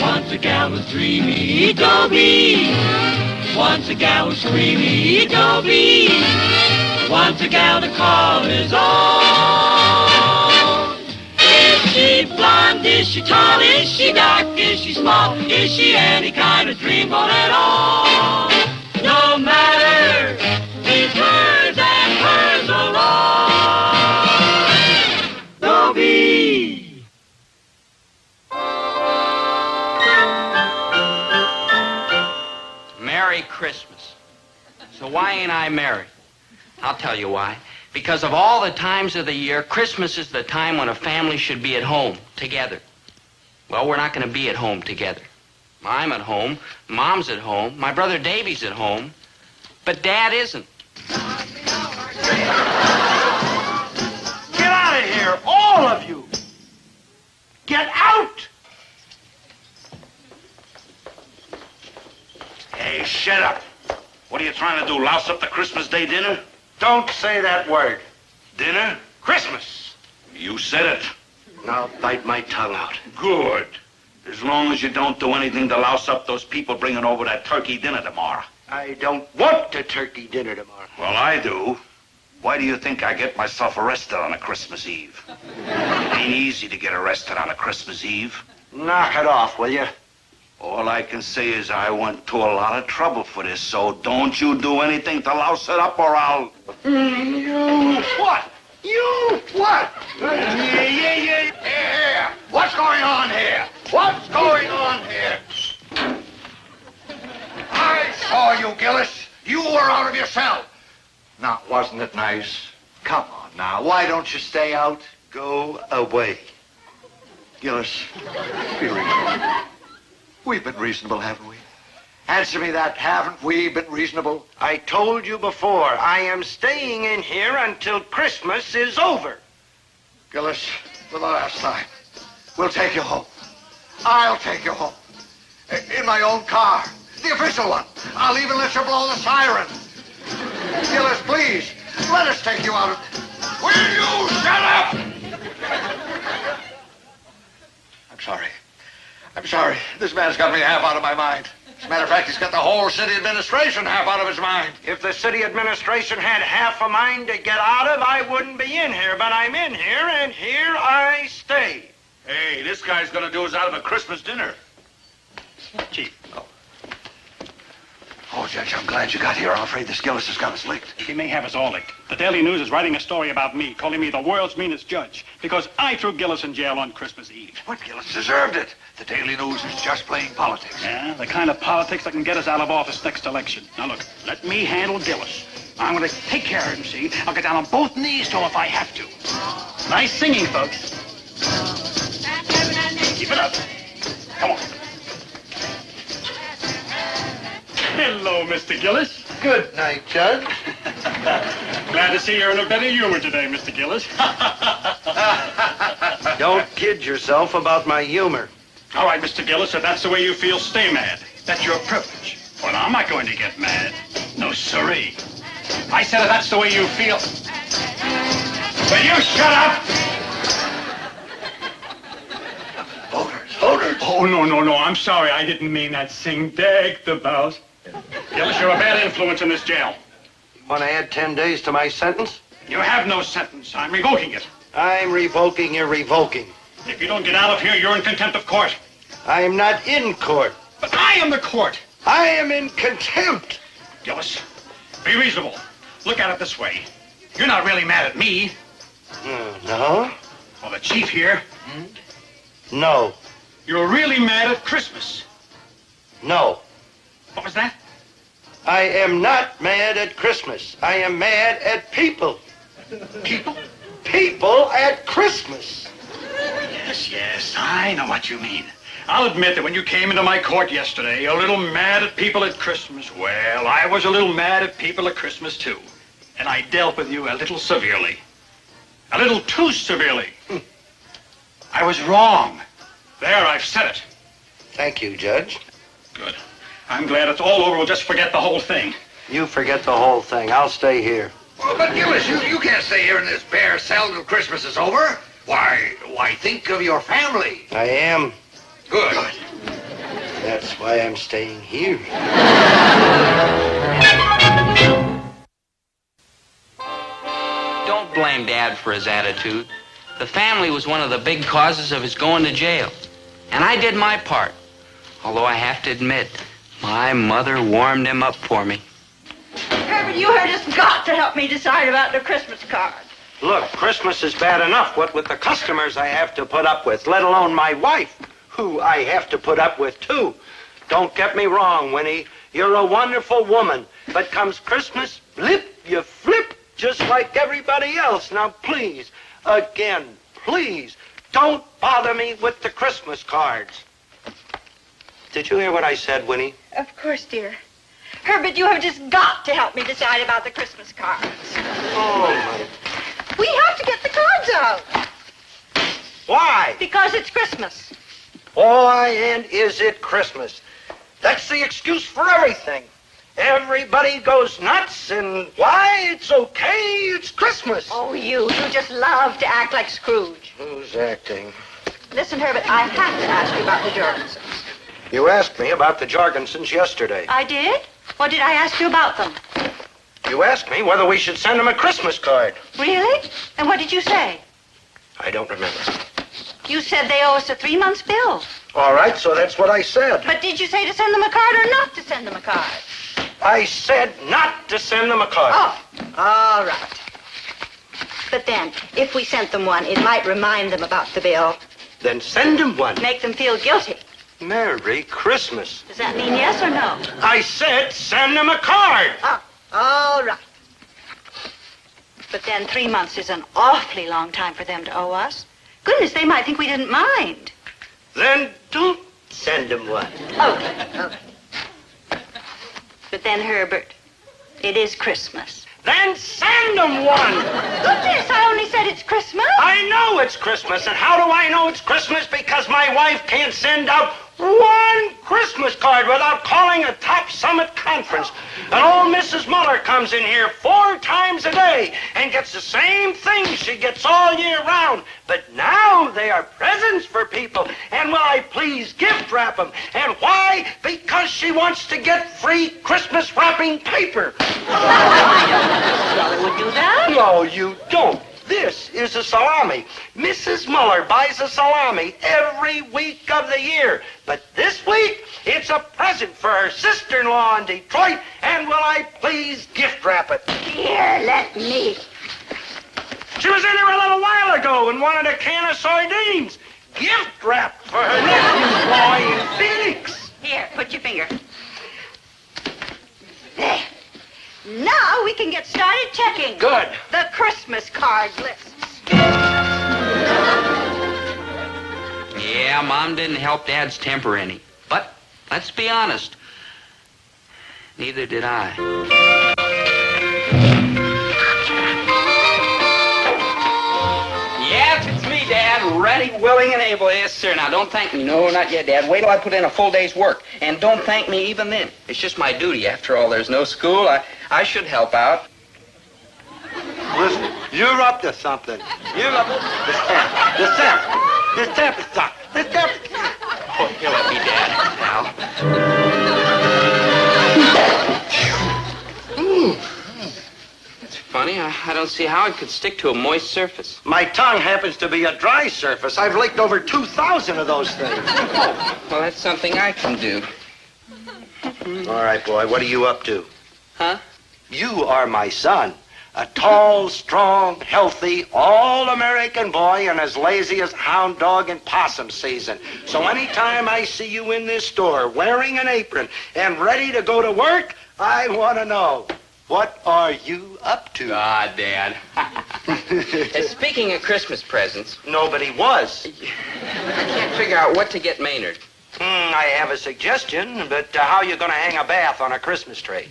Once a gal was dreamy, Dobie. Once a gal was creamy, Dobie. Once a gal to call his own. Is she blonde? Is she tall? Is she dark? Is she small? Is she any kind of dreamboat at all? No matter, he's hers and hers alone. Dobie. Merry Christmas. So why ain't I married? I'll tell you why. Because of all the times of the year, Christmas is the time when a family should be at home, together. Well, we're not going to be at home together. I'm at home, Mom's at home, my brother Davey's at home, but Dad isn't. Get out of here, all of you! Get out! Hey, shut up. What are you trying to do, louse up the Christmas Day dinner? Don't say that word. Dinner? Christmas. You said it. Now bite my tongue out. Good. As long as you don't do anything to louse up those people bringing over that turkey dinner tomorrow. I don't want a turkey dinner tomorrow. Well, I do. Why do you think I get myself arrested on a Christmas Eve? It ain't easy to get arrested on a Christmas Eve. Knock it off, will you? All I can say is I went to a lot of trouble for this, so don't you do anything to louse it up or I'll... You what? You what? Yeah. Here. What's going on here? What's going on here? I saw you, Gillis. You were out of your cell. Now, wasn't it nice? Come on now. Why don't you stay out? Go away. Gillis, be reasonable. We've been reasonable, haven't we? Answer me that, haven't we been reasonable? I told you before, I am staying in here until Christmas is over. Gillis, for the last time, we'll take you home. I'll take you home. In my own car. The official one. I'll even let you blow the siren. Gillis, please, let us take you out of... Will you shut up? I'm sorry. This man's got me half out of my mind. As a matter of fact, he's got the whole city administration half out of his mind. If the city administration had half a mind to get out of, I wouldn't be in here, but I'm in here, and here I stay. Hey, this guy's gonna do us out of a Christmas dinner. Chief. Oh, Judge, I'm glad you got here. I'm afraid this Gillis has got us licked. He may have us all licked. The Daily News is writing a story about me, calling me the world's meanest judge, because I threw Gillis in jail on Christmas Eve. But Gillis deserved it. The Daily News is just playing politics. Yeah, the kind of politics that can get us out of office next election. Now, look, let me handle Gillis. I'm going to take care of him, see? I'll get down on both knees to him if I have to. Nice singing, folks. Keep it up. Come on. Hello, Mr. Gillis. Good night, Judge. Glad to see you're in a better humor today, Mr. Gillis. Don't kid yourself about my humor. All right, Mr. Gillis, if that's the way you feel, stay mad. That's your privilege. Well, I'm not going to get mad. No, sirree. I said if that's the way you feel. Will you shut up? Voters. Oh, no. I'm sorry. I didn't mean that. Sing deck the bells. Gillis, you're a bad influence in this jail. You want to add 10 days to my sentence? You have no sentence. I'm revoking it. I'm revoking your revoking. If you don't get out of here, you're in contempt of court. I am not in court. But I am the court. I am in contempt. Gillis, be reasonable. Look at it this way. You're not really mad at me. No? Well, the chief here. No. You're really mad at Christmas. No. What was that? I am not mad at Christmas. I am mad at people. People? People at Christmas. Yes, I know what you mean. I'll admit that when you came into my court yesterday, a little mad at people at Christmas, well, I was a little mad at people at Christmas, too. And I dealt with you a little severely. A little too severely. I was wrong. There, I've said it. Thank you, Judge. Good. I'm glad it's all over. We'll just forget the whole thing. You forget the whole thing. I'll stay here. Oh, but Gillis, you can't stay here in this bare cell till Christmas is over. Why think of your family. I am. Good. That's why I'm staying here. Don't blame Dad for his attitude. The family was one of the big causes of his going to jail. And I did my part. Although I have to admit, my mother warmed him up for me. Herbert, you have just got to help me decide about the Christmas card. Look, Christmas is bad enough, what with the customers I have to put up with, let alone my wife, who I have to put up with, too. Don't get me wrong, Winnie. You're a wonderful woman. But comes Christmas, blip, you flip, just like everybody else. Now, please, again, please, don't bother me with the Christmas cards. Did you hear what I said, Winnie? Of course, dear. Herbert, you have just got to help me decide about the Christmas cards. Oh, my. We have to get the cards out. Why? Because it's Christmas. Boy, and is it Christmas. That's the excuse for everything. Everybody goes nuts, and why, it's okay, it's Christmas. Oh, you just love to act like Scrooge. Who's acting? Listen, Herbert, I have to ask you about the Jorgensons. You asked me about the Jorgensons yesterday. I did? What did I ask you about them? You asked me whether we should send them a Christmas card. Really? And what did you say? I don't remember. You said they owe us a 3 months bill. All right, so that's what I said. But did you say to send them a card or not to send them a card? I said not to send them a card. Oh, all right. But then, if we sent them one, it might remind them about the bill. Then send them one. Make them feel guilty. Merry Christmas. Does that mean yes or no? I said send them a card. Oh, all right. But then 3 months is an awfully long time for them to owe us. Goodness, they might think we didn't mind. Then don't send them one. Okay. But then, Herbert, it is Christmas. Then send them one. Goodness, I only said it's Christmas. I know it's Christmas, and how do I know it's Christmas? Because my wife can't send out one Christmas card without calling a top summit conference. And old Mrs. Muller comes in here 4 times a day and gets the same thing she gets all year round. But now they are presents for people. And will I please gift wrap them? And why? Because she wants to get free Christmas wrapping paper. Well, would do that? No, you don't. This is a salami. Mrs. Muller buys a salami every week of the year. But this week, it's a present for her sister-in-law in Detroit. And will I please gift wrap it? Here, let me. She was in here a little while ago and wanted a can of sardines. Gift wrap for her nephew's boy in Phoenix. Here, put your finger. There. Now we can get started checking. Good. The Christmas card lists. Yeah, Mom didn't help Dad's temper any. But let's be honest, neither did I. Yes, it's me, Dad. Ready, willing, and able. Yes, sir. Now, don't thank me. No, not yet, Dad. Wait till I put in a full day's work. And don't thank me even then. It's just my duty. After all, there's no school. I should help out. Listen, you're up to something. You're up to the stamp. The stamp. The stamp is stuck. The stamp. Oh, you let me, Dad. Now. It's funny. I don't see how it could stick to a moist surface. My tongue happens to be a dry surface. I've licked over 2,000 of those things. Well, that's something I can do. All right, boy, what are you up to? Huh? You are my son. A tall, strong, healthy, all-American boy and as lazy as hound dog in possum season. So anytime I see you in this store wearing an apron and ready to go to work, I want to know, what are you up to? Ah, Dad. Speaking of Christmas presents, Nobody was. I can't figure out what to get Maynard. I have a suggestion, but how you going to hang a bath on a Christmas tree?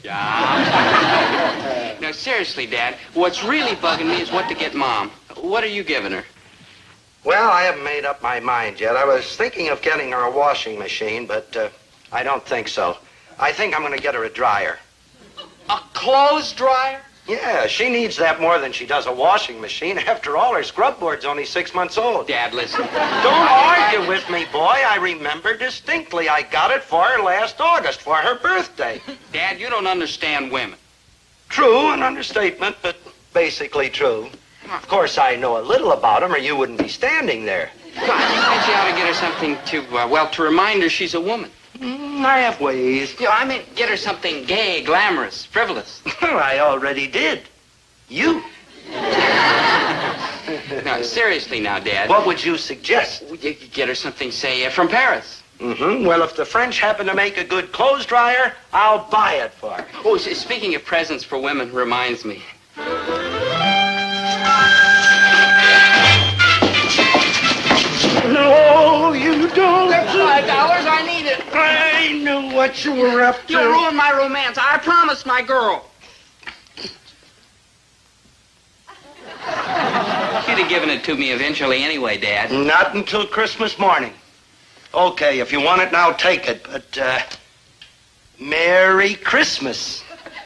No, seriously, Dad, what's really bugging me is what to get Mom. What are you giving her? Well, I haven't made up my mind yet. I was thinking of getting her a washing machine, but I don't think so. I think I'm going to get her a dryer. A clothes dryer? Yeah, she needs that more than she does a washing machine. After all, her scrub board's only 6 months old. Dad, listen. Don't argue with me, boy. I remember distinctly. I got it for her last August, for her birthday. Dad, you don't understand women. True, an understatement, but basically true. Of course, I know a little about them, or you wouldn't be standing there. Well, I think you ought to get her something to remind her she's a woman. I have ways. You know, I mean, get her something gay, glamorous, frivolous. I already did. You. No, seriously now, Dad. What would you suggest? You could get her something, say, from Paris. Well, if the French happen to make a good clothes dryer, I'll buy it for her. Oh, speaking of presents for women reminds me. No, you don't. That's $5. I need it. I knew what you were up to. You ruined my romance. I promised my girl. She'd have given it to me eventually anyway, Dad. Not until Christmas morning. Okay, if you want it now, take it. But, Merry Christmas.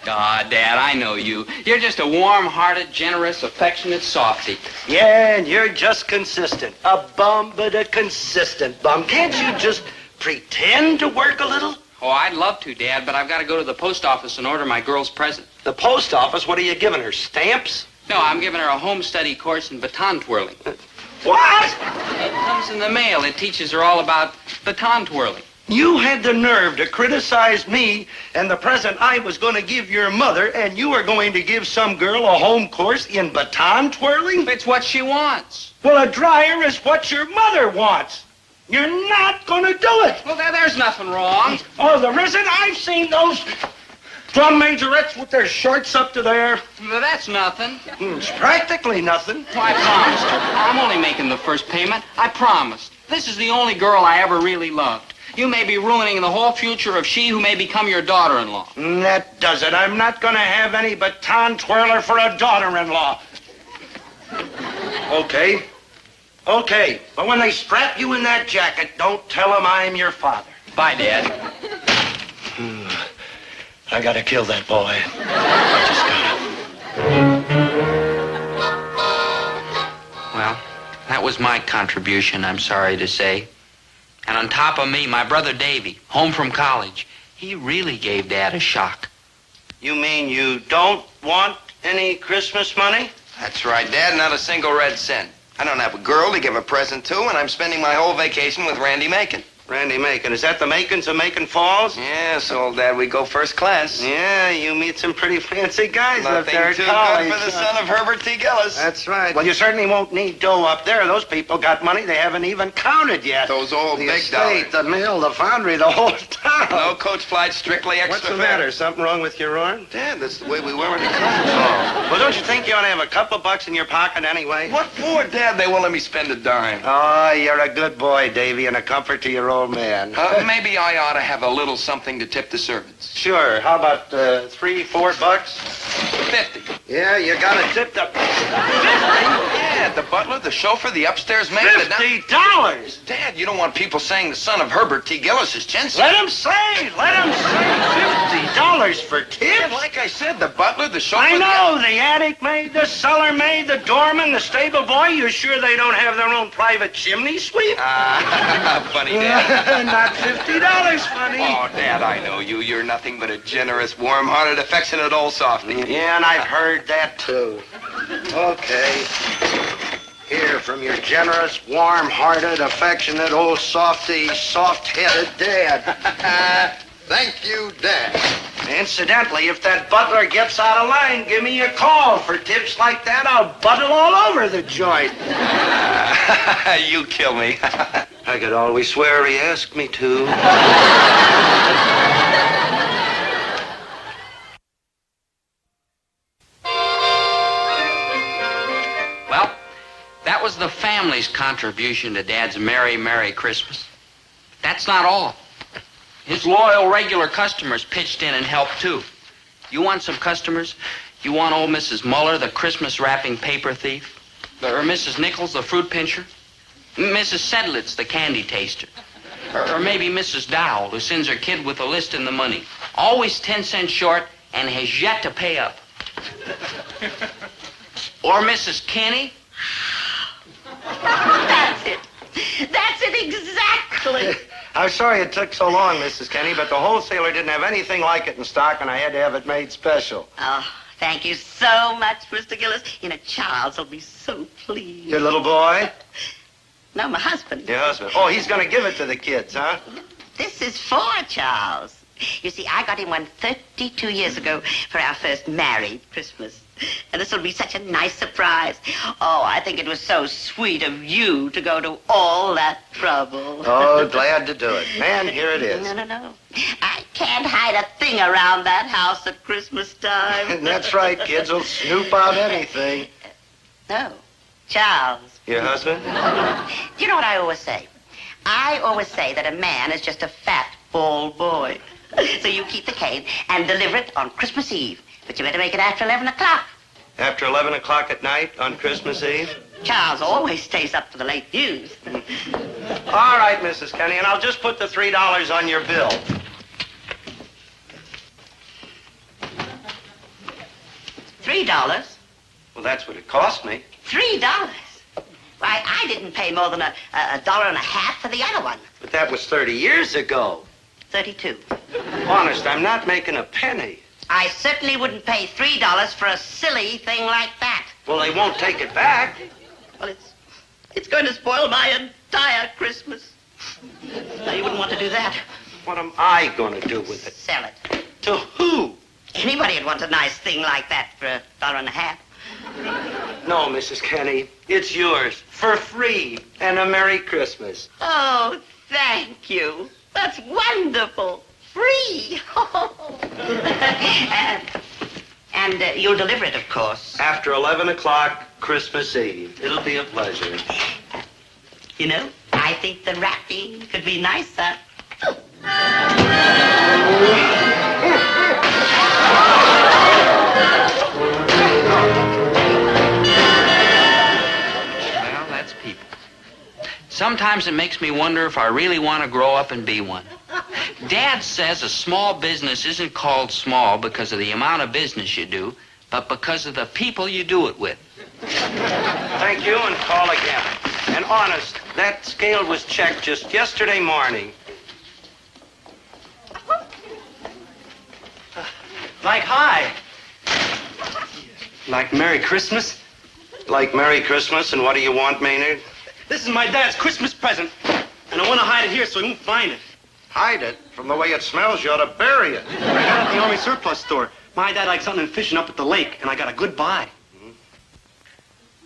Ah, Dad, I know you. You're just a warm-hearted, generous, affectionate softy. Yeah, and you're just consistent. A bum, but a consistent bum. Can't you just pretend to work a little? Oh, I'd love to, Dad, but I've got to go to the post office and order my girl's present. The post office? What are you giving her, stamps? No, I'm giving her a home study course in baton twirling. What? It comes in the mail. It teaches her all about baton twirling. You had the nerve to criticize me and the present I was going to give your mother, and you are going to give some girl a home course in baton twirling? It's what she wants. Well, a dryer is what your mother wants. You're not going to do it. Well, there's nothing wrong. Oh, there isn't? I've seen those drum majorettes with their shorts up to there. Well, that's nothing. It's practically nothing. Well, I promised her. I'm only making the first payment. I promised. This is the only girl I ever really loved. You may be ruining the whole future of she who may become your daughter-in-law. That does it. I'm not going to have any baton twirler for a daughter-in-law. Okay. Okay. But when they strap you in that jacket, don't tell them I'm your father. Bye, Dad. I got to kill that boy. I just got to. Well, that was my contribution, I'm sorry to say. And on top of me, my brother Davy, home from college, he really gave Dad a shock. You mean you don't want any Christmas money? That's right, Dad. Not a single red cent. I don't have a girl to give a present to, and I'm spending my whole vacation with Randy Macon. Randy Macon. Is that the Macons of Macon Falls? Yes, old Dad, we go first class. Yeah, you meet some pretty fancy guys up Nothing there at too college. good for the son of Herbert T. Gillis. That's right. Well, you certainly won't need dough up there. Those people got money they haven't even counted yet. Those old the big estate, dollars. the mill, the foundry, the whole town. No coach flight, strictly extra What's the fare. matter? Something wrong with your arm? Dad, that's the way we were in the college. Well, don't you think you ought to have a couple bucks in your pocket anyway? What for, Dad? They won't let me spend a dime. Oh, you're a good boy, Davy, and a comfort to your old man. Maybe I ought to have a little something to tip the servants. Sure. How about $3, $4? 50. Yeah, you got to tip the... 50? Yeah, the butler, the chauffeur, the upstairs maid. $50? Dad, you don't want people saying the son of Herbert T. Gillis is chintzy. Let him say $50 for tips? Yeah, like I said, the butler, the chauffeur... I know, the attic maid, the cellar maid, the doorman, the stable boy. You sure they don't have their own private chimney sweep? Funny, Dad. Not $50, funny. Oh, Dad, I know you. You're nothing but a generous, warm-hearted, affectionate old softy. Yeah, and I've heard that, too. Okay. Here, from your generous, warm-hearted, affectionate, old softy, soft-headed dad. Thank you, Dad. Incidentally, if that butler gets out of line, give me a call. For tips like that, I'll buttle all over the joint. You kill me. I could always swear he asked me to. Well, that was the family's contribution to Dad's Merry, Merry Christmas. That's not all. His loyal, regular customers pitched in and helped, too. You want some customers? You want old Mrs. Muller, the Christmas wrapping paper thief? Or Mrs. Nichols, the fruit pincher? Mrs. Sedlitz, the candy taster? Or maybe Mrs. Dowell, who sends her kid with a list and the money. Always 10 cents short and has yet to pay up. Or Mrs. Kenny? That's it. That's it exactly. I'm sorry it took so long, Mrs. Kenny, but the wholesaler didn't have anything like it in stock, and I had to have it made special. Oh, thank you so much, Mr. Gillis. Charles will be so pleased. Your little boy? No, my husband. Your husband. Oh, he's going to give it to the kids, huh? This is for Charles. You see, I got him one 32 years ago for our first married Christmas. And this will be such a nice surprise. Oh, I think it was so sweet of you to go to all that trouble. Oh, glad to do it. Man, here it is. No. I can't hide a thing around that house at Christmas time. That's right. Kids will snoop out anything. No, Charles. Your husband? You know what I always say? I always say that a man is just a fat, bald boy. So you keep the cane and deliver it on Christmas Eve. But you better make it after 11 o'clock. After 11 o'clock at night on Christmas Eve? Charles always stays up for the late news. All right, Mrs. Kenny, and I'll just put the $3 on your bill. $3? Well, that's what it cost me. $3? Why, I didn't pay more than a dollar and a half for the other one. But that was 30 years ago. 32. Honest, I'm not making a penny. I certainly wouldn't pay $3 for a silly thing like that. Well, they won't take it back. Well, it's going to spoil my entire Christmas. No, you wouldn't want to do that. What am I going to do with it? Sell it. To who? Anybody would want a nice thing like that for a dollar and a half. No, Mrs. Kenny, it's yours for free and a Merry Christmas. Oh, thank you. That's wonderful. Free. and you'll deliver it, of course. After 11 o'clock, Christmas Eve. It'll be a pleasure. You know, I think the wrapping could be nicer. Well, that's people. Sometimes it makes me wonder if I really want to grow up and be one. Dad says a small business isn't called small because of the amount of business you do, but because of the people you do it with. Thank you, and call again. And honest, that scale was checked just yesterday morning. Like hi. Like Merry Christmas? Like Merry Christmas, and what do you want, Maynard? This is my dad's Christmas present, and I want to hide it here so he won't find it. Hide it? From the way it smells, you ought to bury it. I got it at the Army Surplus store. My dad likes something fishing up at the lake, and I got a good buy.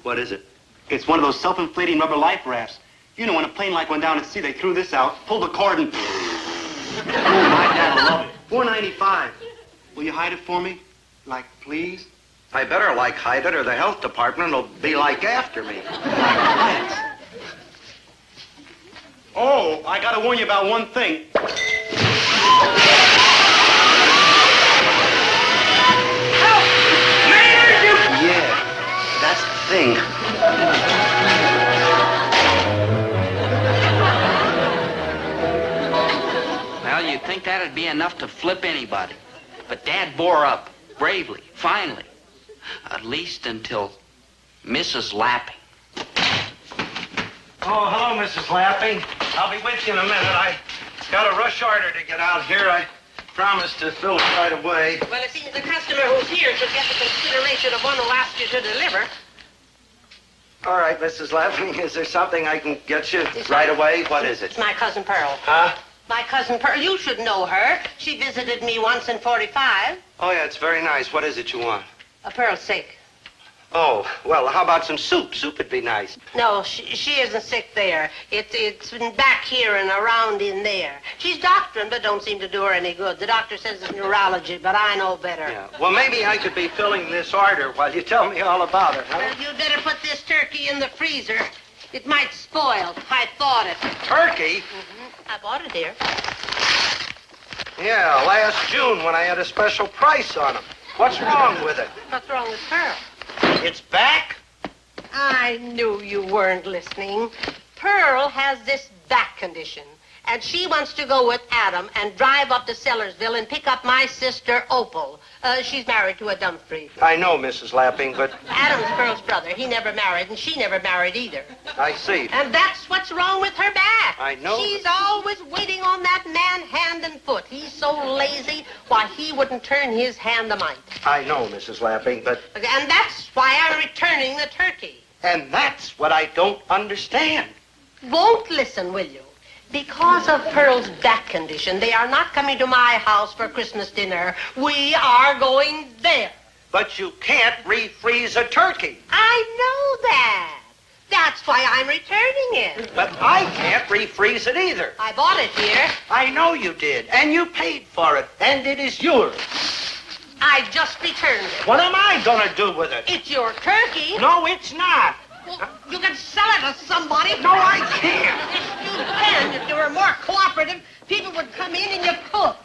What is it? It's one of those self-inflating rubber life rafts. You know, when a plane like went down at sea, they threw this out, pulled the cord, and... Oh, my dad will love it. $4.95. Will you hide it for me? Like, please? I better hide it, or the health department will be after me. Thanks. Oh, I gotta warn you about one thing. Help! Maynard, you... Yeah, that's the thing. Well, you'd think that'd be enough to flip anybody. But Dad bore up, bravely, finally. At least until Mrs. Lapping. Oh, hello, Mrs. Lapping. I'll be with you in a minute. I got a rush order to get out here. I promised to fill it right away. Well, it seems the customer who's here should get the consideration of one who asked you to deliver. All right, Mrs. Lapping, is there something I can get you right away? What is it? It's my cousin Pearl. Huh? My cousin Pearl. You should know her. She visited me once in 45. Oh, yeah, it's very nice. What is it you want? Pearl's sick. Oh, well, how about some soup? Soup would be nice. No, she isn't sick there. It's been back here and around in there. She's doctoring, but don't seem to do her any good. The doctor says it's neurology, but I know better. Yeah. Well, maybe I could be filling this order while you tell me all about it, huh? Well, you'd better put this turkey in the freezer. It might spoil. I thought it. Turkey? Mm-hmm. I bought it here. Yeah, last June when I had a special price on them. What's wrong with it? What's wrong with Pearl? It's back? I knew you weren't listening. Pearl has this back condition, And she wants to go with Adam and drive up to Sellersville and pick up my sister, Opal. She's married to a Dumfries. I know, Mrs. Lapping, but... Adam's Pearl's brother. He never married, and she never married either. I see. And that's what's wrong with her back. I know. She's always waiting on that man hand and foot. He's so lazy, why, he wouldn't turn his hand a mite. I know, Mrs. Lapping, but... And that's why I'm returning the turkey. And that's what I don't understand. Won't listen, will you? Because of Pearl's back condition, they are not coming to my house for Christmas dinner. We are going there. But you can't refreeze a turkey. I know that. That's why I'm returning it. But I can't refreeze it either. I bought it here. I know you did, and you paid for it, and it is yours. I just returned it. What am I gonna do with it? It's your turkey. No, it's not. Well, you can sell it to somebody. No, I can't. You can. If you were more cooperative, people would come in and you cook.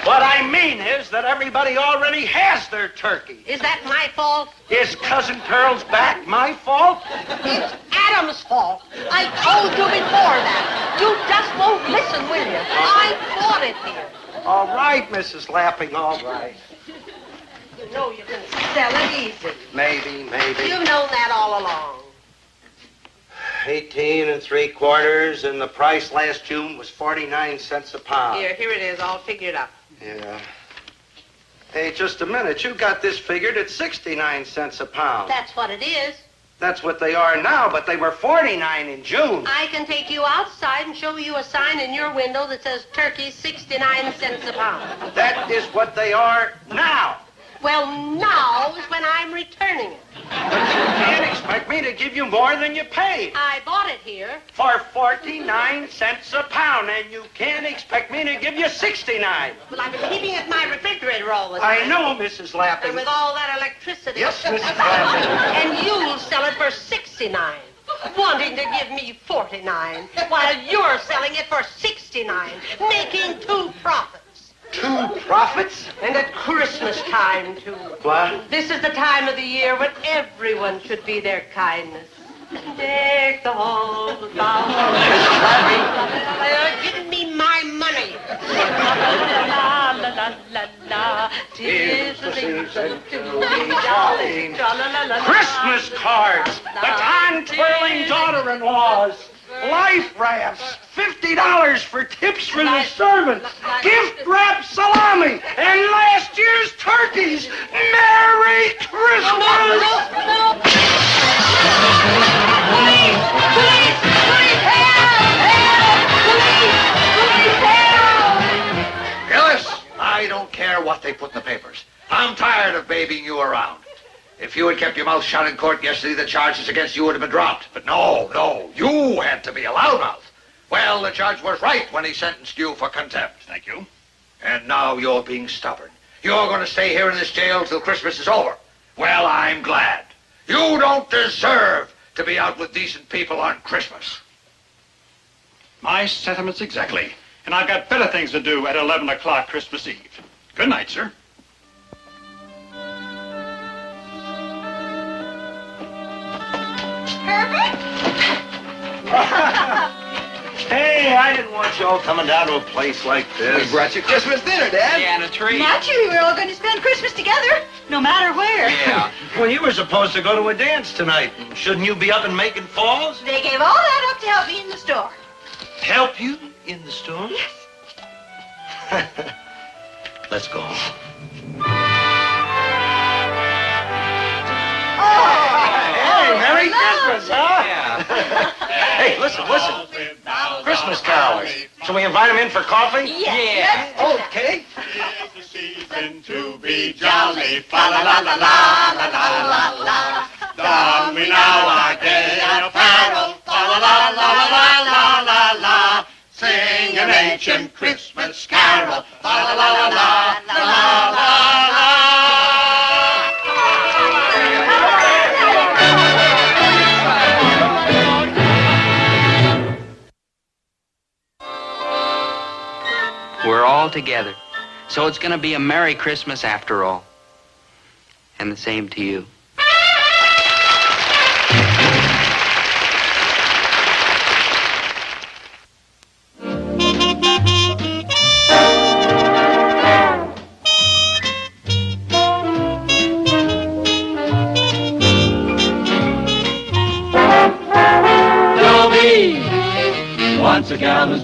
What I mean is that everybody already has their turkey. Is that my fault? Is Cousin Pearl's back my fault? It's Adam's fault. I told you before that. You just won't listen, will you? I bought it here. All right, Mrs. Lapping, all right. You know you can sell it easy. Maybe. You've known that all along. 18 3/4, and the price last June was 49 cents a pound. Here it is, all figured up. Yeah. Hey, just a minute. You got this figured at 69 cents a pound. That's what it is. That's what they are now, but they were 49 in June. I can take you outside and show you a sign in your window that says turkey 69 cents a pound. That is what they are now. Well, now is when I'm returning it. But you can't expect me to give you more than you paid. I bought it here. For 49 cents a pound, and you can't expect me to give you 69. Well, I've been keeping it in my refrigerator all the time. I know, Mrs. Lapping. And with all that electricity. Yes, Mrs. Lapping. And you'll sell it for 69. Wanting to give me 49, while you're selling it for 69, making 2 profits. 2 profits? And at Christmas time, too. What? This is the time of the year when everyone should be their kindness. Take the whole flower. They're giving me my money. La, la, la, la, la. 'Tis the season to be jolly. Christmas cards, baton-twirling daughter-in-laws, life rafts, $50 for tips for the servants, gift-wrapped salami, and last year's turkeys. Merry Christmas! No. Police! Help! Gillis, I don't care what they put in the papers. I'm tired of babying you around. If you had kept your mouth shut in court yesterday, the charges against you would have been dropped. But no, you had to be a loudmouth. Well, the judge was right when he sentenced you for contempt. Thank you. And now you're being stubborn. You're going to stay here in this jail till Christmas is over. Well, I'm glad. You don't deserve to be out with decent people on Christmas. My sentiments exactly. And I've got better things to do at 11 o'clock Christmas Eve. Good night, sir. Hey, I didn't want you all coming down to a place like this. We brought you Christmas dinner, Dad. Yeah, and a tree. Naturally, we're all going to spend Christmas together, no matter where. Yeah. Well, you were supposed to go to a dance tonight. Shouldn't you be up and making falls? They gave all that up to help me in the store. Help you in the store? Yes. Let's go. Hey, Merry Christmas, huh? Yeah. Hey, listen. Christmas carols. Shall we invite them in for coffee? Yes. Okay. Tis the season to be jolly, fa la la la la la la la la. Don we now our gay apparel, fa la la la la la la la. Sing an ancient Christmas carol, fa la la la la la la la. We're all together. So it's going to be a Merry Christmas after all. And the same to you.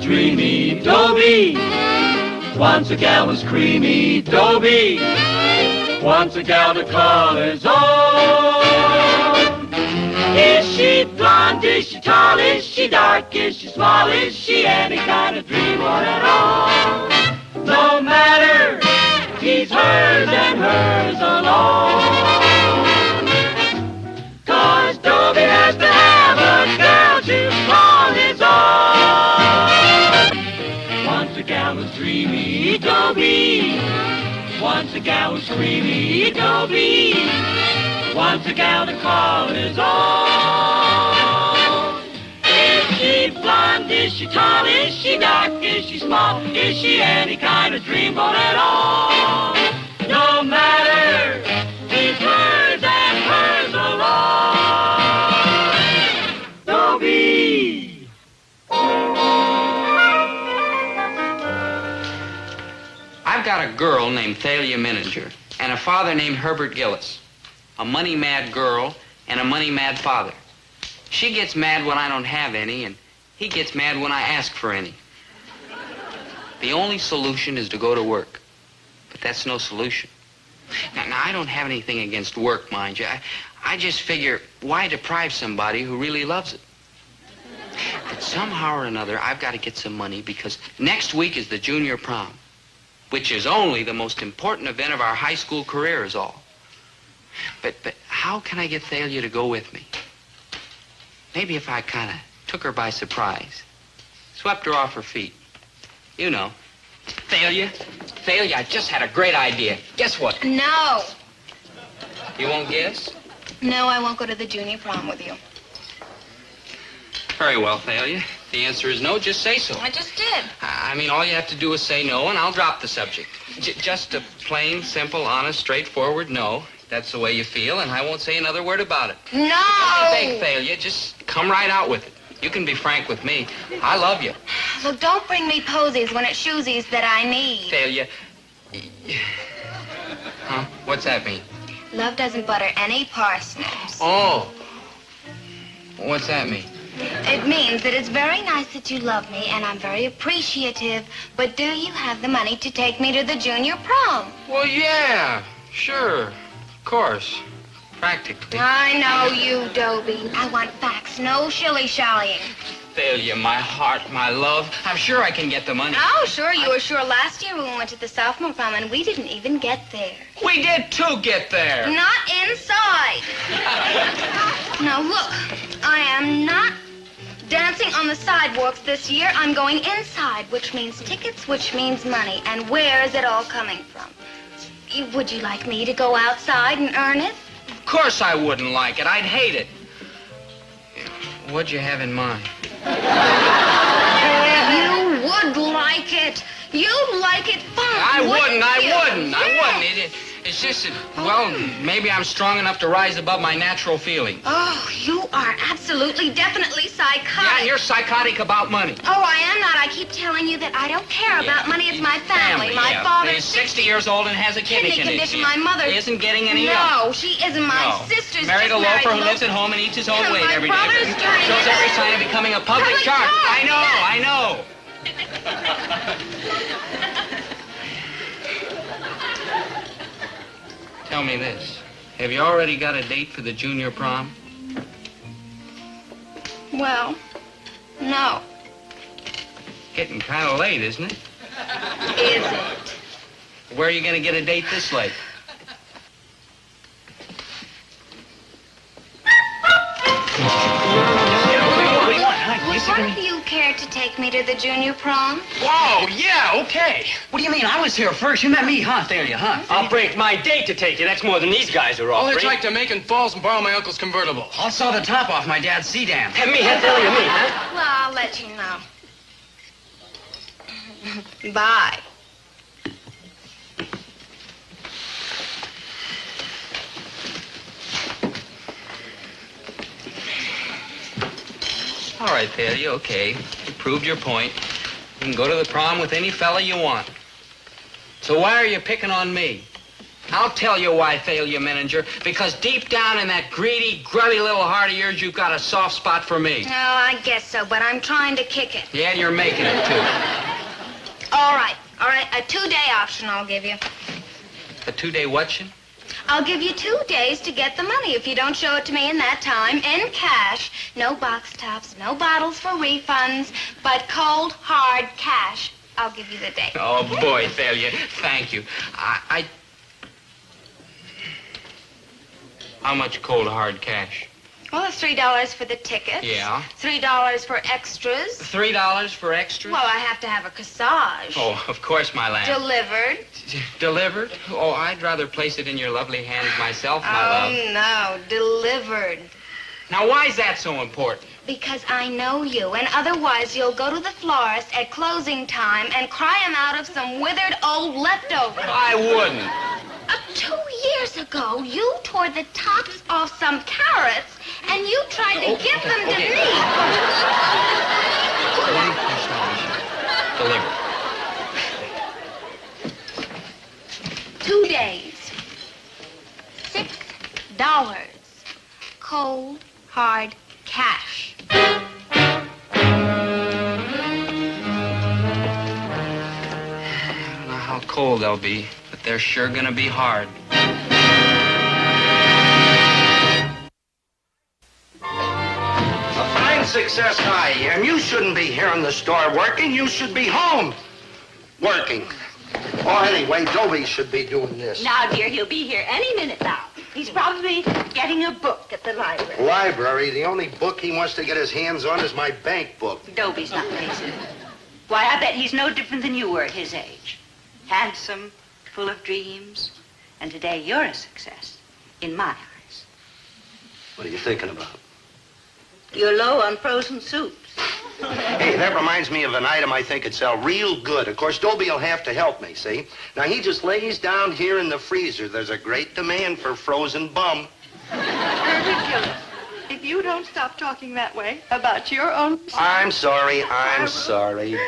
dreamy. Dobie wants a gal who's creamy. Dobie wants a gal to call his own. Is she blonde? Is she tall? Is she dark? Is she small? Is she any kind of dreamboat at all? No matter, he's hers and hers alone. 'Cause Dobie has to have a girl to call his own. Wants a gal who's dreamy. Dobie wants a gal who's creamy. Dobie wants a gal to call his own. Is she blonde? Is she tall? Is she dark? Is she small? Is she any kind of dreamboat at all? No matter, he's hers and hers alone. Dobie. I've got a girl named Thalia Mininger and a father named Herbert Gillis. A money-mad girl and a money-mad father. She gets mad when I don't have any, and he gets mad when I ask for any. The only solution is to go to work. But that's no solution. Now I don't have anything against work, mind you. I just figure, why deprive somebody who really loves it? But somehow or another, I've got to get some money because next week is the junior prom, which is only the most important event of our high school career is all. But how can I get Thalia to go with me? Maybe if I kind of took her by surprise, swept her off her feet. You know. Thalia, I just had a great idea. Guess what? No. You won't guess? No, I won't go to the junior prom with you. Very well, Thalia. If the answer is no, just say so. I just did. I mean, all you have to do is say no, and I'll drop the subject. Just a plain, simple, honest, straightforward no. That's the way you feel, and I won't say another word about it. No! I beg, Thalia, just come right out with it. You can be frank with me. I love you. Look, don't bring me posies when it's shoesies that I need. Thalia. Huh? What's that mean? Love doesn't butter any parsnips. Oh. What's that mean? It means that it's very nice that you love me, and I'm very appreciative, but do you have the money to take me to the junior prom? Well, yeah, sure, of course, practically. I know you, Dobie. I want facts, no shilly-shallying. Thalia, my heart, my love, I'm sure I can get the money. Oh, sure, you were sure last year when we went to the sophomore prom, and we didn't even get there. We did, too, get there. Not inside. Now, look, I am not dancing on the sidewalks this year. I'm going inside, which means tickets, which means money. And where is it all coming from? Would you like me to go outside and earn it? Of course I wouldn't like it. I'd hate it. What'd you have in mind? You would like it. You'd like it fine. I wouldn't. Yes. It's just that, well, maybe I'm strong enough to rise above my natural feelings. Oh, you are absolutely, definitely psychotic. Yeah, and you're psychotic about money. Oh, I am not. I keep telling you that I don't care about money. It's my family. My father is 60 years old and has a kidney condition. My mother isn't getting any No, help. she isn't. My sister's married a just loafer who married lives at home and eats his own And weight my every day. brother's turning Shows it every in. sign of becoming a public shark. shark. I know. Tell me this. Have you already got a date for the junior prom? Well, no. Getting kind of late, isn't it? Is it? Where are you going to get a date this late? Wouldn't you care to take me to the junior prom? Whoa, yeah, okay. What do you mean? I was here first. You met me, huh, Thalia, huh? I'll break my date to take you. That's more than these guys are All offering. it's like to make and falls and borrow my uncle's convertible. I'll saw the top off my dad's sedan. Have me, Thalia, me, huh? Well, I'll let you know. Bye. All right, Thalia, okay. You proved your point. You can go to the prom with any fella you want. So why are you picking on me? I'll tell you why, Thalia Menninger. Because deep down in that greedy, grubby little heart of yours, you've got a soft spot for me. Oh, I guess so, but I'm trying to kick it. Yeah, and you're making it, too. All right. A 2-day option I'll give you. A 2-day whatchin? I'll give you 2 days to get the money if you don't show it to me in that time, in cash. No box tops, no bottles for refunds, but cold, hard cash. I'll give you the day. Oh, boy, Thalia, thank you. How much cold, hard cash? Well, it's $3 for the tickets. Yeah. $3 for extras. $3 for extras? Well, I have to have a corsage. Oh, of course, my lamb. Delivered. Delivered? Oh, I'd rather place it in your lovely hands myself, my love. Oh, no, delivered. Now, why is that so important? Because I know you, and otherwise you'll go to the florist at closing time and cry him out of some withered old leftovers. I wouldn't. 2 years ago, you tore the tops off some carrots, and you tried to give them to me. One corsage. Delivered. 2 days. $6. Cold, hard cash. I don't know how cold they'll be, but they're sure gonna be hard. A fine success high, and you shouldn't be here in the store working. You should be home working. Oh, anyway, Dobie should be doing this. Now, dear, he'll be here any minute now. He's probably getting a book at the library. Library? The only book he wants to get his hands on is my bank book. Dobie's not lazy. Why, I bet he's no different than you were at his age. Handsome, full of dreams, and today you're a success, in my eyes. What are you thinking about? You're low on frozen soups. Hey, that reminds me of an item I think would sell real good. Of course, Dobie will have to help me, see? Now, he just lays down here in the freezer. There's a great demand for frozen bum. Dobie Gillis, if you don't stop talking that way about your own... I'm sorry.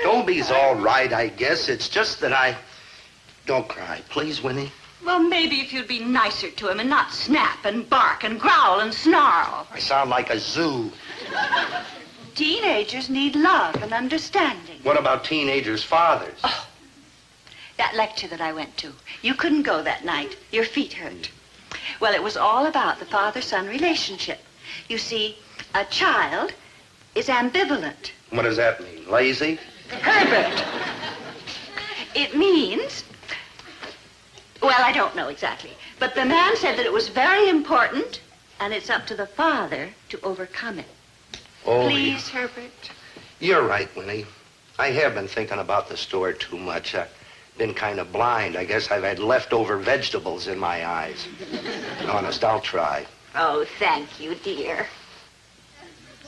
Dobie's all right, I guess. It's just that I... Don't cry, please, Winnie. Well, maybe if you'd be nicer to him and not snap and bark and growl and snarl. I sound like a zoo. Teenagers need love and understanding. What about teenagers' fathers? Oh, that lecture that I went to. You couldn't go that night. Your feet hurt. Well, it was all about the father-son relationship. You see, a child is ambivalent. What does that mean? Lazy? Herbert! It means... Well, I don't know exactly. But the man said that it was very important, and it's up to the father to overcome it. Oh, Please, Herbert. You're right, Winnie. I have been thinking about the store too much. I've been kind of blind. I guess I've had leftover vegetables in my eyes. Honest, I'll try. Oh, thank you, dear.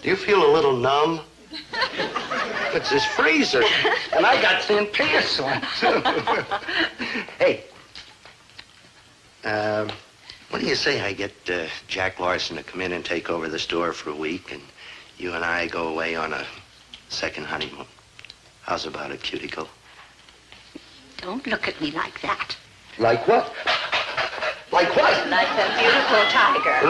Do you feel a little numb? It's this freezer, and I got thin pants on. Hey, what do you say I get Jack Larson to come in and take over the store for a week, and you and I go away on a second honeymoon? How's about it, cuticle? Don't look at me like that. Like what? Like what? Like the beautiful tiger.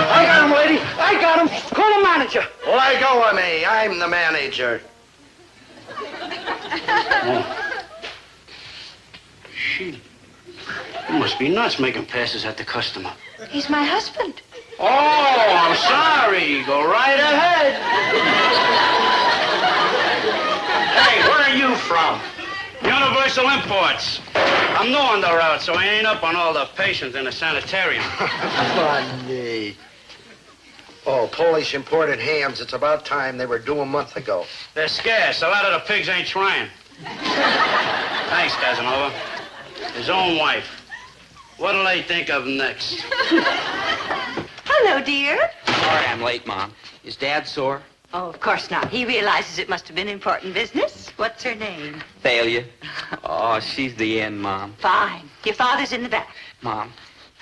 I got him, lady. I got him. Call the manager. Let go of me. I'm the manager. She must be nuts making passes at the customer. He's my husband. Oh, I'm sorry. Go right ahead. Hey, where are you from? Universal Imports. I'm new on the route, so I ain't up on all the patients in the sanitarium. Funny. Oh, Polish imported hams. It's about time. They were due a month ago. They're scarce. A lot of the pigs ain't trying. Thanks, Casanova. His own wife. What'll they think of next? Hello, dear. Sorry I'm late, Mom. Is Dad sore? Oh, of course not. He realizes it must have been important business. What's her name? Thalia. Oh, she's the end, Mom. Fine. Your father's in the back. Mom,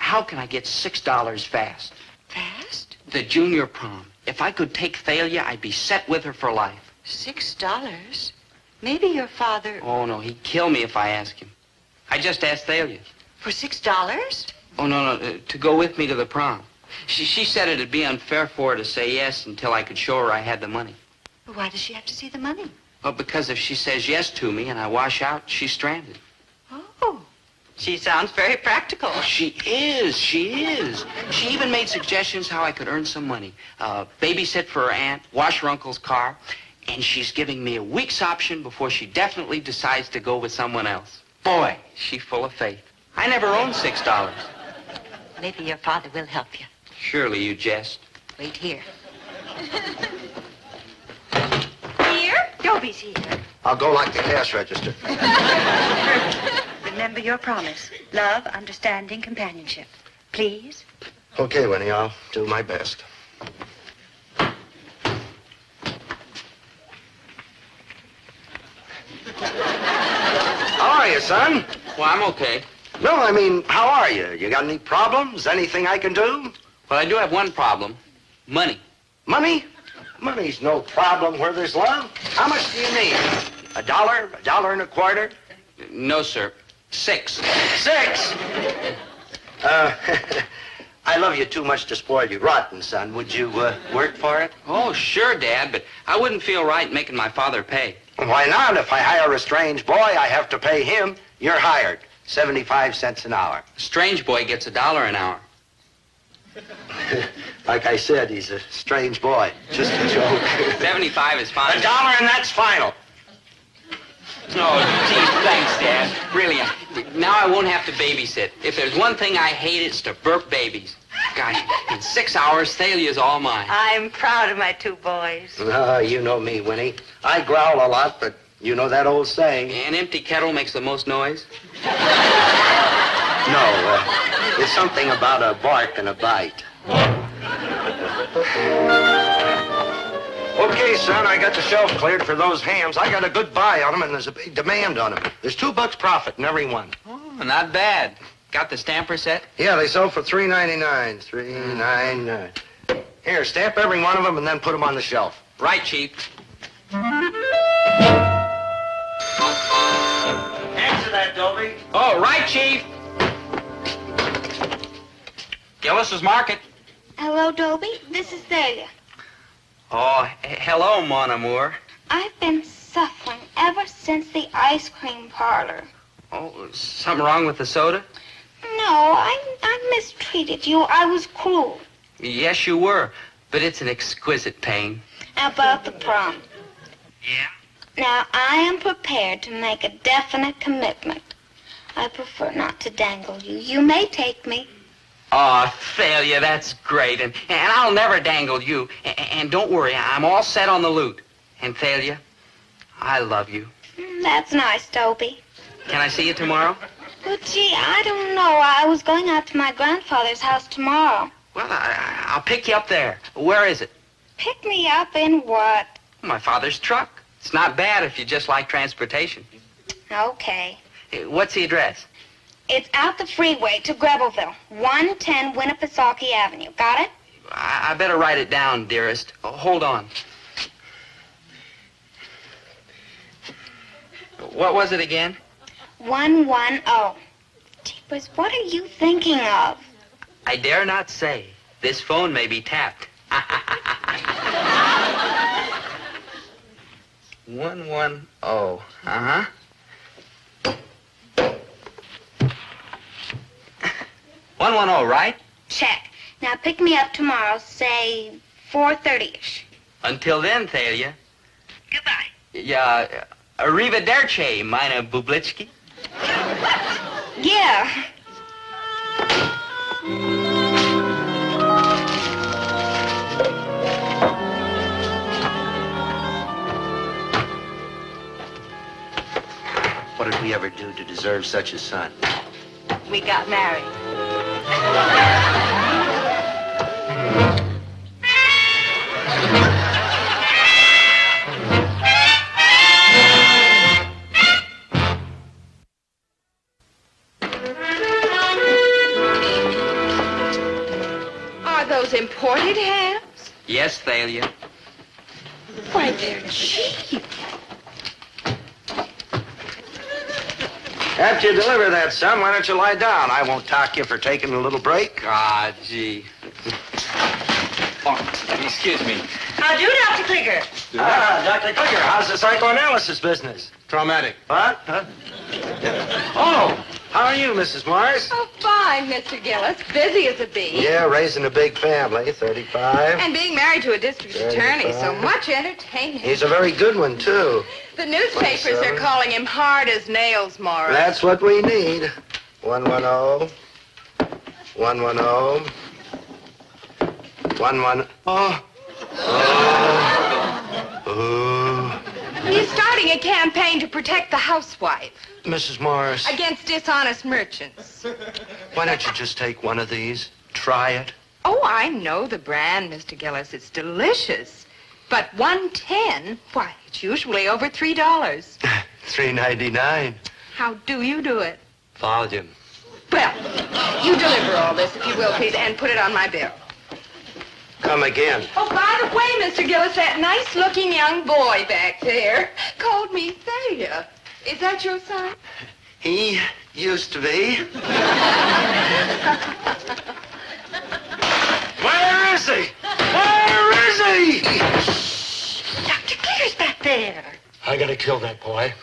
How can I get $6 fast? Fast? The junior prom. If I could take Thalia, I'd be set with her for life. $6? Maybe your father... Oh, no, he'd kill me if I asked him. I just asked Thalia. For $6? Oh, no, to go with me to the prom. She said it'd be unfair for her to say yes until I could show her I had the money. But why does she have to see the money? Well, because if she says yes to me and I wash out, she's stranded. Oh, she sounds very practical. Oh, she is. She even made suggestions how I could earn some money. Babysit for her aunt, wash her uncle's car, and she's giving me a week's option before she definitely decides to go with someone else. Boy, she's full of faith. I never owned $6. Maybe your father will help you. Surely you jest. Wait here. Here? Dobie's here. I'll go like the cash register. Remember your promise. Love, understanding, companionship. Please? Okay, Winnie, I'll do my best. How are you, son? Well, I'm okay. No, I mean, how are you? You got any problems? Anything I can do? Well, I do have one problem. Money. Money? Money's no problem where there's love. How much do you need? $1? $1.25? No, sir. 6. 6? I love you too much to spoil you rotten, son. Would you work for it? Oh, sure, Dad, but I wouldn't feel right making my father pay. Why not? If I hire a strange boy, I have to pay him. You're hired. 75 cents an hour. A strange boy gets $1 an hour. Like I said, he's a strange boy. Just a joke. 75 is fine. $1 and that's final. No, gee, thanks, Dad. Really, now I won't have to babysit. If there's one thing I hate, it's to burp babies. Gosh, in 6 hours, Thalia's all mine. I'm proud of my 2 boys. No, you know me, Winnie. I growl a lot, but you know that old saying. An empty kettle makes the most noise? No, it's something about a bark and a bite. Okay, son, I got the shelf cleared for those hams. I got a good buy on them, and there's a big demand on them. There's $2 profit in every one. Oh, not bad. Got the stamper set? Yeah, they sell for $3.99. $3.99. Here, stamp every one of them and then put them on the shelf. Right, Chief. Answer that, Dobie. Oh, right, Chief. Gillis's Market. Hello, Dobie. This is Thalia. Oh, hello, mon amour. I've been suffering ever since the ice cream parlor. Oh, something wrong with the soda? No, I mistreated you. I was cruel. Yes, you were, but it's an exquisite pain. About the prom. Yeah? Now, I am prepared to make a definite commitment. I prefer not to dangle you. You may take me. Oh, Thalia, that's great, and I'll never dangle you. And don't worry, I'm all set on the loot. And Thalia, I love you. That's nice, Dobie. Can I see you tomorrow? Well, gee, I don't know. I was going out to my grandfather's house tomorrow. Well, I'll pick you up there. Where is it? Pick me up in what? My father's truck. It's not bad if you just like transportation. Okay. What's the address? It's out the freeway to Grebelville, 110 Winnipesaukee Avenue. Got it? I better write it down, dearest. Oh, hold on. What was it again? 110. Jeepers, what are you thinking of? I dare not say. This phone may be tapped. 110. Uh-huh. 110, right? Check. Now pick me up tomorrow, say 4:30-ish. Until then, Thalia. Goodbye. Yeah, arrivederci, meine Bublitsky. Yeah. What did we ever do to deserve such a son? We got married. those imported hams? Yes, Thalia. Why, they're cheap. After you deliver that, son, why don't you lie down? I won't talk you for taking a little break. Ah, gee. Oh, excuse me. How do, Dr. Clicker? Dr. Clicker, how's the psychoanalysis business? Traumatic. What? Huh? Oh, how are you, Mrs. Morris? Oh, fine, Mr. Gillis. Busy as a bee. Yeah, raising a big family, 35. And being married to a district attorney, so 35. much entertainment. He's a very good one, too. The newspapers are 27. calling him hard as nails, Morris. That's what we need. 110. 110. 110. Oh. Oh. He's starting a campaign to protect the housewife Mrs. Morris, against dishonest merchants. why don't you just take one of these? Try it. Oh, I know the brand, Mr. Gillis. It's delicious. But 110, why, it's usually over $3. $3.99. How do you do it? Volume. Well, you deliver all this, if you will, please, and put it on my bill. Come again. Oh, by the way, Mr. Gillis, that nice-looking young boy back there called me Thalia. Is that your son? He used to be. Where is he? Where is he? Dr. Clicker's back there. I gotta kill that boy.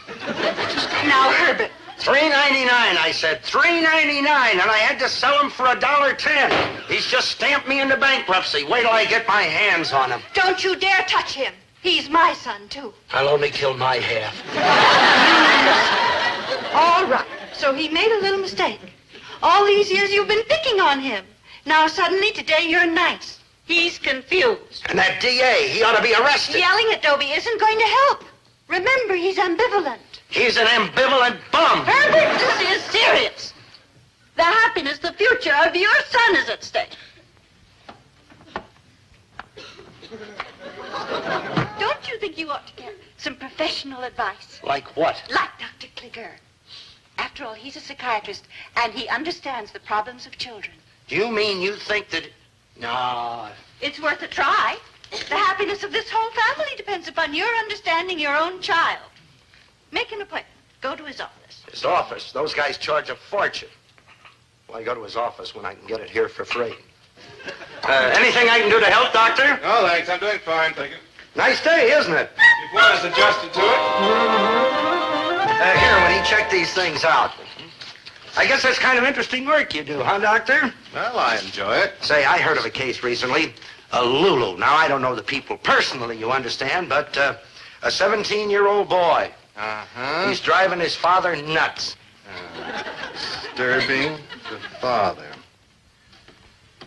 Now, Herbert. $3.99, I said. $3.99, and I had to sell him for $1.10. He's just stamped me into bankruptcy. Wait till I get my hands on him. Don't you dare touch him. He's my son, too. I'll only kill my half. All right. So he made a little mistake. All these years you've been picking on him. Now suddenly today you're nice. He's confused. And that DA, he ought to be arrested. Yelling at Dobie isn't going to help. Remember, he's ambivalent. He's an ambivalent bum. Herbert, this is serious. The happiness, the future of your son is at stake. Don't you think you ought to get some professional advice? Like what? Like Dr. Clicker. After all, he's a psychiatrist, and he understands the problems of children. Do you mean you think that... No. It's worth a try. The happiness of this whole family depends upon your understanding your own child. Make an appointment. Go to his office. His office? Those guys charge a fortune. Why go to his office when I can get it here for free? Anything I can do to help, Doctor? No, thanks. I'm doing fine, thank you. Nice day, isn't it? Keep one is adjusted to it. Here, when he checked these things out. I guess that's kind of interesting work you do, huh, Doctor? Well, I enjoy it. Say, I heard of a case recently. A Lulu. Now, I don't know the people personally, you understand, but a 17-year-old boy. Uh-huh. He's driving his father nuts. Disturbing the father.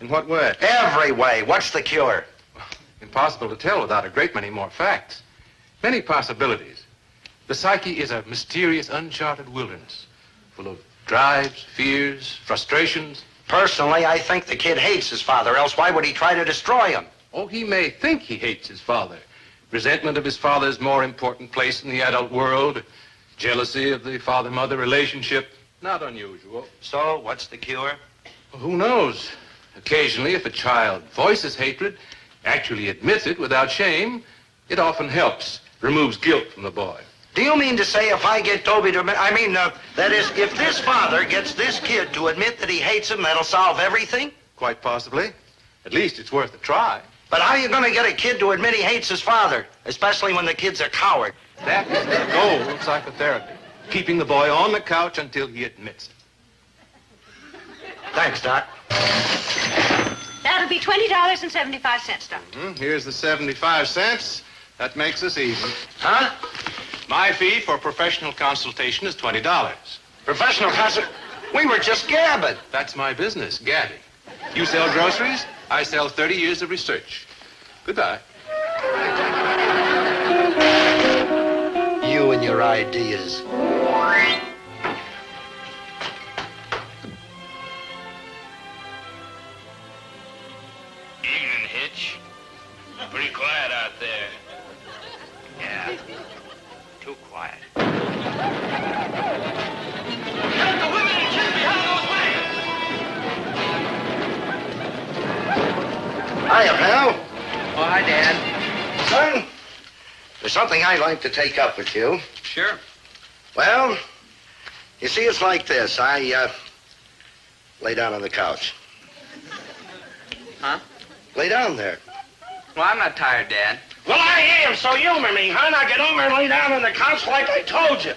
In what way? Every way. What's the cure? Impossible to tell without a great many more facts. Many possibilities. The psyche is a mysterious, uncharted wilderness, full of drives, fears, frustrations. Personally, I think the kid hates his father, else why would he try to destroy him? Oh, he may think he hates his father. Resentment of his father's more important place in the adult world. Jealousy of the father-mother relationship. Not unusual. So, what's the cure? Well, who knows? Occasionally, if a child voices hatred, actually admits it without shame, it often helps, removes guilt from the boy. Do you mean to say if I get Dobie to admit, that is, if this father gets this kid to admit that he hates him, that'll solve everything? Quite possibly. At least it's worth a try. But how are you going to get a kid to admit he hates his father, especially when the kid's a coward? That is the goal of psychotherapy. Keeping the boy on the couch until he admits it. Thanks, Doc. That'll be $20.75, Doctor. Here's the 75 cents. That makes us even. Huh? My fee for professional consultation is $20. Professional consult? We were just gabbing. That's my business, gabbing. You sell groceries, I sell 30 years of research. Goodbye. You and your ideas. Evening, Hitch. Pretty quiet out there. Yeah. Too quiet. Get the women and kids behind those wagons! Hiya, pal. Oh, hi, Dad. Son, there's something I'd like to take up with you. Sure. Well, you see, it's like this. I lay down on the couch. Huh? Lay down there. Well, I'm not tired, Dad. Well, I am, so humor me, huh? Now get over and lay down on the couch like I told you.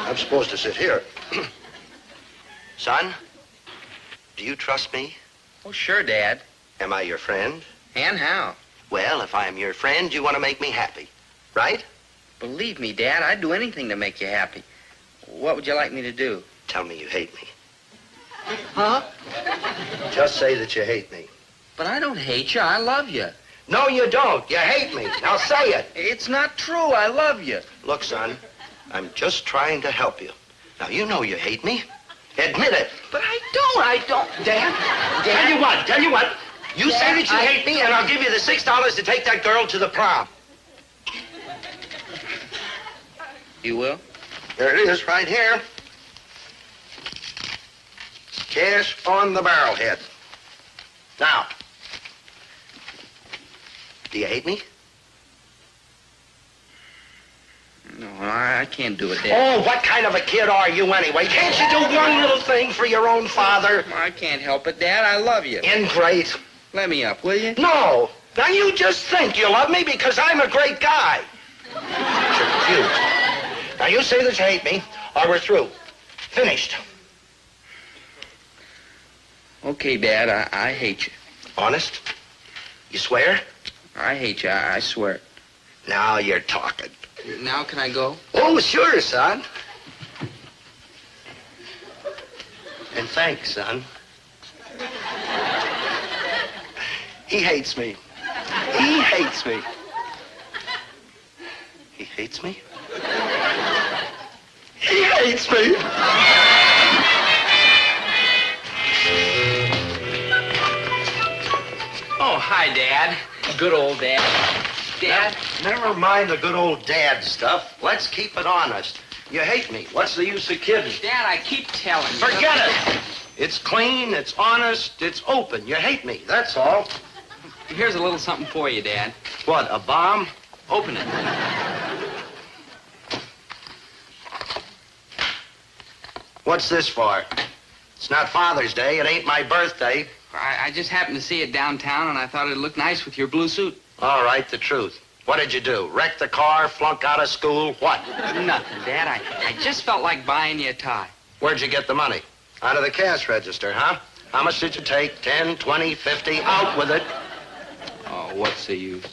I'm supposed to sit here. Son, do you trust me? Oh, sure, Dad. Am I your friend? And how? Well, if I'm your friend, you want to make me happy, right? Believe me, Dad, I'd do anything to make you happy. What would you like me to do? Tell me you hate me. Huh? Just say that you hate me. But I don't hate you. I love you. No, you don't. You hate me. Now say it. It's not true. I love you. Look, son, I'm just trying to help you. Now, you know you hate me. Admit it. But I don't. Dad, tell you what. You say that you hate me, and I'll give you the $6 to take that girl to the prom. You will? There it is, right here. Cash on the barrelhead. Now, do you hate me? No, I can't do it, Dad. Oh, what kind of a kid are you anyway? Can't you do one little thing for your own father? I can't help it, Dad. I love you. Ingrate. Let me up, will you? No. Now, you just think you love me because I'm a great guy. You're confused. Now, you say that you hate me, or we're through. Finished. Okay, Dad, I hate you. Honest? You swear? I hate you. I swear. Now you're talking. Now can I go? Oh, sure, son. And thanks, son. He hates me. He hates me. He hates me? He hates me. Oh, hi, Dad. Good old Dad. Dad? Never mind the good old dad stuff. Let's keep it honest. You hate me. What's the use of kidding? Dad, I keep telling you. Forget it. It's clean, it's honest, it's open. You hate me, that's all. Here's a little something for you, Dad. What, a bomb? Open it. What's this for? It's not Father's Day. It ain't my birthday. I just happened to see it downtown, and I thought it'd look nice with your blue suit. All right, the truth. What did you do? Wreck the car, flunk out of school, what? Nothing, Dad. I just felt like buying you a tie. Where'd you get the money? Out of the cash register, huh? How much did you take? 10, 20, 50? Out with it. Oh, what's the use?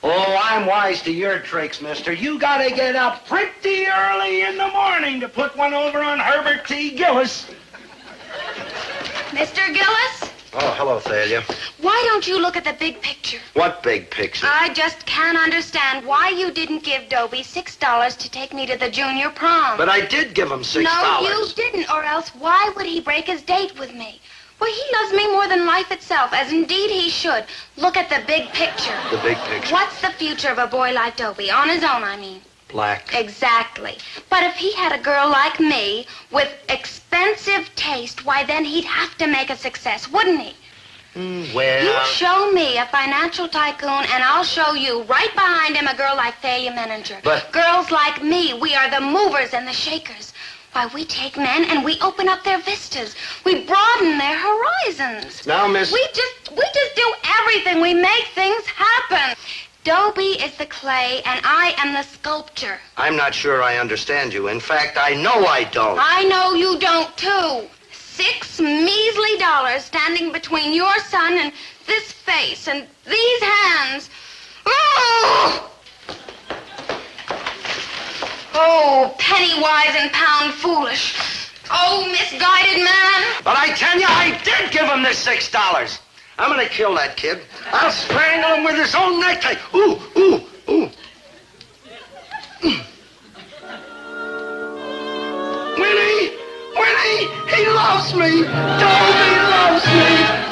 Oh, I'm wise to your tricks, mister. You gotta get up pretty early in the morning to put one over on Herbert T. Gillis. Mr. Gillis, Oh, hello, Thalia. why don't you look at the big picture? What big picture? I just can't understand why you didn't give Dobie $6 to take me to the junior prom. But I did give him $6. No, you didn't, or else why would he break his date with me? Well, he loves me more than life itself, as indeed he should. Look at the big picture. The big picture. What's the future of a boy like Dobie? On his own, I mean. Black. Exactly. But if he had a girl like me with expensive taste, why, then he'd have to make a success, wouldn't he? Well... You show me a financial tycoon, and I'll show you right behind him a girl like Thalia Menninger. But... Girls like me, we are the movers and the shakers. Why, we take men and we open up their vistas. We broaden their horizons. Now, Miss... We just do everything. We make things happen. Dobie is the clay, and I am the sculptor. I'm not sure I understand you. In fact, I know I don't. I know you don't, too. $6 measly standing between your son and this face and these hands. Oh! Oh, penny wise and pound foolish. Oh, misguided man. But I tell you, I did give him this $6. I'm gonna kill that kid. I'll strangle him with his own necktie. Ooh, ooh, ooh. Winnie! Winnie! He loves me! Dobie loves me!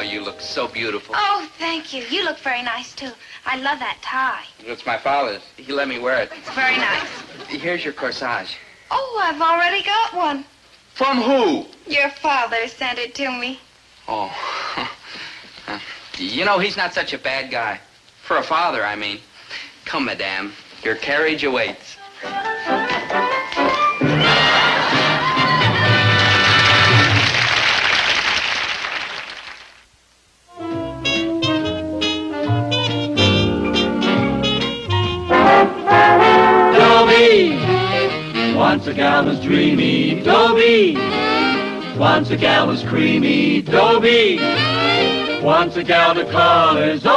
you look so beautiful. Oh, thank you. You look very nice, too. I love that tie. It's my father's. He let me wear it. It's very nice. Here's your corsage. Oh, I've already got one. From who? Your father sent it to me. Oh. You know, he's not such a bad guy. For a father, I mean. Come, madame. Your carriage awaits. Dobie, once a gal was dreamy. Dobie, once a gal was creamy. Dobie, once a gal to call his own.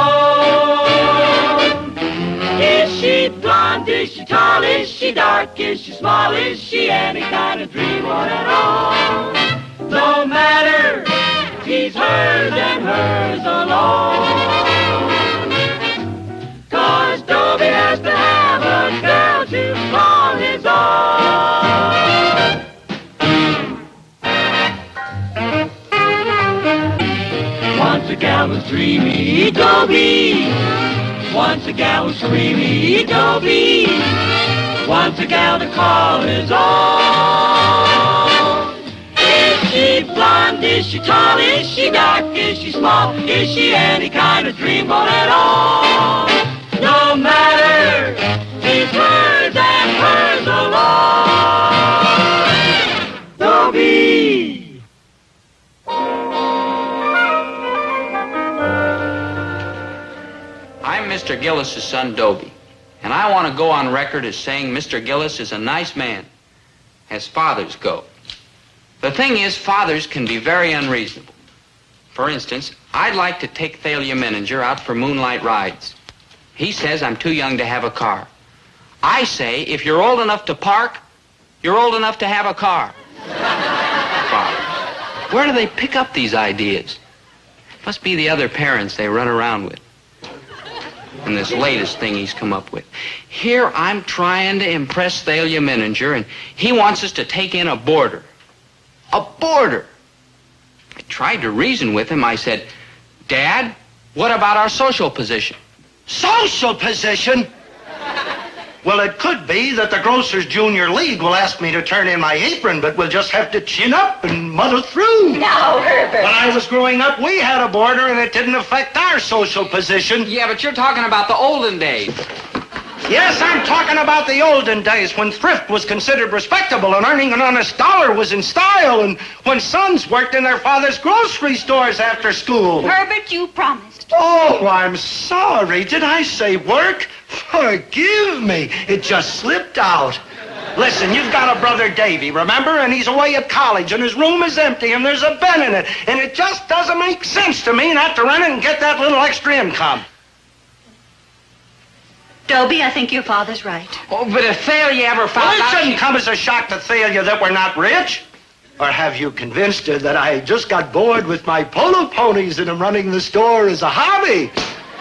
Is she blonde? Is she tall? Is she dark? Is she small? Is she any kind of dream one at all? No matter, he's hers and hers alone. 'Cause Dobie has to have a girl to call his own. Once a gal was dreamy, Dobie. Once a gal was creamy, Dobie. Once a gal to call his own. Is she blonde? Is she tall? Is she dark? Is she small? Is she any kind of dreamboat at all? No matter, he's hers and hers alone. Dobie. I'm Mr. Gillis' son, Dobie, and I want to go on record as saying Mr. Gillis is a nice man, as fathers go. The thing is, fathers can be very unreasonable. For instance, I'd like to take Thalia Menninger out for moonlight rides. He says I'm too young to have a car. I say, if you're old enough to park, you're old enough to have a car. Fathers. Where do they pick up these ideas? Must be the other parents they run around with. And this latest thing he's come up with. Here I'm trying to impress Thalia Menninger, and he wants us to take in a boarder. A boarder. I tried to reason with him. I said, Dad, what about our social position? Social position? Well, it could be that the Grocers Junior League will ask me to turn in my apron, but we'll just have to chin up and muddle through. No, Herbert. When I was growing up, we had a boarder, and it didn't affect our social position. Yeah, but you're talking about the olden days. Yes, I'm talking about the olden days when thrift was considered respectable and earning an honest dollar was in style, and when sons worked in their father's grocery stores after school. Herbert, you promised. Oh, I'm sorry. Did I say work? Forgive me. It just slipped out. Listen, you've got a brother Davy, remember? And he's away at college, and his room is empty, and there's a bed in it. And it just doesn't make sense to me not to rent it and get that little extra income. Dobie, I think your father's right. Oh, but if Thalia ever found Well, it out... shouldn't come as a shock to Thalia that we're not rich. Or have you convinced her that I just got bored with my polo ponies and am running the store as a hobby?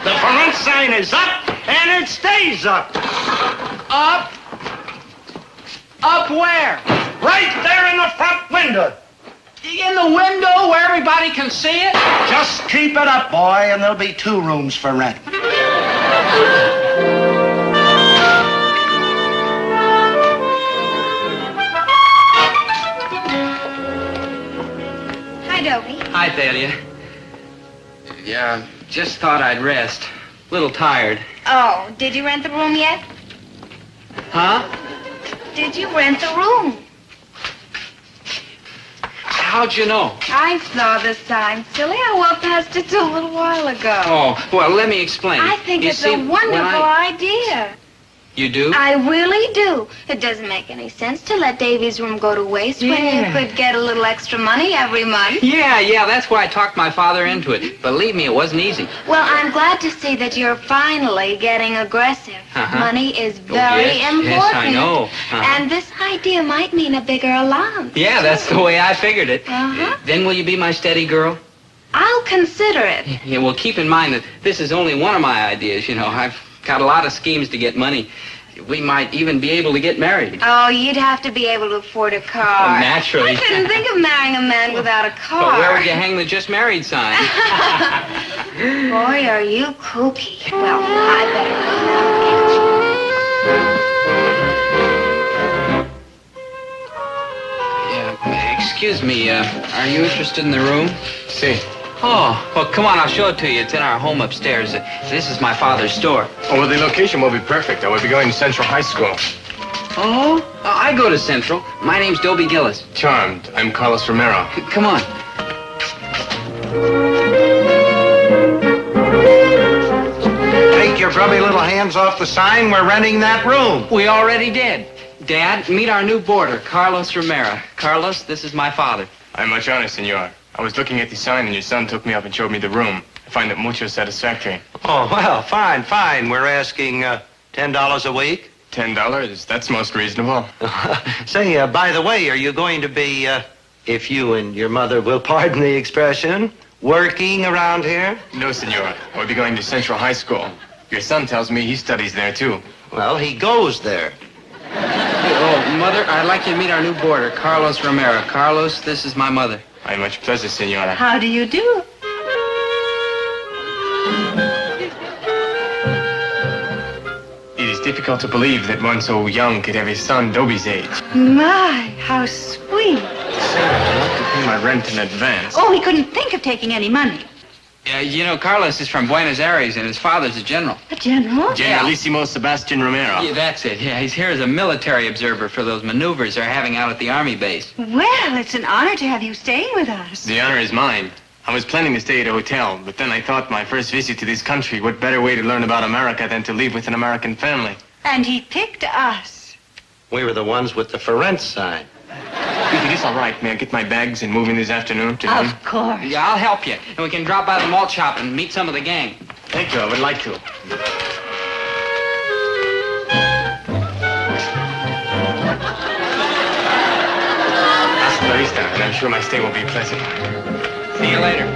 The front sign is up, and it stays up. Up? Up where? Right there in the front window. In the window where everybody can see it? Just keep it up, boy, and there'll be 2 rooms for rent. Hi, Dobie. Hi, Thalia. Yeah, just thought I'd rest. A little tired. Oh, did you rent the room yet? Huh? Did you rent the room? How'd you know? I saw the sign, silly. I walked past it a little while ago. Oh, well, let me explain. I think You it's see, a wonderful when I- idea. You do? I really do. It doesn't make any sense to let Davy's room go to waste when you Yeah. could get a little extra money every month. Yeah, that's why I talked my father into it. Believe me, it wasn't easy. Well, I'm glad to see that you're finally getting aggressive. Uh-huh. Money is Oh, very yes, important. yes, I know. Uh-huh. And this idea might mean a bigger allowance. Yeah, that's the way I figured it. Uh-huh. Then will you be my steady girl? I'll consider it. Yeah, well, keep in mind that this is only one of my ideas, you know. I've got a lot of schemes to get money. we might even be able to get married. Oh, you'd have to be able to afford a car. Oh, naturally. I couldn't think of marrying a man without a car. But where would you hang the just married sign? Boy, are you kooky. Well, I better go now. Excuse me, are you interested in the room? See. Oh, well, come on, I'll show it to you. It's in our home upstairs. This is my father's store. Oh, well, the location will be perfect. I will be going to Central High School. Oh, I go to Central. My name's Dobie Gillis. Charmed. I'm Carlos Romero. Come on. Take your grubby little hands off the sign. We're renting that room. We already did. Dad, meet our new boarder, Carlos Romero. Carlos, this is my father. I'm much honored, senor. I was looking at the sign, and your son took me up and showed me the room. I find it mucho satisfactory. Oh, well, fine, fine. We're asking $10 a week. $10? That's most reasonable. Say, by the way, are you going to be, if you and your mother will pardon the expression, working around here? No, senor. I'll be going to Central High School. Your son tells me he studies there, too. Well, he goes there. Oh, Mother, I'd like you to meet our new boarder, Carlos Romero. Carlos, this is my mother. I much pleasure, senora. How do you do? It is difficult to believe that one so young could have a son Dobie's age. My, how sweet. I'd like to pay my rent in advance. Oh, he couldn't think of taking any money. You know, Carlos is from Buenos Aires, and his father's a general. A general? Generalissimo Sebastian Romero. Yeah, that's it. Yeah, he's here as a military observer for those maneuvers they're having out at the Army base. Well, it's an honor to have you staying with us. The honor is mine. I was planning to stay at a hotel, but then I thought my first visit to this country, what better way to learn about America than to live with an American family? And he picked us. We were the ones with the for rent sign. It is all right. May I get my bags and move in this afternoon to them? Of course. Yeah, I'll help you. And we can drop by the malt shop and meet some of the gang. Thank you. I would like to. Hasta la vista, and I'm sure my stay will be pleasant. See you later.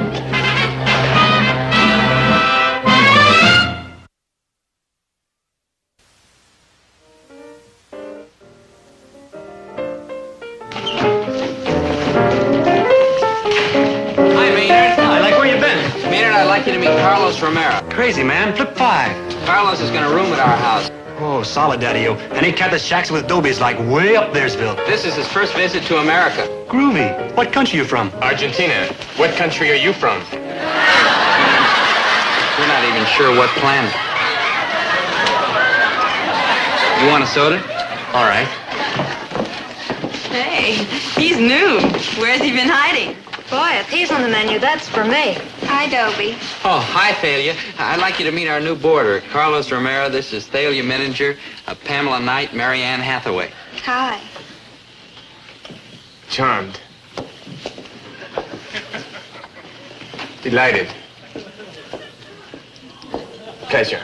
I'd like you to meet Carlos Romero. Crazy, man. Flip 5. Carlos is going to room at our house. Oh, solid, Daddy-o. And he got the shacks with Dobie's like way up there'sville. This is his first visit to America. Groovy. What country you from? Argentina. What country are you from? We're not even sure what planet. You want a soda? All right. Hey, he's new. Where's he been hiding? Boy, if he's on the menu, that's for me. Hi, Dobie. Oh, hi, Thalia. I'd like you to meet our new boarder, Carlos Romero. This is Thalia Menninger, Pamela Knight, Mary Ann Hathaway. Hi. Charmed. Delighted. Pleasure.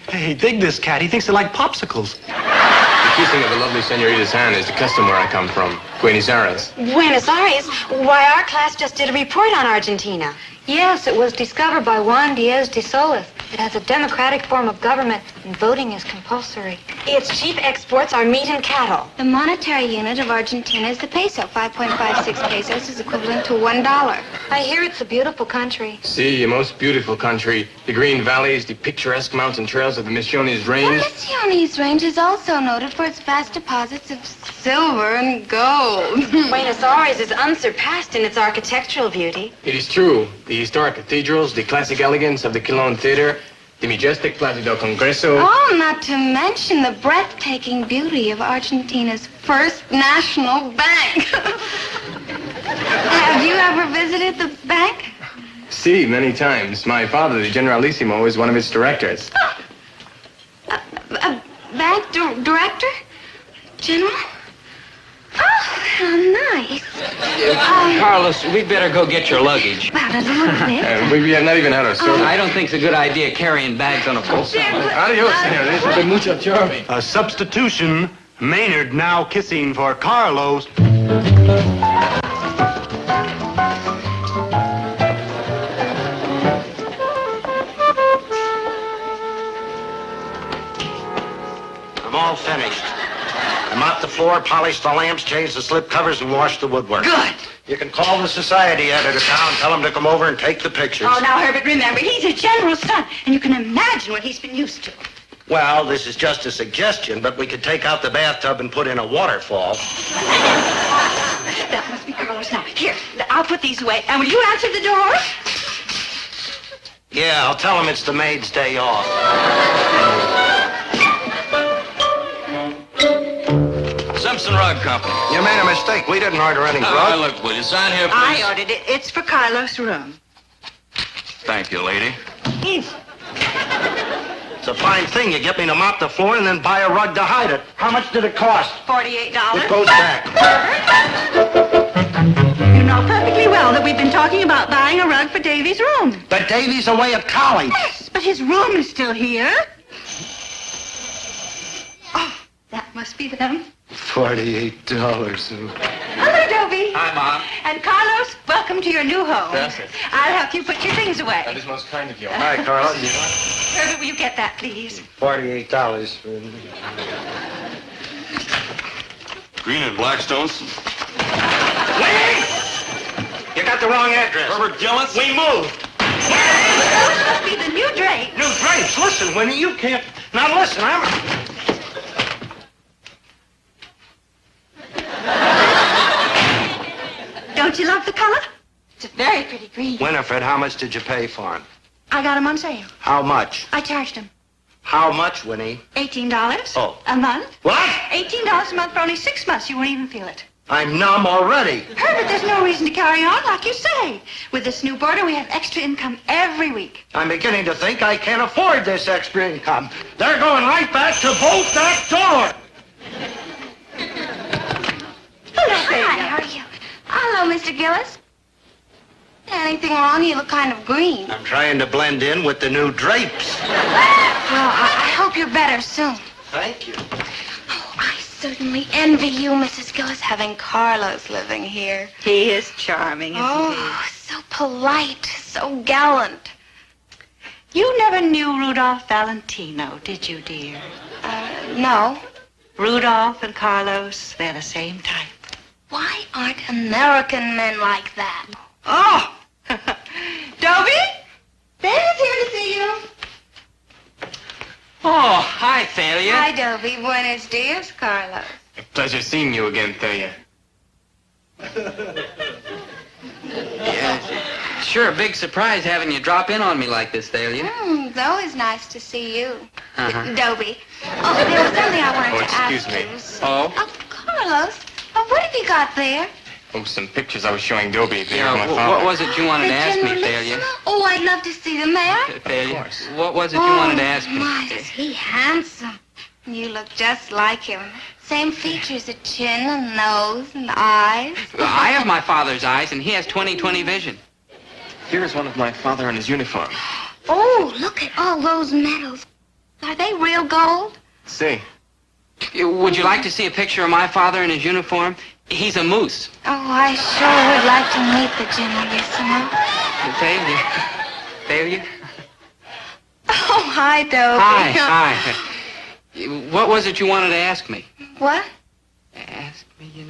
Hey, dig this cat. He thinks they like popsicles. The kissing of the lovely senorita's hand is the custom where I come from, Buenos Aires. Buenos Aires? Why, our class just did a report on Argentina. Yes, it was discovered by Juan Diaz de Solis. It has a democratic form of government, and voting is compulsory. Its chief exports are meat and cattle. The monetary unit of Argentina is the peso. 5.56 pesos is equivalent to $1. I hear it's a beautiful country. See, a most beautiful country. The green valleys, the picturesque mountain trails of the Misiones Range. The Misiones Range is also noted for its vast deposits of silver and gold. Buenos Aires is unsurpassed in its architectural beauty. It is true. The historic cathedrals, the classic elegance of the Cologne Theater, the majestic Plaza del Congreso. Oh, not to mention the breathtaking beauty of Argentina's first national bank. Have you ever visited the bank? See, many times. My father, the Generalissimo, is one of its directors. A bank director? General? Oh, how nice. Carlos, we'd better go get your luggage. About a little bit. We have not even had our soda. I don't think it's a good idea carrying bags on a full stomach. Adios, senor. This has been mucho charming. A substitution. Maynard now kissing for Carlos. Come floor, polish the lamps, change the slip covers, and wash the woodwork. Good. You can call the society editor down, tell him to come over and take the pictures. Oh, now, Herbert, remember, he's a general's son, and you can imagine what he's been used to. Well, this is just a suggestion, but we could take out the bathtub and put in a waterfall. That must be Carlos now. Here, I'll put these away. And will you answer the door? Yeah, I'll tell him it's the maid's day off. Simpson Rug Company. You made a mistake. We didn't order any rug. Look, will you sign here, please? I ordered it. It's for Carlos' room. Thank you, lady. It's a fine thing. You get me to mop the floor and then buy a rug to hide it. How much did it cost? $48. It goes back. You know perfectly well that we've been talking about buying a rug for Davy's room. But Davy's away at college. Yes, but his room is still here. Oh, that must be them. $48. Hello, Dobie. Hi, Mom. And Carlos, welcome to your new home. Gracias. I'll help you put your things away. That is most kind of you. Hi, Carlos. Herbert, will you get that, please? $48 for... Green and Blackstone's. Wait! You got the wrong address. Robert Gillis? We moved. Those must be the new drapes. New drapes. Listen, Winnie, you can't... Now, listen, Don't you love the color? It's a very pretty green. Winifred, how much did you pay for him? I got them on sale. How much? I charged them How much, Winnie? $18 Oh. a month. What? $18 a month for only 6 months. You won't even feel it. I'm numb already. Herbert, there's no reason to carry on like you say. With this new boarder, we have extra income every week. I'm beginning to think I can't afford this extra income. They're going right back to bolt that door. Hello, hi, how are you? Hello, Mr. Gillis. Anything wrong? You look kind of green. I'm trying to blend in with the new drapes. Well, I hope you're better soon. Thank you. Oh, I certainly envy you, Mrs. Gillis, having Carlos living here. He is charming, isn't Oh, so polite, so gallant. You never knew Rudolph Valentino, did you, dear? No. Rudolph and Carlos, they're the same type. Why aren't American men like that? Oh! Dobie? Daddy's here to see you. Oh, hi, Thalia. Hi, Dobie. Buenos dias, Carlos. Pleasure seeing you again, Thalia. Yeah, sure a big surprise having you drop in on me like this, Thalia. It's always nice to see you. Uh-huh. Dobie. Oh, there was something I wanted to ask excuse me. you. Oh? Oh, Carlos. Oh, what have you got there? Oh, some pictures I was showing Dobie there Yeah, of my father. what was it you wanted to ask me, General Thalia? Listener? Oh, I'd love to see them there. Thalia, what was it you wanted to ask me? My, is he handsome. You look just like him. Same features, a chin, a nose, and eyes. I have my father's eyes, and he has 20/20 vision. Here is one of my father in his uniform. Oh, look at all those medals. Are they real gold? See. Would you like to see a picture of my father in his uniform? He's a moose. Oh, I sure would like to meet the General Listener. Thalia. Thalia? Oh, hi, Dobie. Hi. What was it you wanted to ask me? What? Ask me, you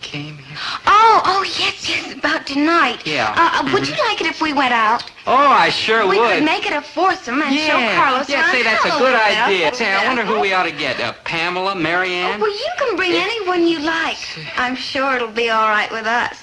came here. Oh, yes, about tonight. Yeah. Would you like it if we went out? Oh, I sure We would. could make it a foursome and show Carlos Yeah, around say, that's a town good a little bit. idea. Say, I wonder who we ought to get. Pamela, Marianne? Well, you can bring anyone you like. I'm sure it'll be all right with us.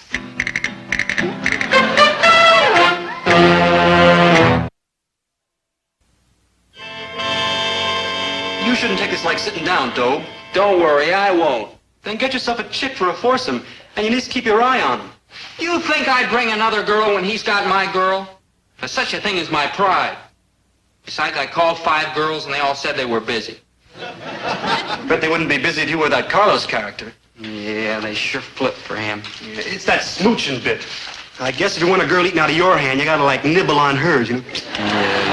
You shouldn't take this like sitting down, Doe. Don't worry, I won't. Then get yourself a chick for a foursome, and you need to keep your eye on him. You think I'd bring another girl when he's got my girl? There's such a thing as my pride. Besides, I called 5 girls, and they all said they were busy. Bet they wouldn't be busy if you were that Carlos character. Yeah, they sure flip for him. Yeah, it's that smooching bit. I guess if you want a girl eating out of your hand, you gotta, like, nibble on hers, you know?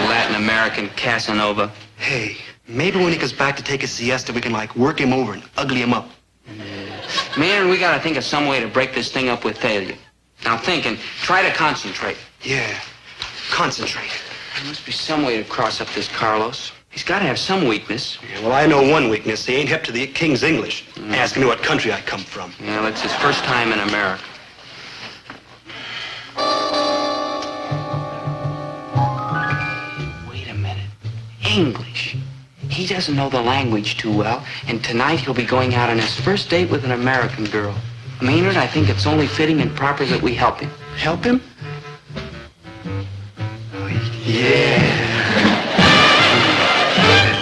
Latin American Casanova. Hey, maybe when he comes back to take a siesta, we can, like, work him over and ugly him up. Man, we gotta think of some way to break this thing up with Thalia. Now think and try to concentrate. Yeah, concentrate. There must be some way to cross up this Carlos. He's got to have some weakness. Yeah, well, I know one weakness. He ain't hip to the King's English. Asking me what country I come from. Well, it's his first time in America. Wait a minute. English. He doesn't know the language too well, and tonight he'll be going out on his first date with an American girl. Maynard, I think it's only fitting and proper that we help him. Help him? Yeah.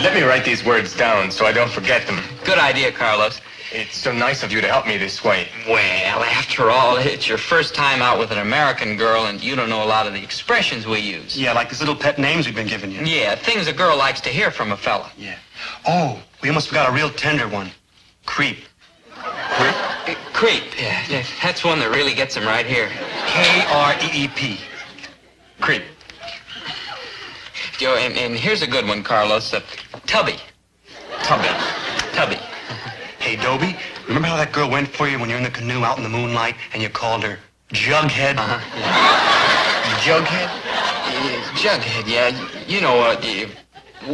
Let me write these words down so I don't forget them. Good idea, Carlos. It's so nice of you to help me this way. Well, after all, it's your first time out with an American girl, and you don't know a lot of the expressions we use. Yeah, like these little pet names we've been giving you. Yeah, things a girl likes to hear from a fella. Yeah. Oh, we almost forgot a real tender one. Creep. Creep? Creep, yeah. That's one that really gets him right here. K-R-E-E-P. Creep. Joe, and here's a good one, Carlos. Tubby. Tubby. Hey, Dobie, remember how that girl went for you when you're in the canoe out in the moonlight and you called her Jughead? Jughead? Jughead, yeah. You know,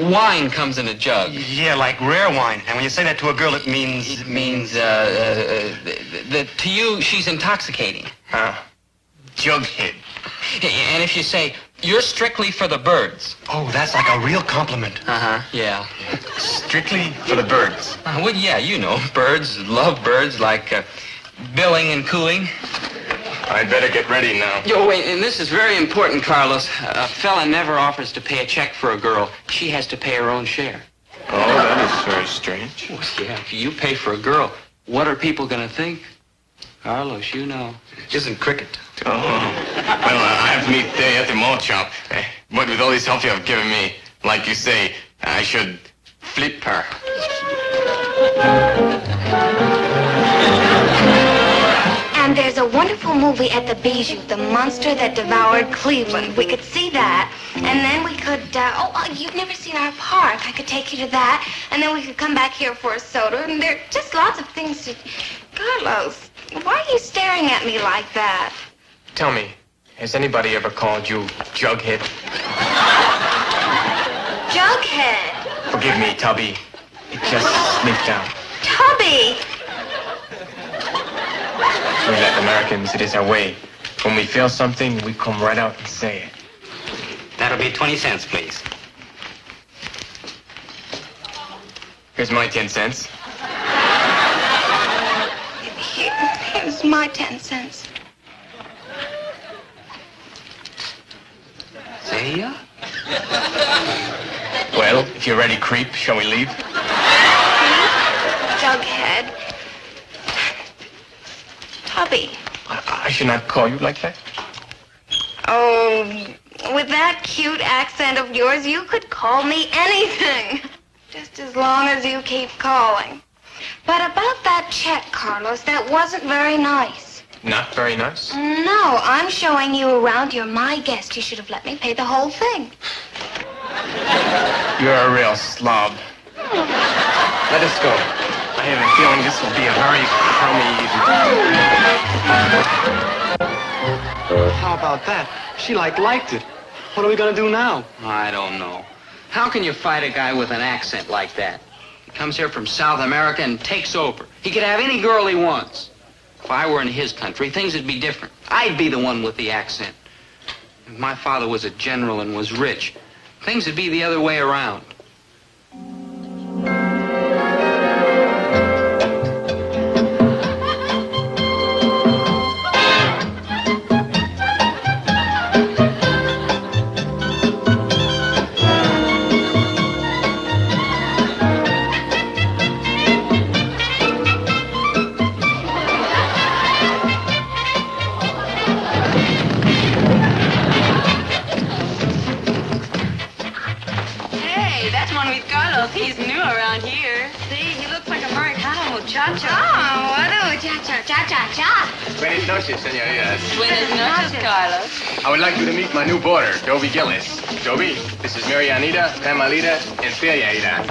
wine comes in a jug. Yeah, like rare wine. And when you say that to a girl, it means... It means, that to you, she's intoxicating. Jughead. And if you say, you're strictly for the birds. Oh, that's like a real compliment. Yeah. Strictly for the birds. Well, yeah, you know, birds, love birds, like billing and cooing. I'd better get ready now. Yo, wait, and this is very important, Carlos. A fella never offers to pay a check for a girl. She has to pay her own share. Oh, that is very strange. Well, yeah, if you pay for a girl, what are people going to think? Carlos, you know. Isn't cricket. Oh. Well, I have to meet Day at the mall shop. But with all this help you have given me, like you say, I should flip her. And there's a wonderful movie at the Bijou, The Monster That Devoured Cleveland. We could see that, and then we could, you've never seen our park. I could take you to that, and then we could come back here for a soda, and there are just lots of things to... Carlos, why are you staring at me like that? Tell me, has anybody ever called you Jughead? Jughead? Forgive me, Tubby. It just slipped out. Tubby! We like Americans, it is our way. When we feel something, we come right out and say it. That'll be 20 cents, please. Here's my 10 cents. Here's my 10 cents. See ya? Well, if you're ready, creep, shall we leave? Jughead. Tubby. I should not call you like that. Oh, with that cute accent of yours, you could call me anything. Just as long as you keep calling. But about that check, Carlos, that wasn't very nice. Not very nice? No, I'm showing you around. You're my guest. You should have let me pay the whole thing. You're a real slob. Let us go. I have a feeling this will be a very crummy evening. How about that? She liked it. What are we gonna do now? I don't know. How can you fight a guy with an accent like that? He comes here from South America and takes over. He could have any girl he wants. If I were in his country, things would be different. I'd be the one with the accent. If my father was a general and was rich, things would be the other way around. He's new around here. See, he looks like Americano muchacho. Oh, what a muchacho. Cha-cha-cha. Buenas noches, senoritas. Buenas noches, Carlos. I would like you to meet my new boarder, Dobie Gillis. Dobie, this is Marianita, Camalita, and Celiaita.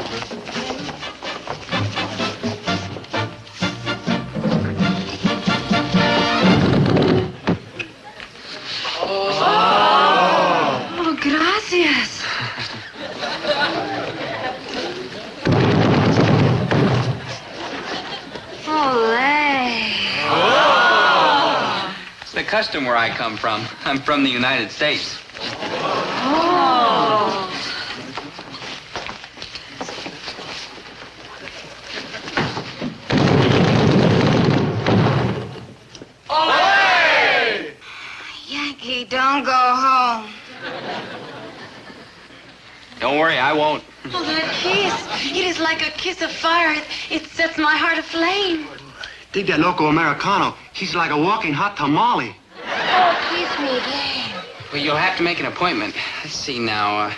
Oh, gracias. the custom where I come from. I'm from the United States. Oh. Yankee, don't go home. Don't worry, I won't. Oh, that kiss. It is like a kiss of fire. It sets my heart aflame. Dig that loco Americano. He's like a walking hot tamale. Oh, kiss me again. Well, you'll have to make an appointment. Let's see now.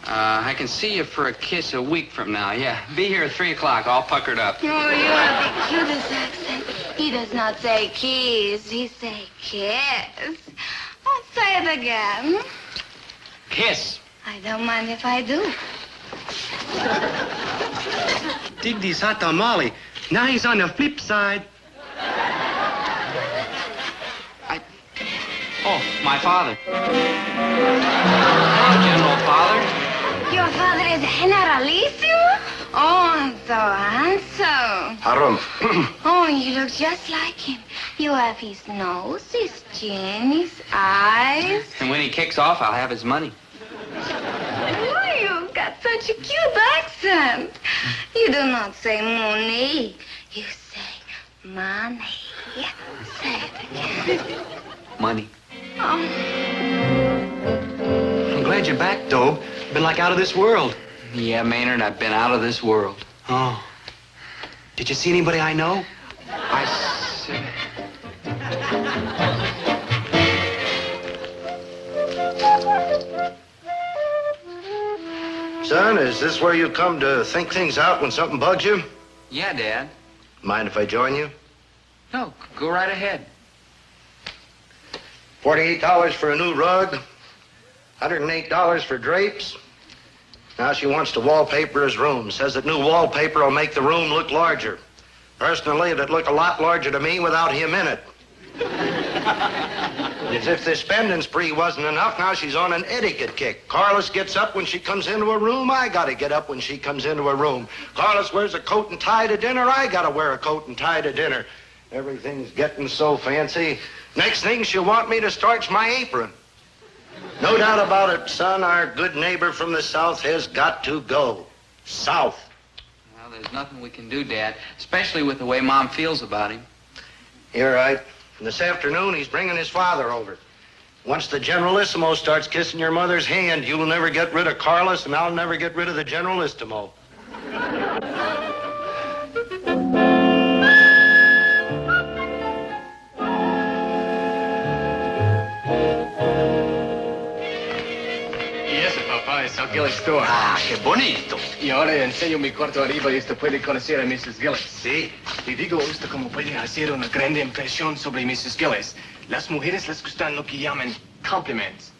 I can see you for a kiss a week from now. Yeah, be here at 3 o'clock, all puckered up. Oh, you have the cutest accent. He does not say kiss. He say kiss. Oh, say it again. Kiss. I don't mind if I do. Dig this hot tamale. Now he's on the flip side. Oh, my father. Hello, General Father. Your father is Generalissimo? Oh, so handsome. Harum. Oh, you look just like him. You have his nose, his chin, his eyes. And when he kicks off, I'll have his money. Oh, you've got such a cute accent. You do not say money. You say money. Yeah, say it again. Money. Oh. I'm glad you're back, Dobe. Been like out of this world. Yeah, Maynard, I've been out of this world. Oh. Did you see anybody I know? Son, is this where you come to think things out when something bugs you? Yeah, Dad. Mind if I join you? No, go right ahead. $48 for a new rug, $108 for drapes. Now she wants to wallpaper his room. Says that new wallpaper will make the room look larger. Personally, it'd look a lot larger to me without him in it. As if this spending spree wasn't enough, now she's on an etiquette kick. Carlos gets up when she comes into a room. I gotta get up when she comes into a room. Carlos wears a coat and tie to dinner. I gotta wear a coat and tie to dinner. Everything's getting so fancy. Next thing, she'll want me to starch my apron. No doubt about it, son, our good neighbor from the south has got to go. South. Well, there's nothing we can do, Dad, especially with the way Mom feels about him. You're right. And this afternoon, he's bringing his father over. Once the Generalissimo starts kissing your mother's hand, you'll never get rid of Carlos, and I'll never get rid of the Generalissimo. Al Gillis store. Ah, qué bonito. Y ahora le enseño mi cuarto arriba y usted puede conocer a Mrs. Gillis. Sí. Le digo a usted cómo puede hacer una gran impresión sobre Mrs. Gillis. Las mujeres les gustan lo que llaman compliments.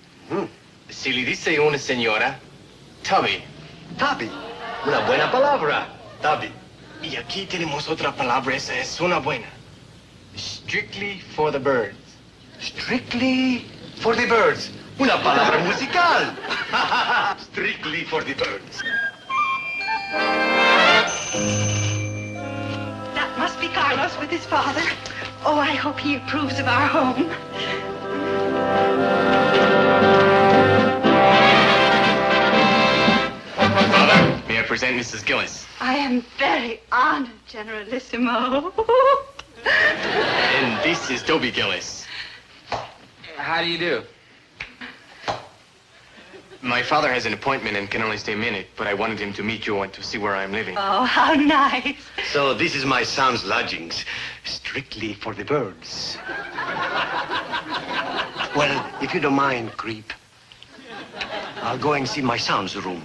Si le dice una señora, Tubby. Tubby. Una buena palabra. Tubby. Y aquí tenemos otra palabra, esa es una buena. Strictly for the birds. Strictly for the birds. Una palabra musical. Strictly for the birds. That must be Carlos with his father. Oh, I hope he approves of our home. Father, may I present Mrs. Gillis? I am very honored, Generalissimo. And this is Dobie Gillis. How do you do? My father has an appointment and can only stay a minute, but I wanted him to meet you and to see where I'm living. Oh, how nice. So this is my son's lodgings. Strictly for the birds. Well, if you don't mind, creep, I'll go and see my son's room.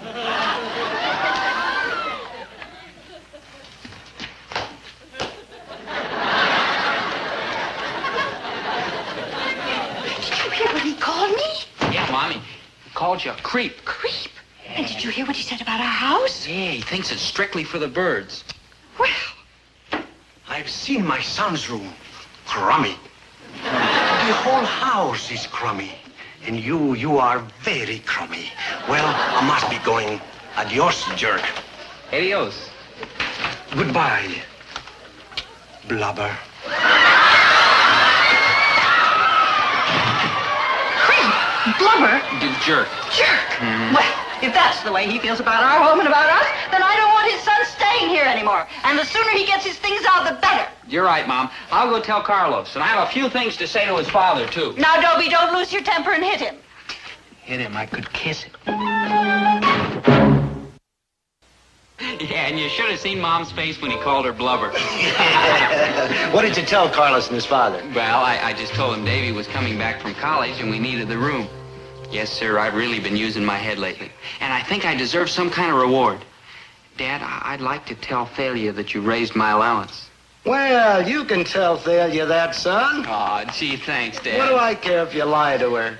Did you hear what he called me? Yeah, Mommy. Called you a creep. Creep? And did you hear what he said about our house? Yeah, he thinks it's strictly for the birds. Well, I've seen my son's room. Crummy. The whole house is crummy. And you are very crummy. Well, I must be going. Adios, jerk. Adios. Goodbye, blubber. Blubber? Jerk. Jerk. Well, if that's the way he feels about our home and about us, then I don't want his son staying here anymore. And the sooner he gets his things out, the better. You're right, Mom. I'll go tell Carlos, and I have a few things to say to his father, too. Now, Dobie, don't lose your temper and hit him. Hit him, I could kiss him. Yeah, and you should have seen Mom's face when he called her blubber. What did you tell Carlos and his father? Well, I just told him Davy was coming back from college and we needed the room. Yes, sir, I've really been using my head lately. And I think I deserve some kind of reward. Dad, I'd like to tell Thalia that you raised my allowance. Well, you can tell Thalia that, son. Aw, gee, thanks, Dad. What do I care if you lie to her?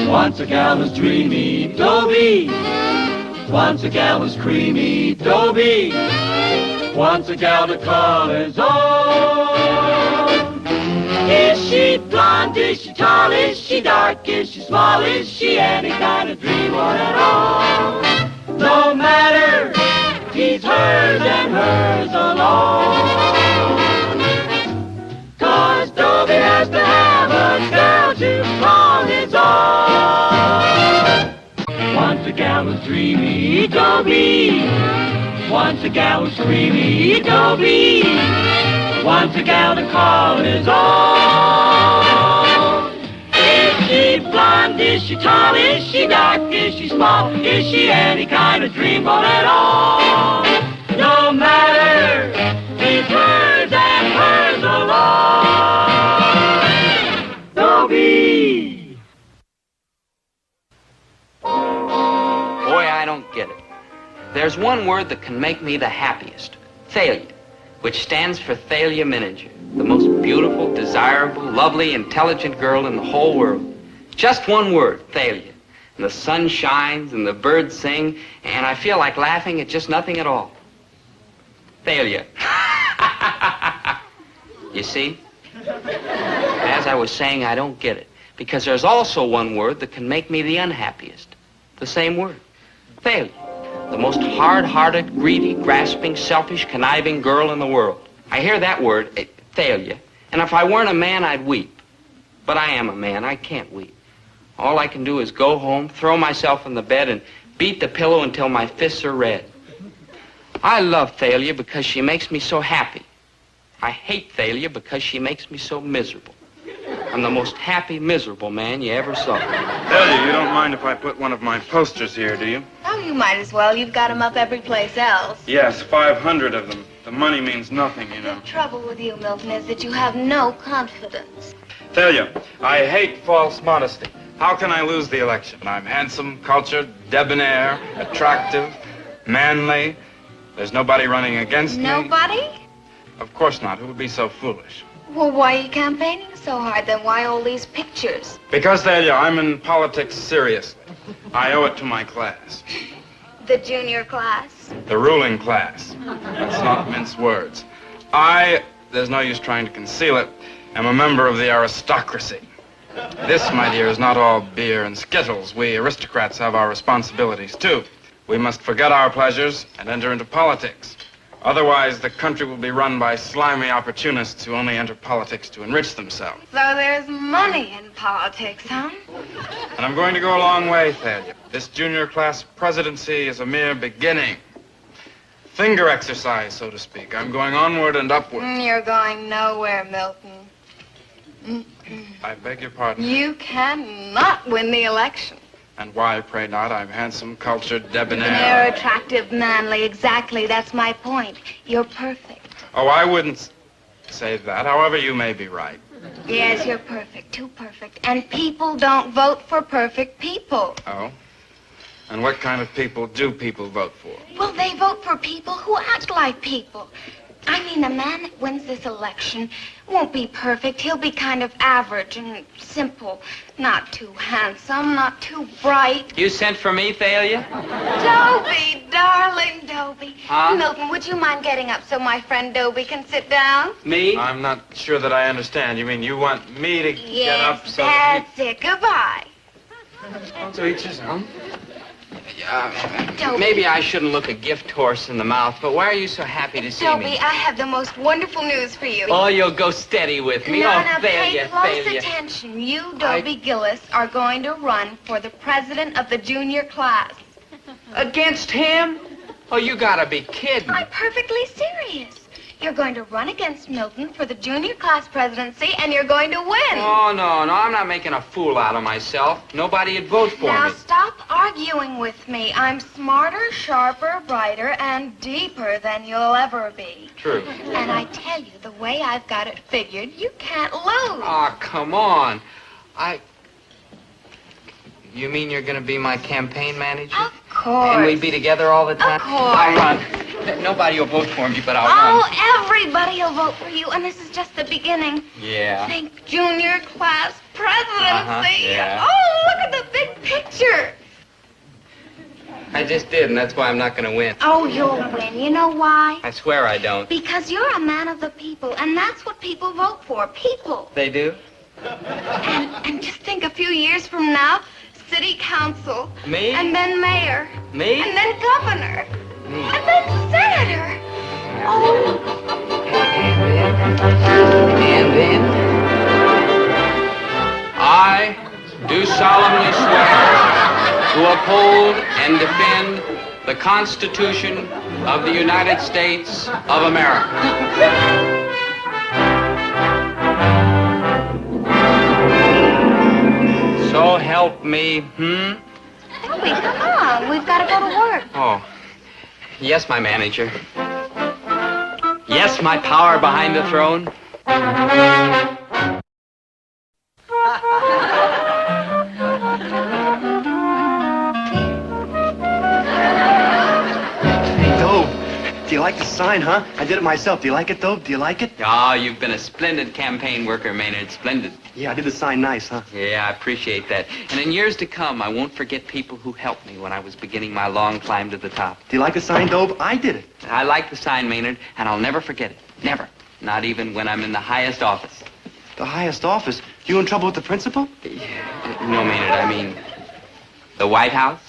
Once a gal was dreamy, Dobie. Once a gal was creamy, Dobie. Once a gal to call his own. Is she blonde? Is she tall? Is she dark? Is she small? Is she any kind of dream or at all? No matter, he's hers and hers alone. 'Cause Dobie has to have a girl to call his own. Once a gal was dreamy, Dobie. Once a gal was creamy, Dobie. Once a gal to call his own. Is she blonde? Is she tall? Is she dark? Is she small? Is she any kind of dreamboat at all? No matter, it's hers and hers alone. Dobie. Boy, I don't get it. There's one word that can make me the happiest. Thalia, which stands for Thalia Mininger, the most beautiful, desirable, lovely, intelligent girl in the whole world. Just one word, Thalia. And the sun shines and the birds sing, and I feel like laughing at just nothing at all. Thalia. You see? As I was saying, I don't get it. Because there's also one word that can make me the unhappiest. The same word. Thalia. The most hard-hearted, greedy, grasping, selfish, conniving girl in the world. I hear that word, Thalia, and if I weren't a man, I'd weep. But I am a man. I can't weep. All I can do is go home, throw myself in the bed, and beat the pillow until my fists are red. I love Thalia because she makes me so happy. I hate Thalia because she makes me so miserable. I'm the most happy, miserable man you ever saw. Thalia, you don't mind if I put one of my posters here, do you? Oh, you might as well. You've got them up every place else. Yes, 500 of them. The money means nothing, you know. The trouble with you, Milton, is that you have no confidence. Thalia, I hate false modesty. How can I lose the election? I'm handsome, cultured, debonair, attractive, manly. There's nobody running against me. Nobody? Of course not. Who would be so foolish? Well, why are you campaigning so hard, then? Why all these pictures? Because, Thalia, I'm in politics seriously. I owe it to my class. The junior class? The ruling class. Let's not mince words. There's no use trying to conceal it, am a member of the aristocracy. This, my dear, is not all beer and skittles. We aristocrats have our responsibilities, too. We must forget our pleasures and enter into politics. Otherwise, the country will be run by slimy opportunists who only enter politics to enrich themselves. So there's money in politics, huh? And I'm going to go a long way, Thalia. This junior class presidency is a mere beginning. Finger exercise, so to speak. I'm going onward and upward. You're going nowhere, Milton. I beg your pardon. You cannot win the election. And why, pray not? I'm handsome, cultured, debonair. You're attractive, manly. Exactly. That's my point. You're perfect. Oh, I wouldn't say that. However, you may be right. Yes, you're perfect. Too perfect. And people don't vote for perfect people. Oh? And what kind of people do people vote for? Well, they vote for people who act like people. I mean, the man that wins this election won't be perfect. He'll be kind of average and simple. Not too handsome, not too bright. You sent for me, Thalia? Dobie, darling Dobie. Huh? Milton, would you mind getting up so my friend Dobie can sit down? Me? I'm not sure that I understand. You mean you want me to get up so that That's it. Goodbye. to each his own? Maybe I shouldn't look a gift horse in the mouth, but why are you so happy to see Dobie, me? I have the most wonderful news for you. Oh, you'll go steady with me. Now, oh, now, Thalia, pay close Thalia. attention. You, Dobie Gillis, are going to run for the president of the junior class. Against him? Oh, you gotta be kidding. I'm perfectly serious. You're going to run against Milton for the junior class presidency, and you're going to win. Oh, no, I'm not making a fool out of myself. Nobody'd vote for Now, me. stop arguing with me. I'm smarter, sharper, brighter, and deeper than you'll ever be. True. And I tell you, the way I've got it figured, you can't lose. Oh, come on. You mean you're gonna be my campaign manager? Of course. And we'd be together all the time? Of course. I'll run. Nobody will vote for me, but I'll Oh, run. everybody will vote for you, and this is just the beginning. Yeah. Think junior class presidency. Yeah. Oh, look at the big picture. I just did, and that's why I'm not gonna win. Oh, you'll win. You know why? I swear I don't. Because you're a man of the people, and that's what people vote for, people. They do? And just think, a few years from now, city council. Me? And then mayor. Me? And then governor. And then senator. Oh. And then I do solemnly swear to uphold and defend the Constitution of the United States of America. So help me, Dobie, come on. We've got to go to work. Oh, yes, my manager. Yes, my power behind the throne. Hey, Dobe, do you like the sign, huh? I did it myself. Do you like it, Dobe? Do you like it? Oh, you've been a splendid campaign worker, Maynard. Splendid. Yeah, I did the sign nice, huh? Yeah, I appreciate that. And in years to come, I won't forget people who helped me when I was beginning my long climb to the top. Do you like the sign, Dobe? I did it. I like the sign, Maynard, and I'll never forget it. Never. Not even when I'm in the highest office. The highest office? You in trouble with the principal? No, Maynard, I mean the White House.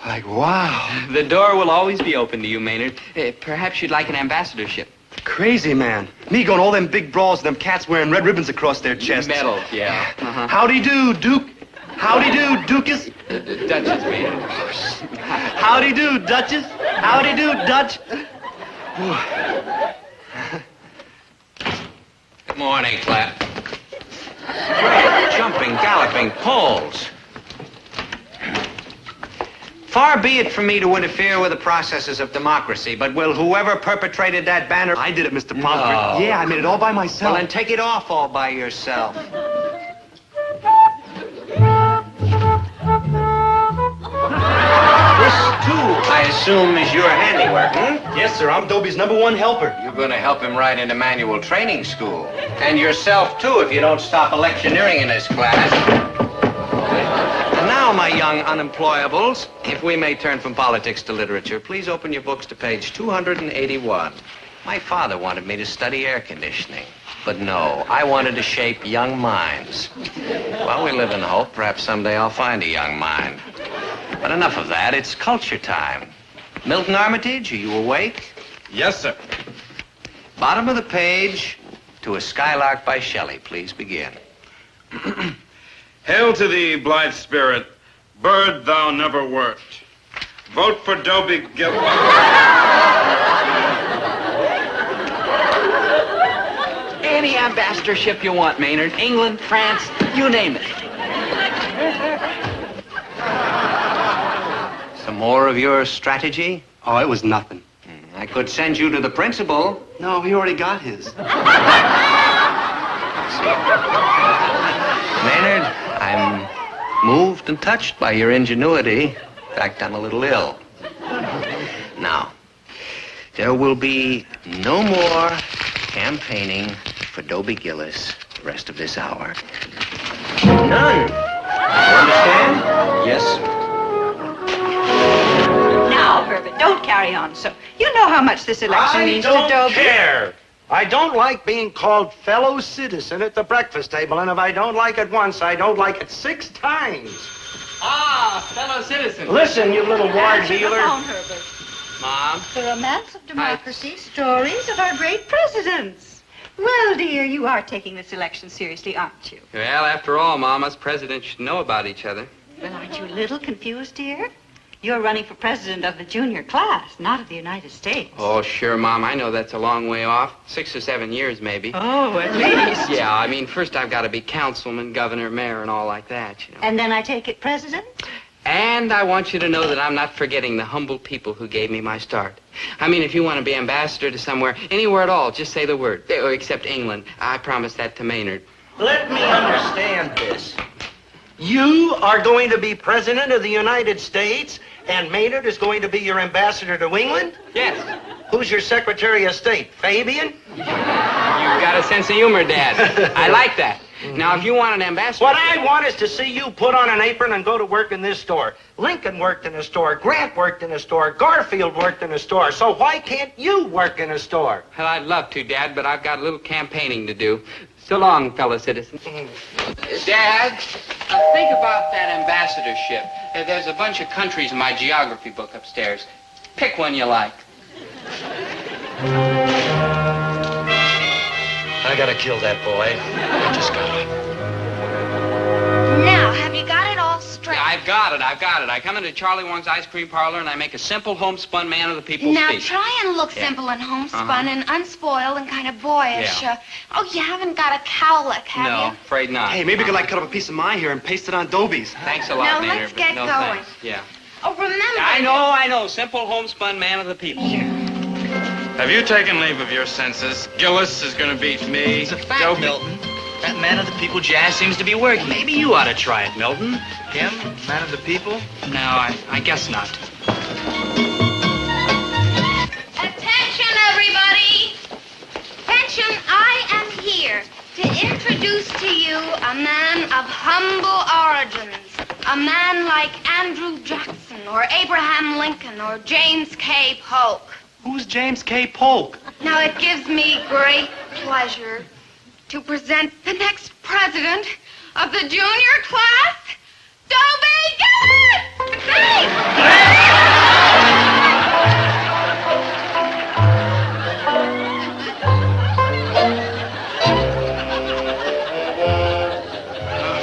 Like, wow. The door will always be open to you, Maynard. Perhaps you'd like an ambassadorship. Crazy, man. Me going all them big brawls, them cats wearing red ribbons across their chests. Medals, yeah. Howdy do, Duke. Howdy do, Duchess. Duchess, Maynard. Howdy do, Duchess. Howdy do, Dutch. Good morning, Clap. Great jumping, galloping poles. Far be it from me to interfere with the processes of democracy, but will whoever perpetrated that banner... I did it, Mr. Pomfrey. Yeah, I made it all by myself. Well, then take it off all by yourself. This, too, I assume, is your handiwork, Yes, sir. I'm Dobie's #1 helper. You're going to help him right into manual training school. And yourself, too, if you don't stop electioneering in this class. And now, my young unemployables, if we may turn from politics to literature, please open your books to page 281. My father wanted me to study air conditioning. But no, I wanted to shape young minds. Well, we live in hope. Perhaps someday I'll find a young mind. But enough of that. It's culture time. Milton Armitage, are you awake? Yes, sir. Bottom of the page, To a Skylark by Shelley. Please begin. Hail to thee, blithe spirit, bird thou never wert. Vote for Dobie Gillis. Any ambassadorship you want, Maynard. England, France, you name it. Some more of your strategy? Oh, it was nothing. I could send you to the principal. No, he already got his. Maynard, I'm moved and touched by your ingenuity. In fact, I'm a little ill. Now, There will be no more campaigning for Dobie Gillis the rest of this hour. None. You understand? Yes. Now, Herbert, don't carry on so. You know how much this election means to Dobie. I don't care. I don't like being called fellow citizen at the breakfast table, and if I don't like it once, I don't like it 6 times. Ah, fellow citizen. Listen, you little ward healer. Mom. The romance of democracy, stories of our great presidents. Well, dear, you are taking this election seriously, aren't you? Well, after all, Mom, us presidents should know about each other. Well, aren't you a little confused, dear? You're running for president of the junior class, not of the United States. Oh, sure, Mom. I know that's a long way off. 6 or 7 years, maybe. Oh, at least. Yeah, I mean, first I've got to be councilman, governor, mayor, and all like that, you know. And then I take it president? And I want you to know that I'm not forgetting the humble people who gave me my start. I mean, if you want to be ambassador to somewhere, anywhere at all, just say the word. Except England. I promised that to Maynard. Let me understand this. You are going to be president of the United States, and Maynard is going to be your ambassador to England? Yes. Who's your Secretary of State, Fabian? You've got a sense of humor, Dad. I like that. Now, if you want an ambassador... What I want is to see you put on an apron and go to work in this store. Lincoln worked in a store. Grant worked in a store. Garfield worked in a store. So why can't you work in a store? Well, I'd love to, Dad, but I've got a little campaigning to do. So long, fellow citizens. Dad, think about that ambassadorship. There's a bunch of countries in my geography book upstairs. Pick one you like. I gotta kill that boy. I just gotta. Now, have you got it all straight? I've got it. I come into Charlie Wong's ice cream parlor and I make a simple homespun man of the people Now, speech. try and look simple and homespun and unspoiled and kind of boyish. Yeah. Oh, you haven't got a cowlick, have No, you? afraid not. Hey, maybe we could like cut up a piece of my hair and paste it on Dobie's. Thanks a lot, Now, Maynard, let's but get no going. thanks. Yeah. Oh, remember... I know. Simple homespun man of the people. Have you taken leave of your senses? Gillis is going to beat me. It's a fact, Milton. That man of the people jazz seems to be working. Maybe you ought to try it, Milton. Him, man of the people? No, I guess not. Attention, everybody! Attention, I am here to introduce to you a man of humble origins. A man like Andrew Jackson or Abraham Lincoln or James K. Polk. Who's James K. Polk? Now, it gives me great pleasure to present the next president of the junior class, Dobie Gillis!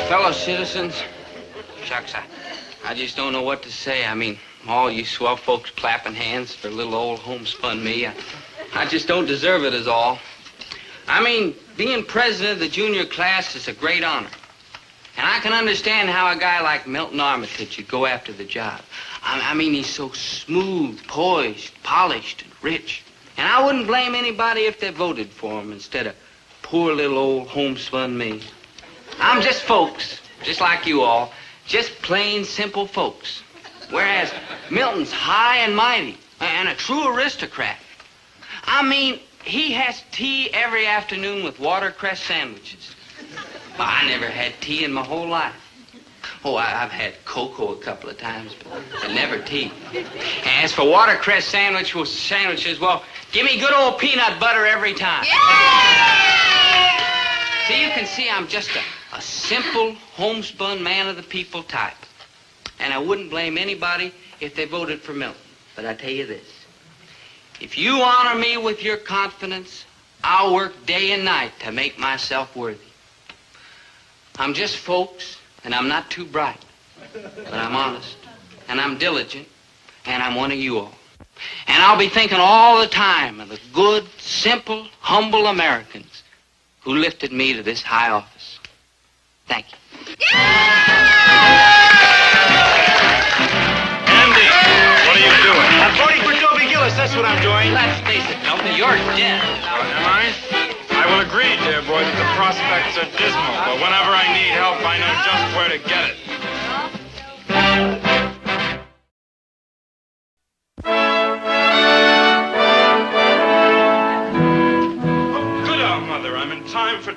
Fellow citizens, shucks, I just don't know what to say. I mean, all you swell folks clapping hands for little old homespun me. I just don't deserve it is all. I mean, being president of the junior class is a great honor. And I can understand how a guy like Milton Armitage would go after the job. I mean, he's so smooth, poised, polished, and rich. And I wouldn't blame anybody if they voted for him instead of poor little old homespun me. I'm just folks, just like you all, just plain simple folks. Whereas Milton's high and mighty and a true aristocrat. I mean, he has tea every afternoon with watercress sandwiches. Well, I never had tea in my whole life. Oh, I've had cocoa a couple of times, but never tea. And as for watercress sandwiches, well, give me good old peanut butter every time. See, you can see I'm just a simple, homespun man of the people type. And I wouldn't blame anybody if they voted for Milton. But I tell you this. If you honor me with your confidence, I'll work day and night to make myself worthy. I'm just folks, and I'm not too bright. But I'm honest, and I'm diligent, and I'm one of you all. And I'll be thinking all the time of the good, simple, humble Americans who lifted me to this high office. Thank you. Andy, what are you doing? I'm voting for Dobie Gillis, that's what I'm doing. Let's face it, Milton, you're dead. Am I? I will agree, dear boy, that the prospects are dismal, but whenever I need help, I know just where to get it.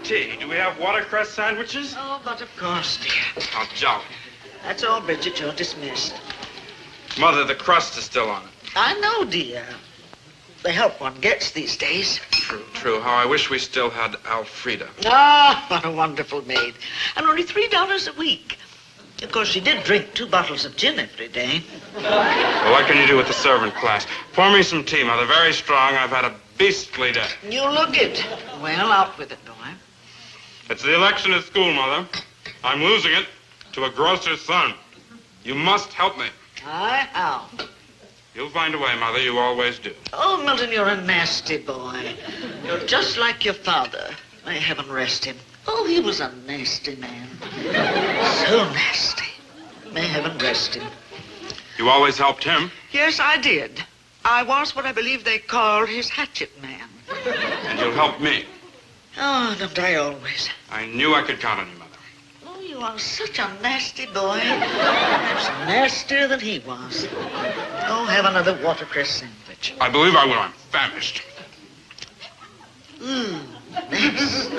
tea. Do we have watercress sandwiches? Oh, but of course, dear. Oh, jolly. That's all, Bridget. You're dismissed. Mother, the crust is still on it. I know, dear. The help one gets these days. True. How I wish we still had Alfreda. Ah, what a wonderful maid. And only $3 a week. Of course, she did drink 2 bottles of gin every day. Well, what can you do with the servant class? Pour me some tea, Mother. Very strong. I've had a beastly day. You look it. Well, out with it, boy. It's the election at school, Mother. I'm losing it to a grocer's son. You must help me. How? You'll find a way, Mother. You always do. Oh, Milton, you're a nasty boy. You're just like your father. May heaven rest him. Oh, he was a nasty man. So nasty. May heaven rest him. You always helped him. Yes, I did. I was what I believe they call his hatchet man. And you'll help me. Oh, don't I always? I knew I could count on you, Mother. Oh, you are such a nasty boy. Perhaps nastier than he was. Oh, have another watercress sandwich. I believe I will. I'm famished. Nasty.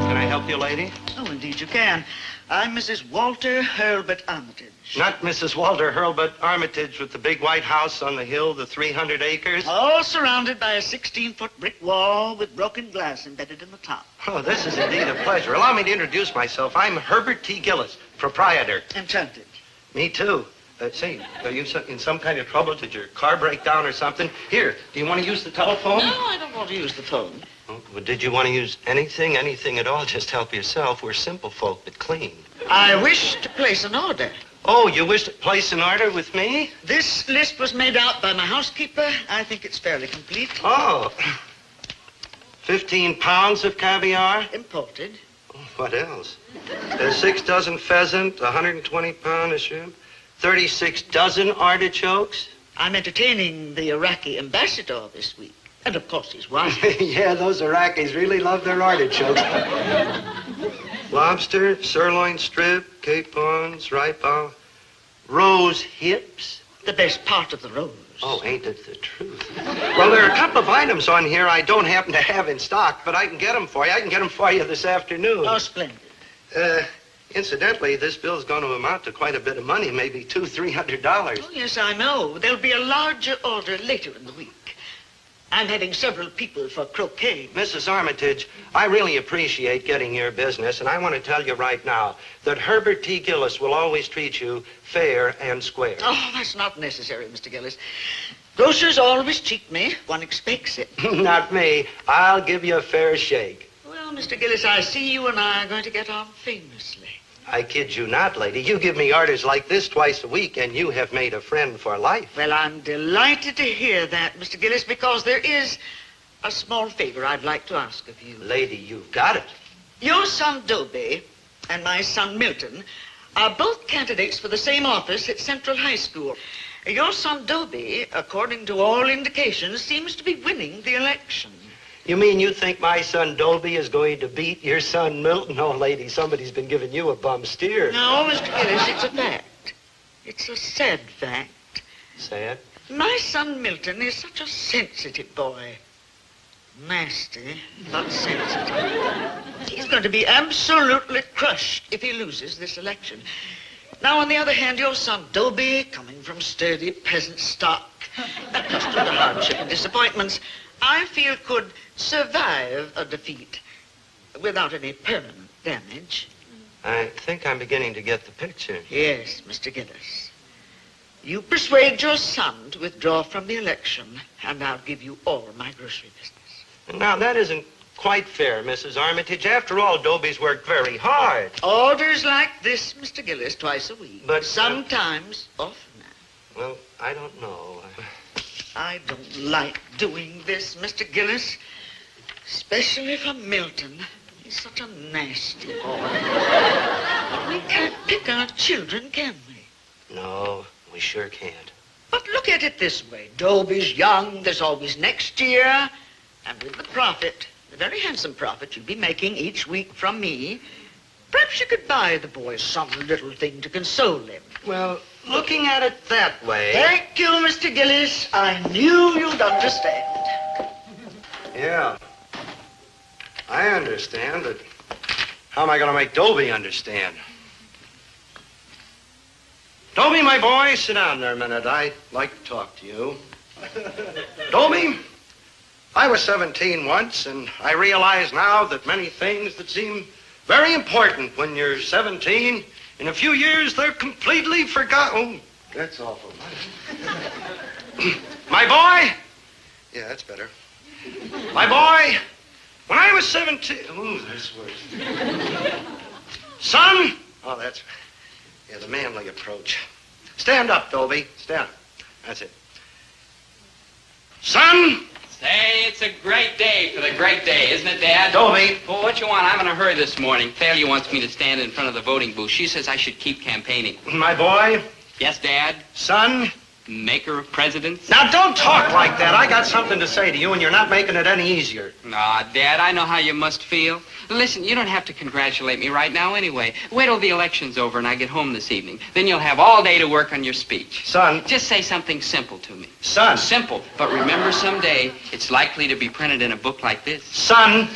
Can I help you, lady? Oh, indeed you can. I'm Mrs. Walter Hurlbut Armitage. Not Mrs. Walter Hurlbut Armitage with the big white house on the hill, the 300 acres. All surrounded by a 16-foot brick wall with broken glass embedded in the top. Oh, this is indeed a pleasure. Allow me to introduce myself. I'm Herbert T. Gillis, proprietor. Enchanted. Me too. Say, are you in some kind of trouble? Did your car break down or something? Here, do you want to use the telephone? No, I don't want to use the phone. Oh, well, did you want to use anything at all? Just help yourself. We're simple folk, but clean. I wish to place an order. Oh, you wish to place an order with me? This list was made out by my housekeeper. I think it's fairly complete. Oh. 15 pounds of caviar? Imported. Oh, what else? 6 dozen pheasant, 120 pounds of shrimp, 36 dozen artichokes. I'm entertaining the Iraqi ambassador this week. And, of course, his wife. Yeah, those Iraqis really love their artichokes. Lobster, sirloin strip, capons, ripe rose hips. The best part of the rose. Oh, ain't it the truth? Well, there are a couple of items on here I don't happen to have in stock, but I can get them for you. I can get them for you this afternoon. Oh, splendid. Incidentally, this bill's going to amount to quite a bit of money, maybe $200-300. Oh, yes, I know. There'll be a larger order later in the week. I'm having several people for croquet. Mrs. Armitage, I really appreciate getting your business, and I want to tell you right now that Herbert T. Gillis will always treat you fair and square. Oh, that's not necessary, Mr. Gillis. Grocers always cheat me. One expects it. Not me. I'll give you a fair shake. Well, Mr. Gillis, I see you and I are going to get on famously. I kid you not, lady. You give me orders like this twice a week, and you have made a friend for life. Well, I'm delighted to hear that, Mr. Gillis, because there is a small favor I'd like to ask of you. Lady, you've got it. Your son, Dobie, and my son, Milton, are both candidates for the same office at Central High School. Your son, Dobie, according to all indications, seems to be winning the election. You mean you think my son Dobie is going to beat your son Milton? Oh, lady, somebody's been giving you a bum steer. No, Mr. Gillis, it's a fact. It's a sad fact. Sad? My son Milton is such a sensitive boy. Nasty, but sensitive. He's going to be absolutely crushed if he loses this election. Now, on the other hand, your son Dobie, coming from sturdy peasant stock, accustomed to hardship and disappointments, I feel could survive a defeat without any permanent damage. I think I'm beginning to get the picture. Yes, Mr. Gillis. You persuade your son to withdraw from the election, and I'll give you all my grocery business. Now, that isn't quite fair, Mrs. Armitage. After all, Dobie's worked very hard. Orders like this, Mr. Gillis, twice a week. But sometimes oftener. Well, I don't know. I don't like doing this, Mr. Gillis. Especially for Milton. He's such a nasty boy. We can't pick our children, can we? No, we sure can't. But look at it this way. Dobie's young. There's always next year. And with the profit, the very handsome profit you'll be making each week from me, Perhaps you could buy the boy some little thing to console him. Well, looking at it that way... Thank you, Mr. Gillis. I knew you'd understand. Yeah. I understand, but how am I going to make Dobie understand? Dobie, my boy, sit down there a minute. I'd like to talk to you. Dobie, I was 17 once, and I realize now that many things that seem very important when you're 17, in a few years, they're completely forgotten. Oh, that's awful. My boy, yeah, that's better. My boy, when I was 17, ooh, that's worse. Son, oh, that's, yeah, the manly approach. Stand up, Dobie, stand up. That's it. Son! Say, it's a great day for the great day, isn't it, Dad? Dobie. Well, what you want? I'm in a hurry this morning. Thalia wants me to stand in front of the voting booth. She says I should keep campaigning. My boy. Yes, Dad? Son. Maker of presidents? Now, don't talk like that. I got something to say to you, and you're not making it any easier. Aw, Dad, I know how you must feel. Listen, you don't have to congratulate me right now anyway. Wait till the election's over and I get home this evening. Then you'll have all day to work on your speech. Son. Just say something simple to me. Son. Simple. But remember, someday it's likely to be printed in a book like this. Son.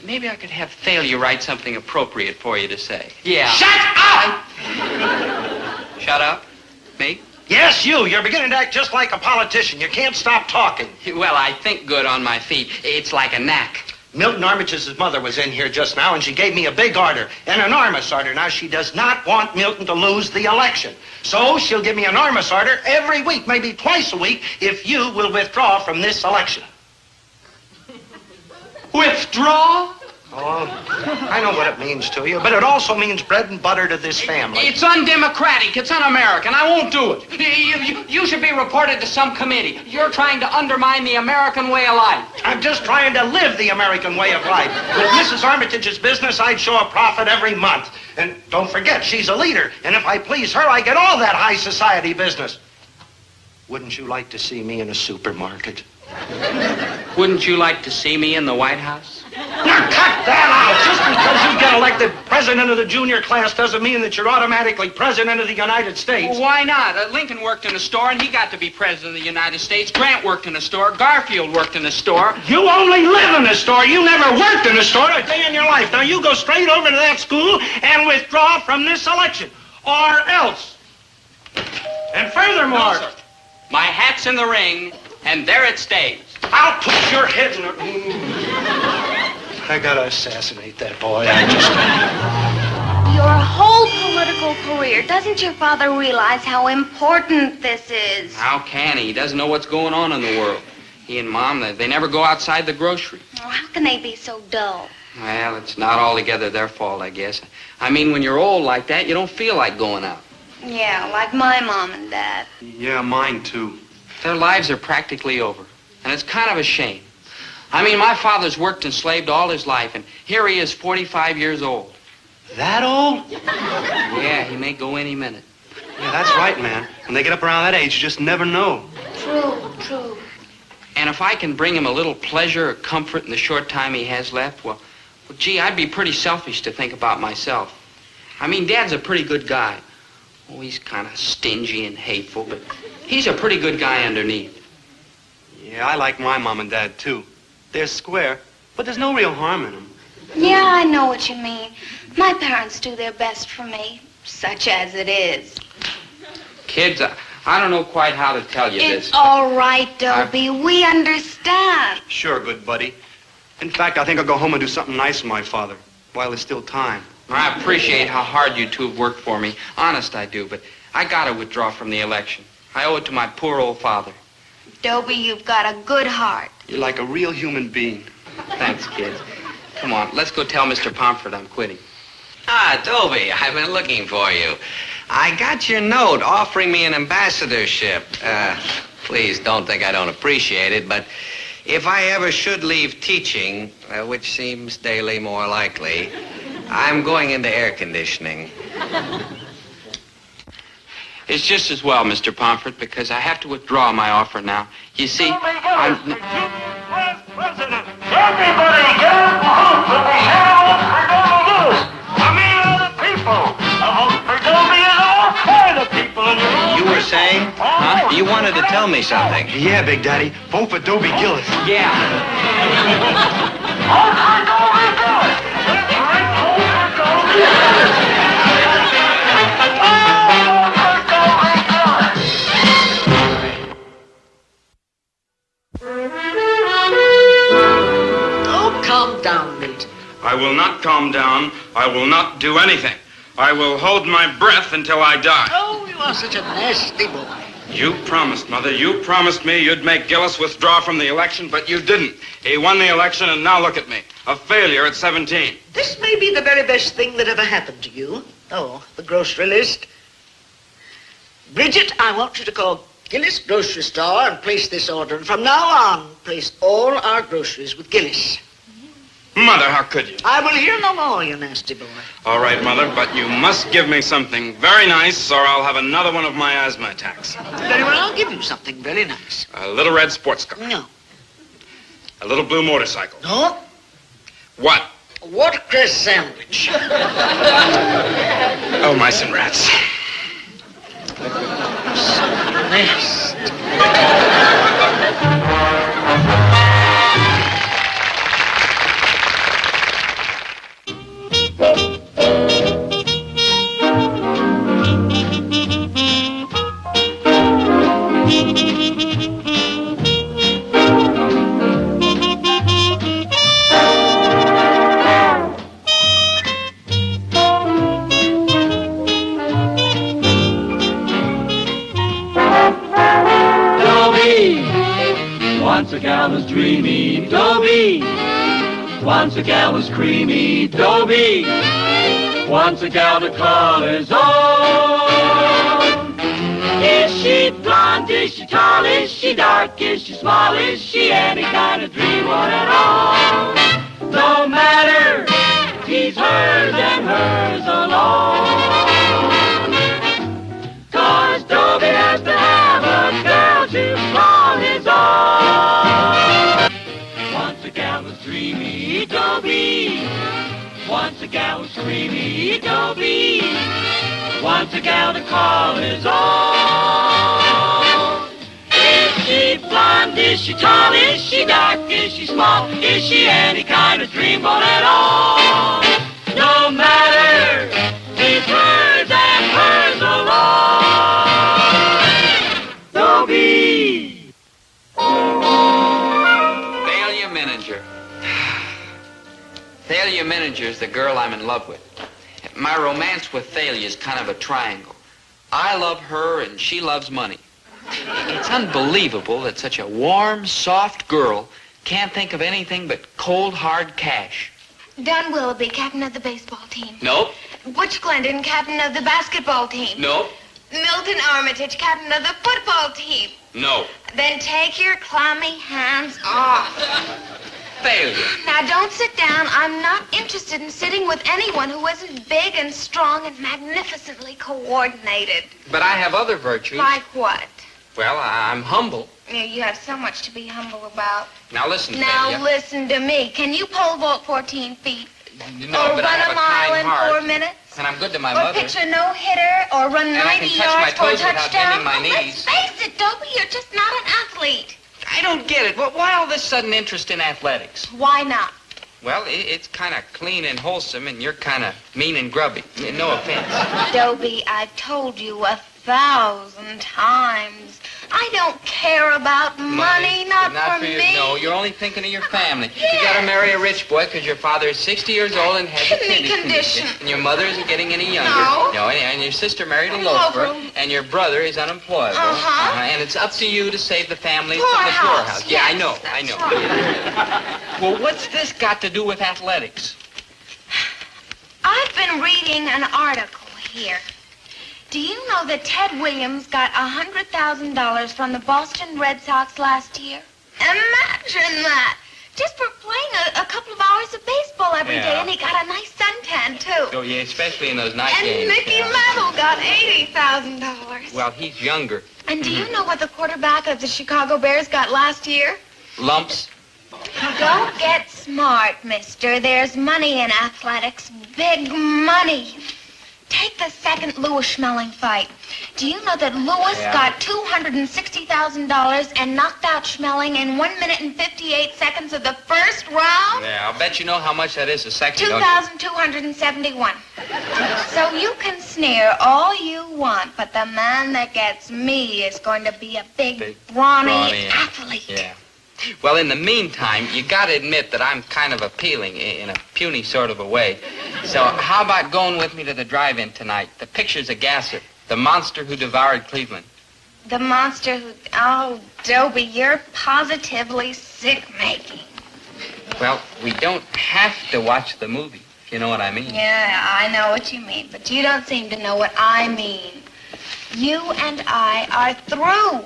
Maybe I could have Thalia write something appropriate for you to say. Yeah. Shut up! Shut up? Me? Yes, you. You're beginning to act just like a politician. You can't stop talking. Well, I think good on my feet. It's like a knack. Milton Armitage's mother was in here just now, and she gave me a big order, an enormous order. Now, she does not want Milton to lose the election. So she'll give me an enormous order every week, maybe twice a week, if you will withdraw from this election. Withdraw? Oh, I know what it means to you, but it also means bread and butter to this family. It's undemocratic. It's un-American. I won't do it. You should be reported to some committee. You're trying to undermine the American way of life. I'm just trying to live the American way of life. With Mrs. Armitage's business, I'd show a profit every month. And don't forget, she's a leader. And if I please her, I get all that high society business. Wouldn't you like to see me in a supermarket? Wouldn't you like to see me in the White House? Now cut that out! Just because you get elected president of the junior class doesn't mean that you're automatically president of the United States. Well, why not? Lincoln worked in a store, and he got to be president of the United States. Grant worked in a store. Garfield worked in a store. You only live in a store. You never worked in a store a day in your life. Now you go straight over to that school and withdraw from this election. Or else. And furthermore... No, sir. My hat's in the ring, and there it stays. I'll put your head in the... I gotta assassinate that boy. Your whole political career. Doesn't your father realize how important this is? How can he? He doesn't know what's going on in the world. He and Mom, they never go outside the grocery. Oh, how can they be so dull? Well, it's not altogether their fault, I guess. I mean, when you're old like that, you don't feel like going out. Yeah, like my mom and dad. Yeah, mine too. Their lives are practically over, and it's kind of a shame. I mean, my father's worked and slaved all his life, and here he is, 45 years old. That old? Yeah, he may go any minute. Yeah, that's right, man. When they get up around that age, you just never know. True. And if I can bring him a little pleasure or comfort in the short time he has left, well, gee, I'd be pretty selfish to think about myself. I mean, Dad's a pretty good guy. Oh, he's kind of stingy and hateful, but he's a pretty good guy underneath. Yeah, I like my mom and dad, too. They're square, but there's no real harm in them. Yeah, I know what you mean. My parents do their best for me, such as it is. Kids, I don't know quite how to tell you this. It's all right, Dobie. We understand. Sure, good buddy. In fact, I think I'll go home and do something nice for my father, while there's still time. I appreciate how hard you two have worked for me. Honest, I do, but I gotta withdraw from the election. I owe it to my poor old father. Dobie, you've got a good heart. You're like a real human being. Thanks, kids. Come on, let's go tell Mr. Pomfret I'm quitting. Ah, Dobie, I've been looking for you. I got your note offering me an ambassadorship. Please don't think I don't appreciate it, but if I ever should leave teaching, which seems daily more likely, I'm going into air conditioning. It's just as well, Mr. Pomfret, because I have to withdraw my offer now. You see, I'm... President, everybody get out the house and the hell are going to lose. A man of the You wanted to tell me something. Yeah, Big Daddy. Vote for Dobie Gillis. Yeah. Oh, calm down, Milton. I will not calm down. I will not do anything. I will hold my breath until I die. Oh, you are such a nasty boy. You promised, Mother. You promised me you'd make Gillis withdraw from the election, but you didn't. He won the election, and now look at me. A failure at 17. This may be the very best thing that ever happened to you. Oh, the grocery list. Bridget, I want you to call Gillis Grocery Store and place this order. And from now on, place all our groceries with Gillis. Mother, how could you? I will hear no more, you nasty boy. All right, Mother, but you must give me something very nice, or I'll have another one of my asthma attacks. Very well, I'll give you something very nice. A little red sports car. No. A little blue motorcycle. No? What? A watercress sandwich. Oh, mice and rats. Once a gal was dreamy, Dobie. Once a gal was creamy, Dobie. Once a gal to call his own. Is she blonde? Is she tall? Is she dark? Is she small? Is she any kind of dream one at all? No matter, he's hers and hers alone. 'Cause Dobie has to have a girl to call his own. Once a gal was dreamy, Dobie. Once a gal was creamy, Dobie. Once a gal to call his own. Is she blonde? Is she tall? Is she dark? Is she small? Is she any kind of dreamboat at all? No matter, he's hers and hers alone. Dobie. Thalia Mininger. Thalia Mininger is the girl I'm in love with. My romance with Thalia is kind of a triangle. I love her and she loves money. It's unbelievable that such a warm, soft girl can't think of anything but cold, hard cash. Don Willoughby, captain of the baseball team. Nope. Butch Glendon, captain of the basketball team. Nope. Milton Armitage, captain of the football team. No. Then take your clammy hands off. Failure. Now, don't sit down. I'm not interested in sitting with anyone who isn't big and strong and magnificently coordinated. But I have other virtues. Like what? Well, I'm humble. Yeah, you have so much to be humble about. Now listen, Now, Thalia. listen to me. Can you pole vault 14 feet? No, or but I run have a mile kind in heart. 4 minutes? And I'm good to my Or mother. pitch a no-hitter? Or run And I 90 can touch my yards for a toes without touchdown? bending my Oh, knees. let's face it, Dobie, you're just not an athlete. I don't get it. Why all this sudden interest in athletics? Why not? Well, it's kind of clean and wholesome, and you're kind of mean and grubby. No offense. Dobie, I've told you 1,000 times. I don't care about money, not for you. me. No, you're only thinking of your family. You got to marry a rich boy because your father is 60 years old and has a Kidney kidney condition. And your mother isn't getting any younger. No. And your sister married a loafer, Loafer. and your brother is unemployable. Uh-huh. And it's up to you to save the family from the Poorhouse. poorhouse. Yeah, I Yes, know. that's Well, what's this got to do with athletics? I've been reading an article here. Do you know that Ted Williams got $100,000 from the Boston Red Sox last year? Imagine that! Just for playing a couple of hours of baseball every day, Yeah. and he got a nice suntan, too. Oh, yeah, especially in those night And games. Mickey Mantle got $80,000. Well, he's younger. And do you know what the quarterback of the Chicago Bears got last year? Lumps. Don't get smart, mister. There's money in athletics. Big money. Take the second Lewis Schmeling fight. Do you know that Lewis got $260,000 and knocked out Schmeling in 1 minute and 58 seconds of the first round? Yeah, I'll bet you know how much that is a second, don't you? 2,271. So you can sneer all you want, but the man that gets me is going to be a big brawny athlete. Yeah. Well, in the meantime, you gotta admit that I'm kind of appealing in a puny sort of a way. So how about going with me to the drive-in tonight? The picture's a gasser. The monster who devoured Cleveland. The monster who... Oh, Dobie, you're positively sick-making. Well, we don't have to watch the movie, if you know what I mean. Yeah, I know what you mean, but you don't seem to know what I mean. You and I are through.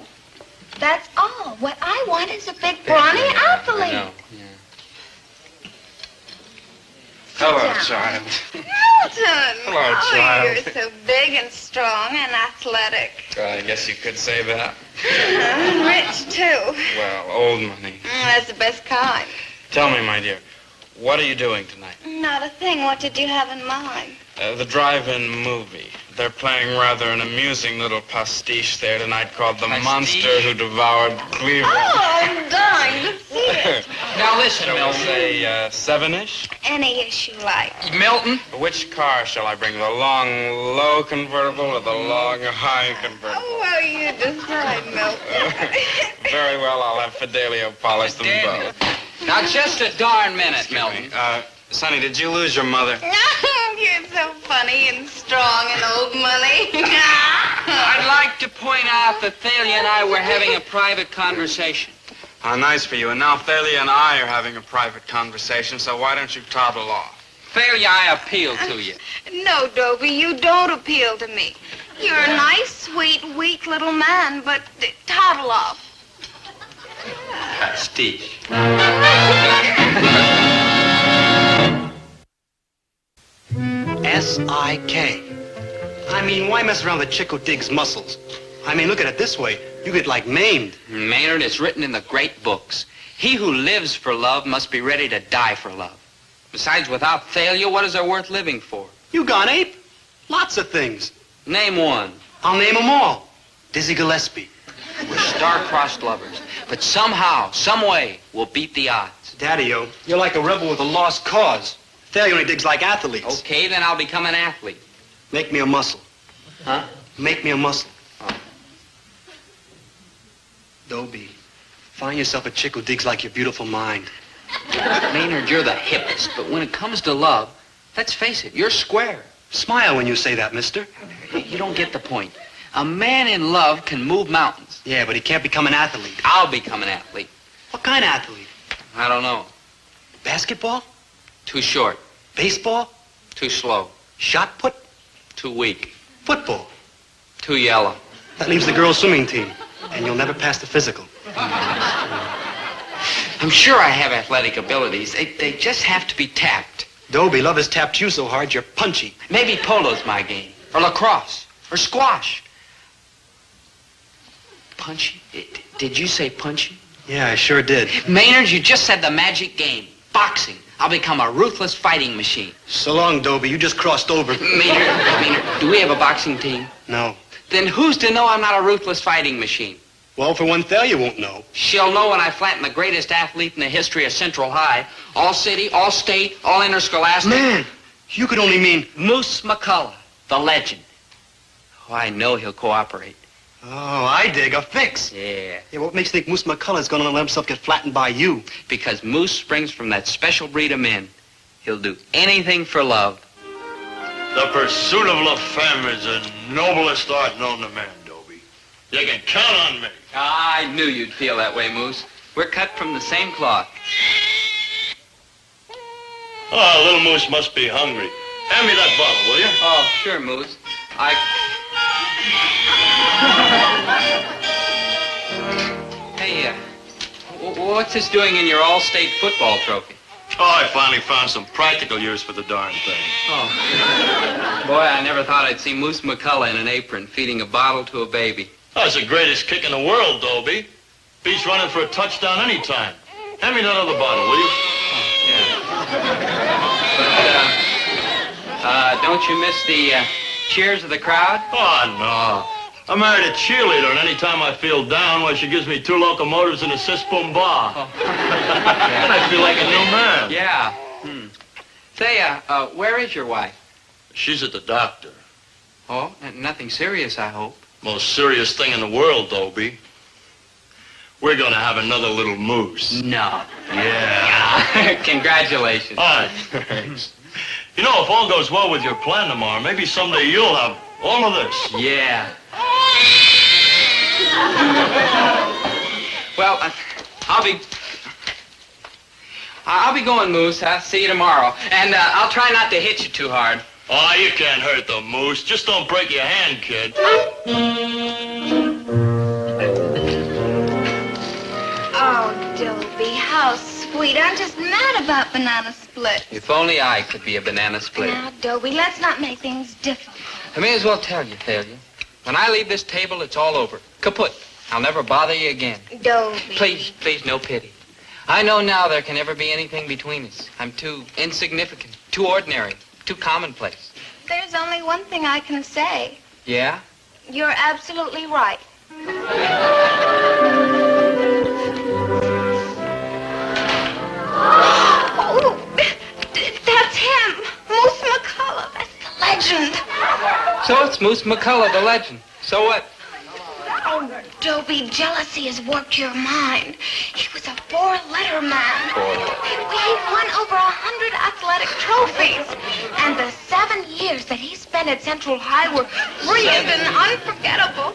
That's all. What I want is a big, brawny athlete. I know, yeah. Hello, child. Milton! Hello, Oh, child. you're so big and strong and athletic. I guess you could say that. And rich, too. Well, old money. That's the best kind. Tell me, my dear, what are you doing tonight? Not a thing. What did you have in mind? The drive-in movie. They're playing rather an amusing little pastiche there tonight called The Monster Who Devoured Cleveland. Oh, I'm dying to see it. Now listen, Shall we Milton. say 7-ish? Any issue like. Milton? Which car shall I bring? The long, low convertible or the long, high convertible? Oh, well, you decide, Milton. Very well, I'll have Fidelio polish them both. Now, just a darn minute, Milton. Sonny, did you lose your mother? You're so funny and strong and old money. I'd like to point out that Thalia and I were having a private conversation. How nice for you. And now Thalia and I are having a private conversation, so why don't you toddle off? Thalia, I appeal to you. No, Dobie, you don't appeal to me. You're a nice, sweet, weak little man, but toddle off. Pastiche. S-I-K. I mean, why mess around with a chick who digs muscles? I mean, look at it this way. You get, like, maimed. Maynard, it's written in the great books. He who lives for love must be ready to die for love. Besides, without Thalia, what is there worth living for? You gone ape? Lots of things. Name one. I'll name them all. Dizzy Gillespie. We're star-crossed lovers, but somehow, some way, we'll beat the odds. Daddy-o, you're like a rebel with a lost cause. Thalia only digs like athletes. Okay, then I'll become an athlete. Make me a muscle. Huh? Make me a muscle. Oh. Dobie, find yourself a chick who digs like your beautiful mind. Maynard, you're the hippest, but when it comes to love, let's face it, you're square. Smile when you say that, mister. You don't get the point. A man in love can move mountains. Yeah, but he can't become an athlete. I'll become an athlete. What kind of athlete? I don't know. Basketball? Too short. Baseball? Too slow. Shot put? Too weak. Football? Too yellow. That leaves the girls' swimming team. And you'll never pass the physical. I'm sure I have athletic abilities. They just have to be tapped. Dobie, love has tapped you so hard you're punchy. Maybe polo's my game. Or lacrosse. Or squash. Punchy? Did you say punchy? Yeah, I sure did. Maynard, you just said the magic game. Boxing. I'll become a ruthless fighting machine. So long, Dobie. You just crossed over. Maynard, do we have a boxing team? No. Then who's to know I'm not a ruthless fighting machine? Well, for one, Thalia won't know. She'll know when I flatten the greatest athlete in the history of Central High. All city, all state, all interscholastic. Man, you could only mean... Moose McCullough, the legend. Oh, I know he'll cooperate. Oh, I dig. A fix. Yeah. Yeah, what makes you think Moose McCullough's gonna let himself get flattened by you? Because Moose springs from that special breed of men. He'll do anything for love. The pursuit of La Femme is the noblest art known to man, Dobie. You can count on me. I knew you'd feel that way, Moose. We're cut from the same cloth. Oh, little Moose must be hungry. Hand me that bottle, will you? Oh, sure, Moose. Hey, what's this doing in your all-state football trophy? Oh, I finally found some practical use for the darn thing. Oh. Boy, I never thought I'd see Moose McCullough in an apron feeding a bottle to a baby. That's the greatest kick in the world, Dobie. Beats running for a touchdown anytime. Hand me that other bottle, will you? But, don't you miss cheers of the crowd? Oh, no. I married a cheerleader, and any time I feel down, well, she gives me 2 locomotives and a sis-boom bar. And I feel like a new man. Yeah. Say, where is your wife? She's at the doctor. Oh, nothing serious, I hope. Most serious thing in the world, Dobie. We're gonna have another little moose. No. Yeah. Congratulations. All right, thanks. You know, if all goes well with your plan tomorrow, maybe someday you'll have all of this. Yeah. Well, I'll be going, Moose. I'll see you tomorrow. And I'll try not to hit you too hard. Oh, you can't hurt the moose. Just don't break your hand, kid. Oh, Dobie, how sweet. I'm just mad about banana split. If only I could be a banana split. Now, Dobie, let's not make things difficult. I may as well tell you, Thalia. When I leave this table, it's all over. Kaput. I'll never bother you again. Dobie. Please, no pity. I know now there can never be anything between us. I'm too insignificant, too ordinary, too commonplace. There's only one thing I can say. Yeah? You're absolutely right. Oh, that's him. Moose McCullough. That's the legend. So it's Moose McCullough, the legend. So what? Oh, Dobie, jealousy has worked your mind. He was a 4-letter man. He won over 100 athletic trophies. And the 7 years that he spent at Central High were brilliant and unforgettable.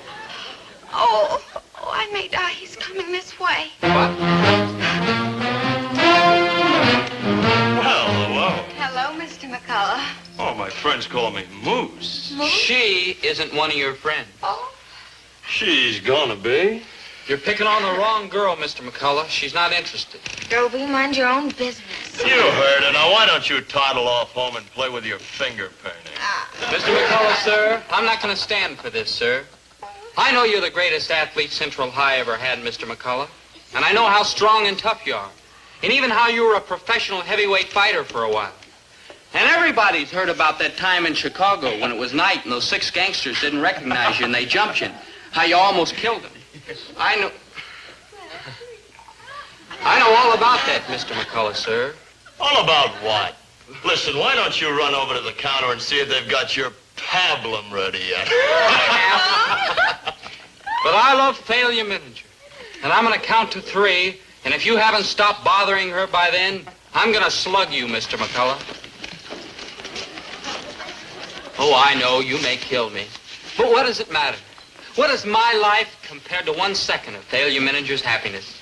Oh, I may die. He's coming this way. What? Well, hello. Hello, Mr. McCullough. Oh, my friends call me Moose. Moose? She isn't one of your friends. Oh. She's gonna be. You're picking on the wrong girl, Mr. McCullough. She's not interested. Dobie, mind your own business. You heard her. Now, why don't you toddle off home and play with your finger painting? Mr. McCullough, sir, I'm not going to stand for this, sir. I know you're the greatest athlete Central High ever had, Mr. McCullough. And I know how strong and tough you are. And even how you were a professional heavyweight fighter for a while. And everybody's heard about that time in Chicago when it was night and those 6 gangsters didn't recognize you and they jumped you. How you almost killed them. I know all about that, Mr. McCullough, sir. All about what? Listen, why don't you run over to the counter and see if they've got your pablum ready yet? But I love Thalia Miniger. And I'm going to count to 3, and if you haven't stopped bothering her by then, I'm going to slug you, Mr. McCullough. Oh, I know, you may kill me. But what does it matter? What is my life compared to 1 second of Thalia Miniger's happiness?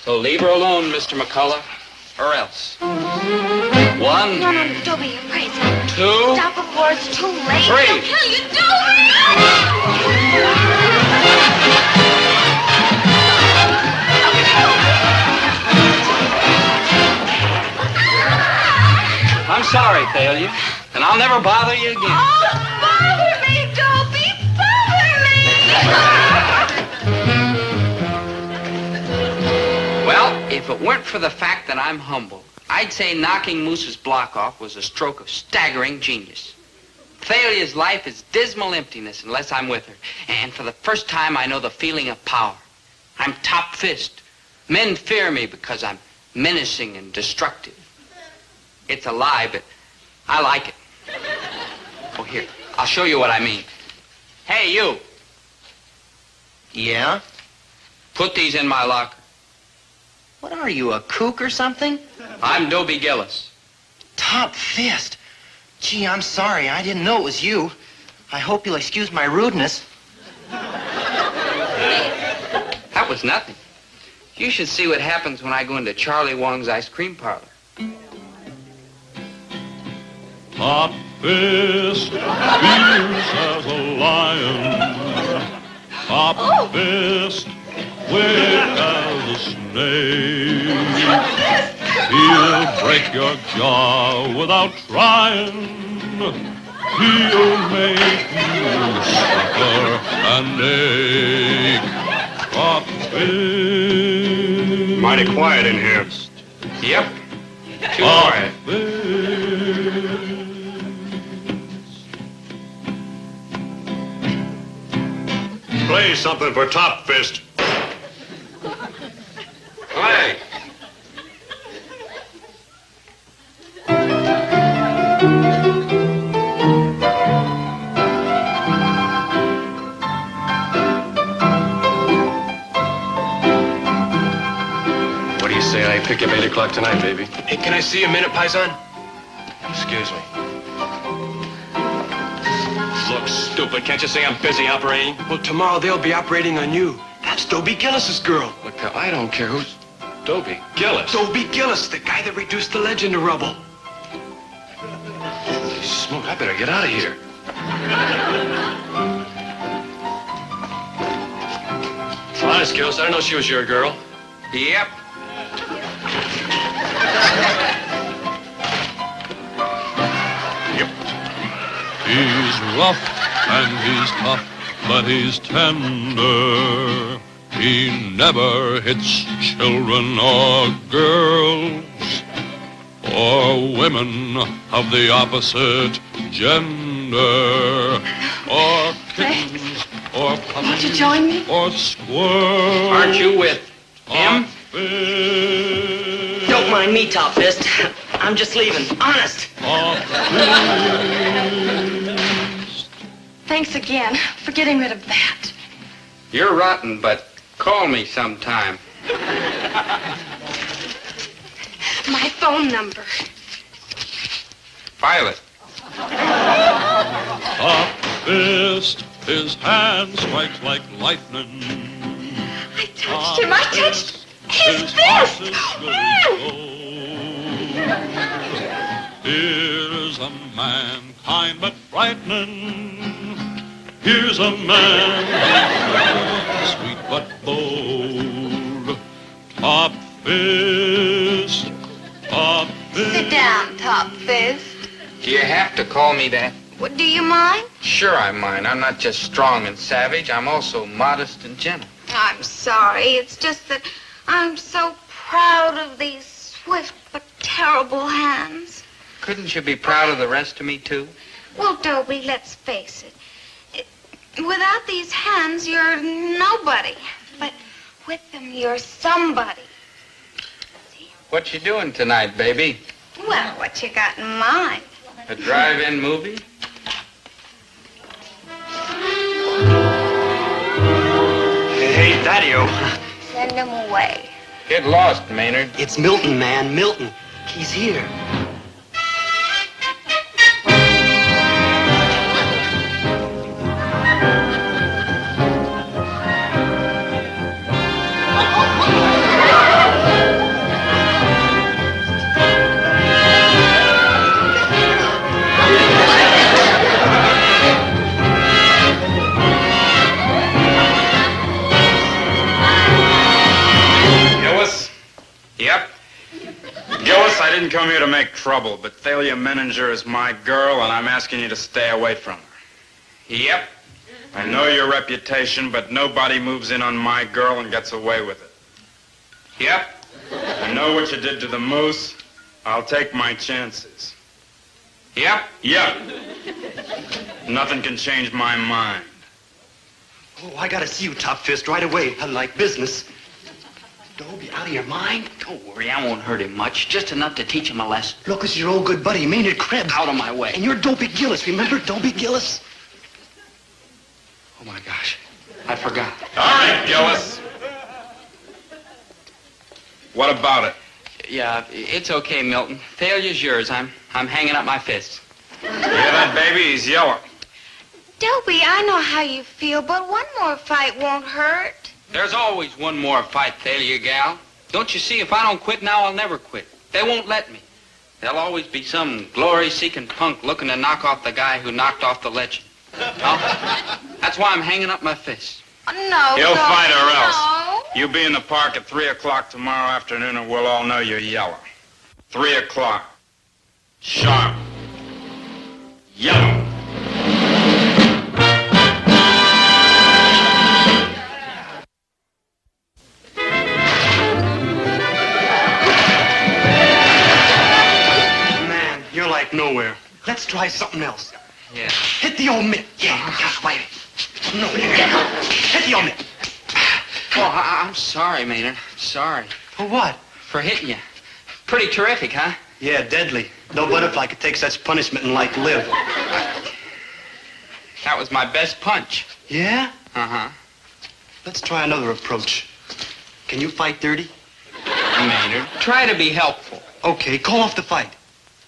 So leave her alone, Mr. McCullough, or else. 1. No, Dobie, you're crazy. 2. Stop before it's too late. 3. They'll kill you, Dobie! I'm sorry, Thalia, and I'll never bother you again. Oh, bother me, Dobie! Bother me! Well, if it weren't for the fact that I'm humble, I'd say knocking Moose's block off was a stroke of staggering genius. Thalia's life is dismal emptiness unless I'm with her. And for the first time, I know the feeling of power. I'm top fist. Men fear me because I'm menacing and destructive. It's a lie, but I like it. Oh, here, I'll show you what I mean. Hey, you. Yeah? Put these in my locker. What are you, a kook or something? I'm Dobie Gillis. Top fist. Gee, I'm sorry. I didn't know it was you. I hope you'll excuse my rudeness. That was nothing. You should see what happens when I go into Charlie Wong's ice cream parlor. Top fist, fierce as a lion. Top fist, quick as a snake. He'll break your jaw without trying. He'll make you suffer and ache. Top fist. Mighty quiet in here. Yep. Too Top quiet. fist. play something for Top Fist. Play. What do you say I pick up 8 o'clock tonight, baby? Hey, can I see a minute, Paisan? Excuse me. Look, stupid, can't you say I'm busy operating? Well, tomorrow they'll be operating on you. That's Dobie Gillis's girl. Look, I don't care who's... Dobie Gillis. Dobie Gillis, the guy that reduced the legend to rubble. Holy smoke, I better get out of here. Honest, Gillis, I didn't know she was your girl. Yep. He's rough and he's tough, but he's tender. He never hits children or girls or women of the opposite gender or kittens or puppies. Won't you join me? Or squirrels. Aren't you with him? Don't mind me, Top Fist. I'm just leaving. Honest. Thanks again for getting rid of that. You're rotten, but call me sometime. My phone number. Violet. Top Fist, his hand strikes like lightning. I touched him. I touched his fist. Here's a man kind but frightening. Here's a man sweet but bold. Top Fist, Top Fist. Sit down, Top Fist. Do you have to call me that? What, do you mind? Sure I mind. I'm not just strong and savage. I'm also modest and gentle. I'm sorry. It's just that I'm so proud of these swift but terrible hands. Couldn't you be proud of the rest of me, too? Well, Dobie, let's face it. Without these hands, you're nobody. But with them, you're somebody. What you doing tonight, baby? Well, what you got in mind? A drive-in movie? Hey, Daddy-o. Send him away. Get lost, Maynard. It's Milton, man. Milton. He's here. Yep. Gillis, I didn't come here to make trouble, but Thalia Menninger is my girl, and I'm asking you to stay away from her. Yep. I know your reputation, but nobody moves in on my girl and gets away with it. Yep. I know what you did to the moose. I'll take my chances. Yep. Yep. Nothing can change my mind. Oh, I gotta see you, Top Fist, right away. I like business. Dobie, out of your mind? Don't worry, I won't hurt him much. Just enough to teach him a lesson. Look, it's your old good buddy, Maynard Krebs. Out of my way. And you're Dobie Gillis. Remember Dobie Gillis? Oh, my gosh. I forgot. All right, Gillis. What about it? Yeah, it's okay, Milton. Thalia's yours. I'm hanging up my fists. You hear that, baby? He's yellow. Dobie, I know how you feel, but one more fight won't hurt. There's always one more fight, Thalia, gal. Don't you see, if I don't quit now, I'll never quit. They won't let me. There'll always be some glory-seeking punk looking to knock off the guy who knocked off the legend. That's why I'm hanging up my fists. No, He'll fight or else. No. You be in the park at 3 o'clock tomorrow afternoon and we'll all know you're yellow. 3 o'clock. Sharp. Yellow. You're like nowhere. Let's try something else. Yeah. Hit the old mitt. Yeah, just wait. No, hit on me. Oh, I'm sorry, Maynard. Sorry. For what? For hitting you. Pretty terrific, huh? Yeah, deadly. No butterfly could take such punishment and like live. That was my best punch. Yeah? Uh-huh. Let's try another approach. Can you fight dirty? Maynard, try to be helpful. Okay, call off the fight.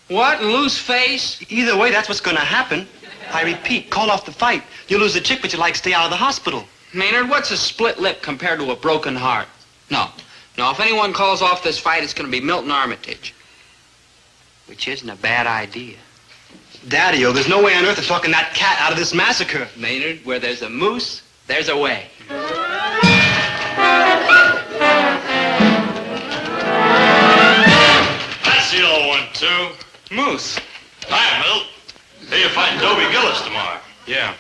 What? Loose face? Either way, that's what's gonna happen. I repeat, call off the fight. You lose the chick, but you like stay out of the hospital. Maynard, what's a split lip compared to a broken heart? No. No, if anyone calls off this fight, it's gonna be Milton Armitage. Which isn't a bad idea. Daddy-o, there's no way on earth of talking that cat out of this massacre. Maynard, where there's a moose, there's a way. That's the old one, too. Moose. Hi, Milt. Hey, you're fighting Dobie Gillis tomorrow. Yeah.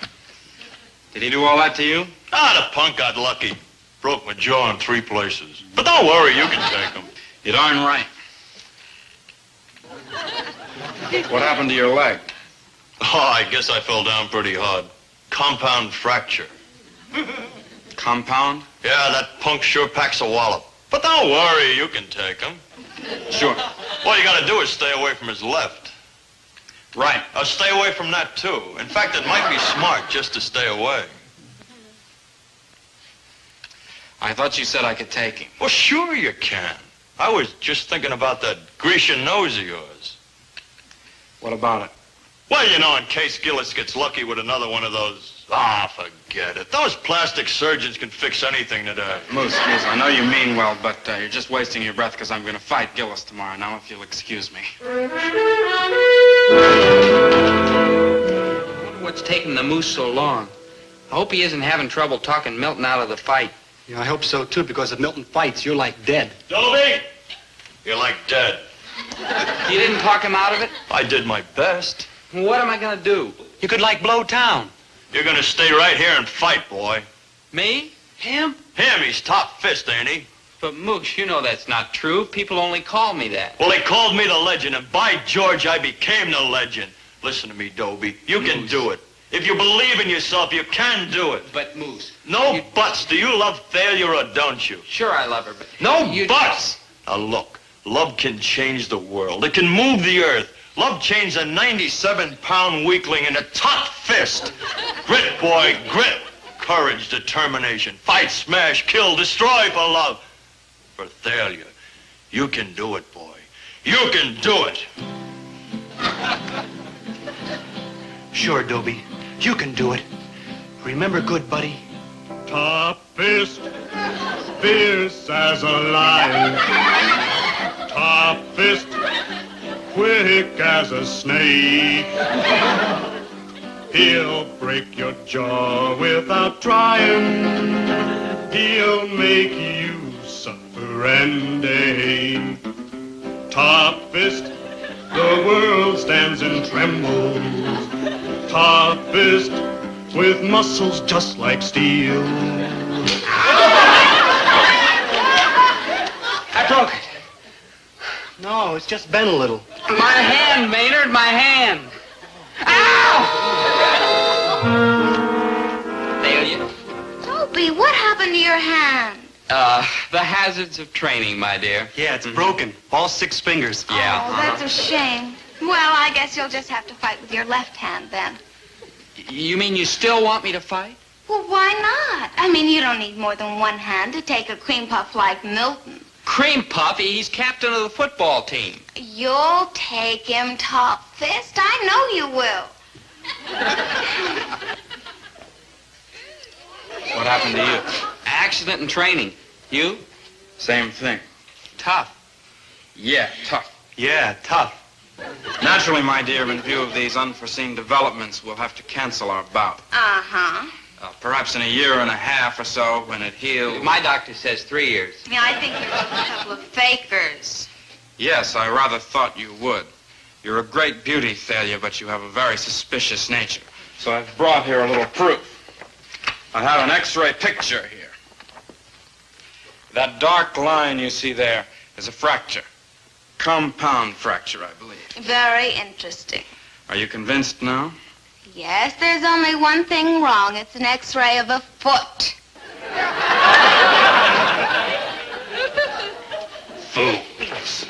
Did he do all that to you? Ah, the punk got lucky. Broke my jaw in 3 places. But don't worry, you can take him. You're darn right. What happened to your leg? Oh, I guess I fell down pretty hard. Compound fracture. Compound? Yeah, that punk sure packs a wallop. But don't worry, you can take him. Sure. All you gotta do is stay away from his left. Right. I'll stay away from that, too. In fact, it might be smart just to stay away. I thought you said I could take him. Well, sure you can. I was just thinking about that Grecian nose of yours. What about it? Well, you know, in case Gillis gets lucky with another one of those... Ah, forget it. Those plastic surgeons can fix anything today. Moose, I know you mean well, but you're just wasting your breath because I'm going to fight Gillis tomorrow. Now, if you'll excuse me. I wonder what's taking the moose so long. I hope he isn't having trouble talking Milton out of the fight. Yeah, I hope so, too, because if Milton fights, you're like dead. Dobie! You're like dead. You didn't talk him out of it? I did my best. Well, what am I going to do? You could, like, blow town. You're gonna stay right here and fight, boy. Me? Him? Him, he's top fist, ain't he? But, Moose, you know that's not true. People only call me that. Well, they called me the legend, and by George, I became the legend. Listen to me, Dobie. You can do it. If you believe in yourself, you can do it. But, Moose... No buts. Do you love failure or don't you? Sure I love her, but... No buts! Now, look. Love can change the world. It can move the earth. Love changed a 97-pound weakling into top fist. Grit, boy, grit. Courage, determination. Fight, smash, kill, destroy for love. For Thalia, you can do it, boy. You can do it. Sure, Dobie. You can do it. Remember, good buddy. Top fist, fierce as a lion. Top fist, quick as a snake. He'll break your jaw without trying. He'll make you suffer and ache. Top fist, the world stands and trembles. Top fist, with muscles just like steel. I broke it. No, it's just bent a little. My hand, Maynard, my hand. Ow! Thalia? Dobie, what happened to your hand? The hazards of training, my dear. Yeah, it's broken. All 6 fingers. Yeah. Oh, that's a shame. Well, I guess you'll just have to fight with your left hand then. You mean you still want me to fight? Well, why not? I mean, you don't need more than one hand to take a cream puff like Milton. Cream Puff? He's captain of the football team. You'll take him top fist. I know you will. What happened to you? Accident in training. You? Same thing. Tough. Yeah, tough. Yeah, tough. Naturally, my dear, in view of these unforeseen developments, we'll have to cancel our bout. Uh-huh. Perhaps in a year and a half or so, when it heals. My doctor says 3 years. Yeah, I think you're just a couple of fakers. Yes, I rather thought you would. You're a great beauty, Thalia, but you have a very suspicious nature. So I've brought here a little proof. I have an X-ray picture here. That dark line you see there is a fracture. Compound fracture, I believe. Very interesting. Are you convinced now? Yes, there's only one thing wrong. It's an X-ray of a foot. Fools.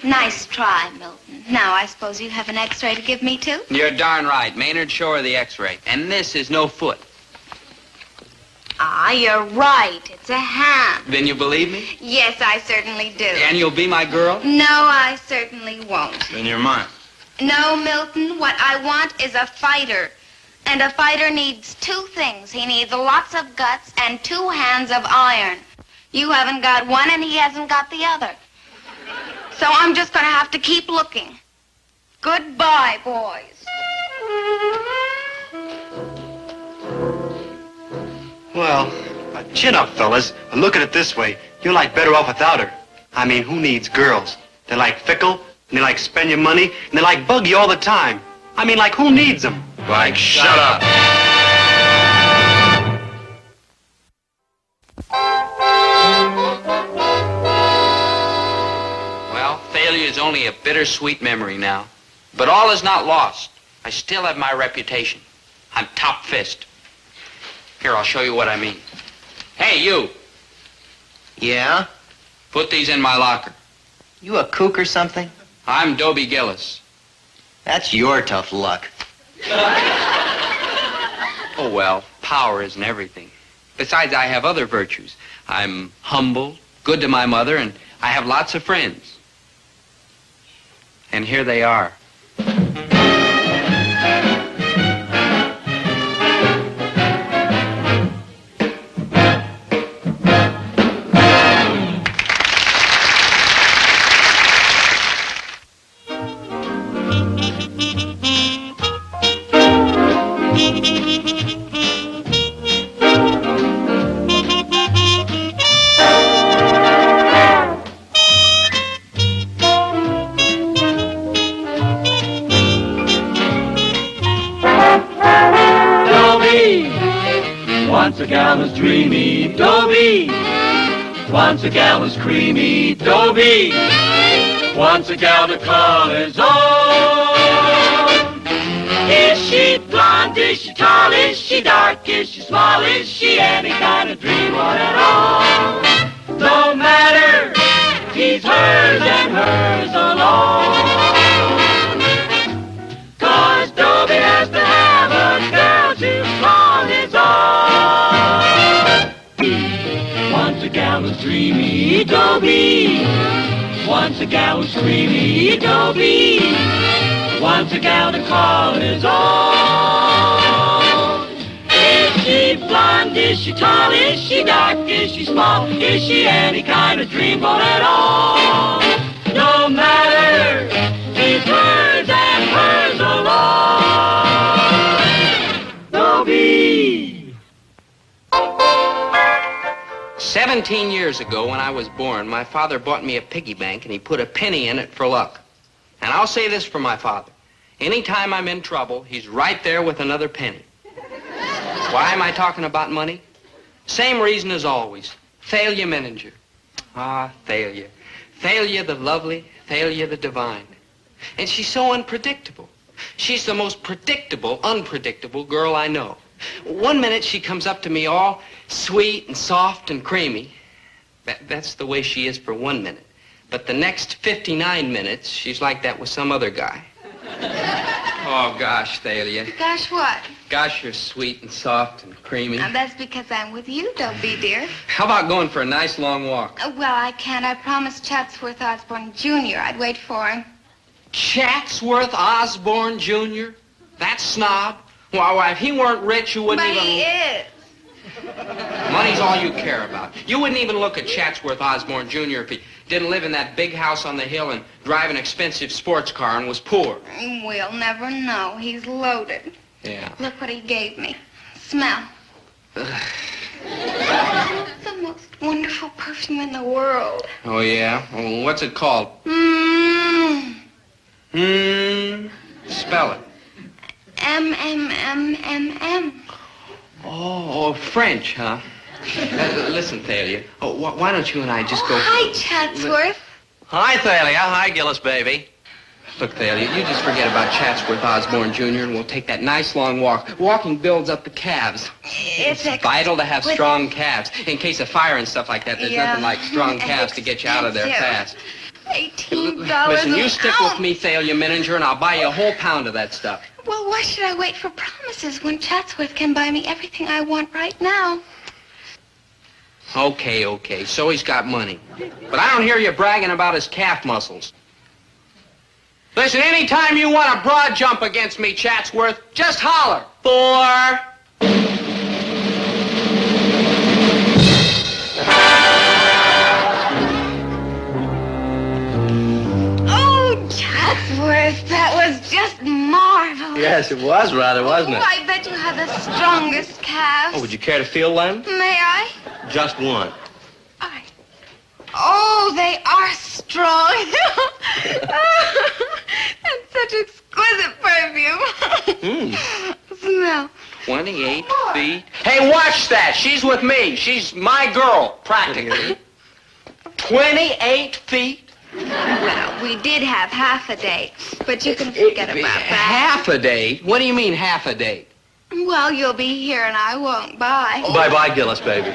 Nice try, Milton. Now, I suppose you have an X-ray to give me, too? You're darn right. Maynard, show her the X-ray. And this is no foot. Ah, you're right. It's a hand. Then you believe me? Yes, I certainly do. And you'll be my girl? No, I certainly won't. Then you're mine. No, Milton, what I want is a fighter. And a fighter needs two things. He needs lots of guts and 2 hands of iron. You haven't got one and he hasn't got the other. So I'm just going to have to keep looking. Goodbye, boys. Well, chin up, fellas. Look at it this way. You're like better off without her. I mean, who needs girls? They're like fickle, and they like spend your money, and they like bug you all the time. I mean, like, who needs them? Like, shut up. Well, failure is only a bittersweet memory now. But all is not lost. I still have my reputation. I'm top fist. Here, I'll show you what I mean. Hey, you. Yeah? Put these in my locker. You a kook or something? I'm Dobie Gillis. That's your tough luck. Oh, well, power isn't everything. Besides, I have other virtues. I'm humble, good to my mother, and I have lots of friends. And here they are. Once a gal was dreamy, Dobie. Once a gal was creamy, Dobie. Once a gal to call his own. Is she blonde? Is she tall? Is she dark? Is she small? Is she any kind of dreamboat at all? No matter, he's hers and hers alone. 'Cause Dobie has to have a girl to call his own. Once a gal was dreamy, Dobie. Once a gal was creamy, Dobie. Once a gal to call his own. Is she blonde? Is she tall? Is she dark? Is she small? Is she any kind of dreamboat at all? No matter, he's hers and hers alone. Dobie. 17 years ago, when I was born, my father bought me a piggy bank, and he put a penny in it for luck. And I'll say this for my father. Anytime I'm in trouble, he's right there with another penny. Why am I talking about money? Same reason as always. Thalia Menninger. Ah, Thalia. Thalia the lovely, Thalia the divine. And she's so unpredictable. She's the most predictable, unpredictable girl I know. One minute she comes up to me all sweet and soft and creamy. That's the way she is for 1 minute. But the next 59 minutes, she's like that with some other guy. Oh, gosh, Thalia. Gosh, what? Gosh, you're sweet and soft and creamy. Now, that's because I'm with you, Dobie, dear. How about going for a nice long walk? Well, I can't. I promised Chatsworth Osborne Jr. I'd wait for him. Chatsworth Osborne Jr.? That snob? Why, if he weren't rich, you wouldn't But even... he is. Money's all you care about. You wouldn't even look at Chatsworth Osborne Jr. if he didn't live in that big house on the hill and drive an expensive sports car and was poor. We'll never know. He's loaded. Yeah. Look what he gave me. Smell. The most wonderful perfume in the world. Oh, yeah? Well, what's it called? Spell it. M-M-M-M-M. Oh, French, huh? Listen, Thalia. Oh, why don't you and I just go... Hi, Chatsworth. Hi, Thalia. Hi, Gillis, baby. Look, Thalia, you just forget about Chatsworth Osborne Jr. and we'll take that nice long walk. Walking builds up the calves. It's vital to have strong calves. In case of fire and stuff like that, there's nothing like strong calves to get you out of there fast. $18. Listen, you an stick ounce. with me, Thalia Mininger, and I'll buy you a whole pound of that stuff. Well, why should I wait for promises when Chatsworth can buy me everything I want right now? Okay. So he's got money. But I don't hear you bragging about his calf muscles. Listen, anytime you want a broad jump against me, Chatsworth, just holler. 4. Oh, Chatsworth, that was just marvelous. Yes, it was rather, wasn't it? I bet you have the strongest calves. Oh, would you care to feel one? May I? Just one. Oh, they are strong. And such exquisite perfume. Smell. 28 feet. Hey, watch that. She's with me. She's my girl, practically. 28 feet. Well, we did have half a date, but you can forget about that. Half a date? What do you mean half a date? Well, you'll be here and I won't. Bye. Oh, bye-bye, Gillis, baby.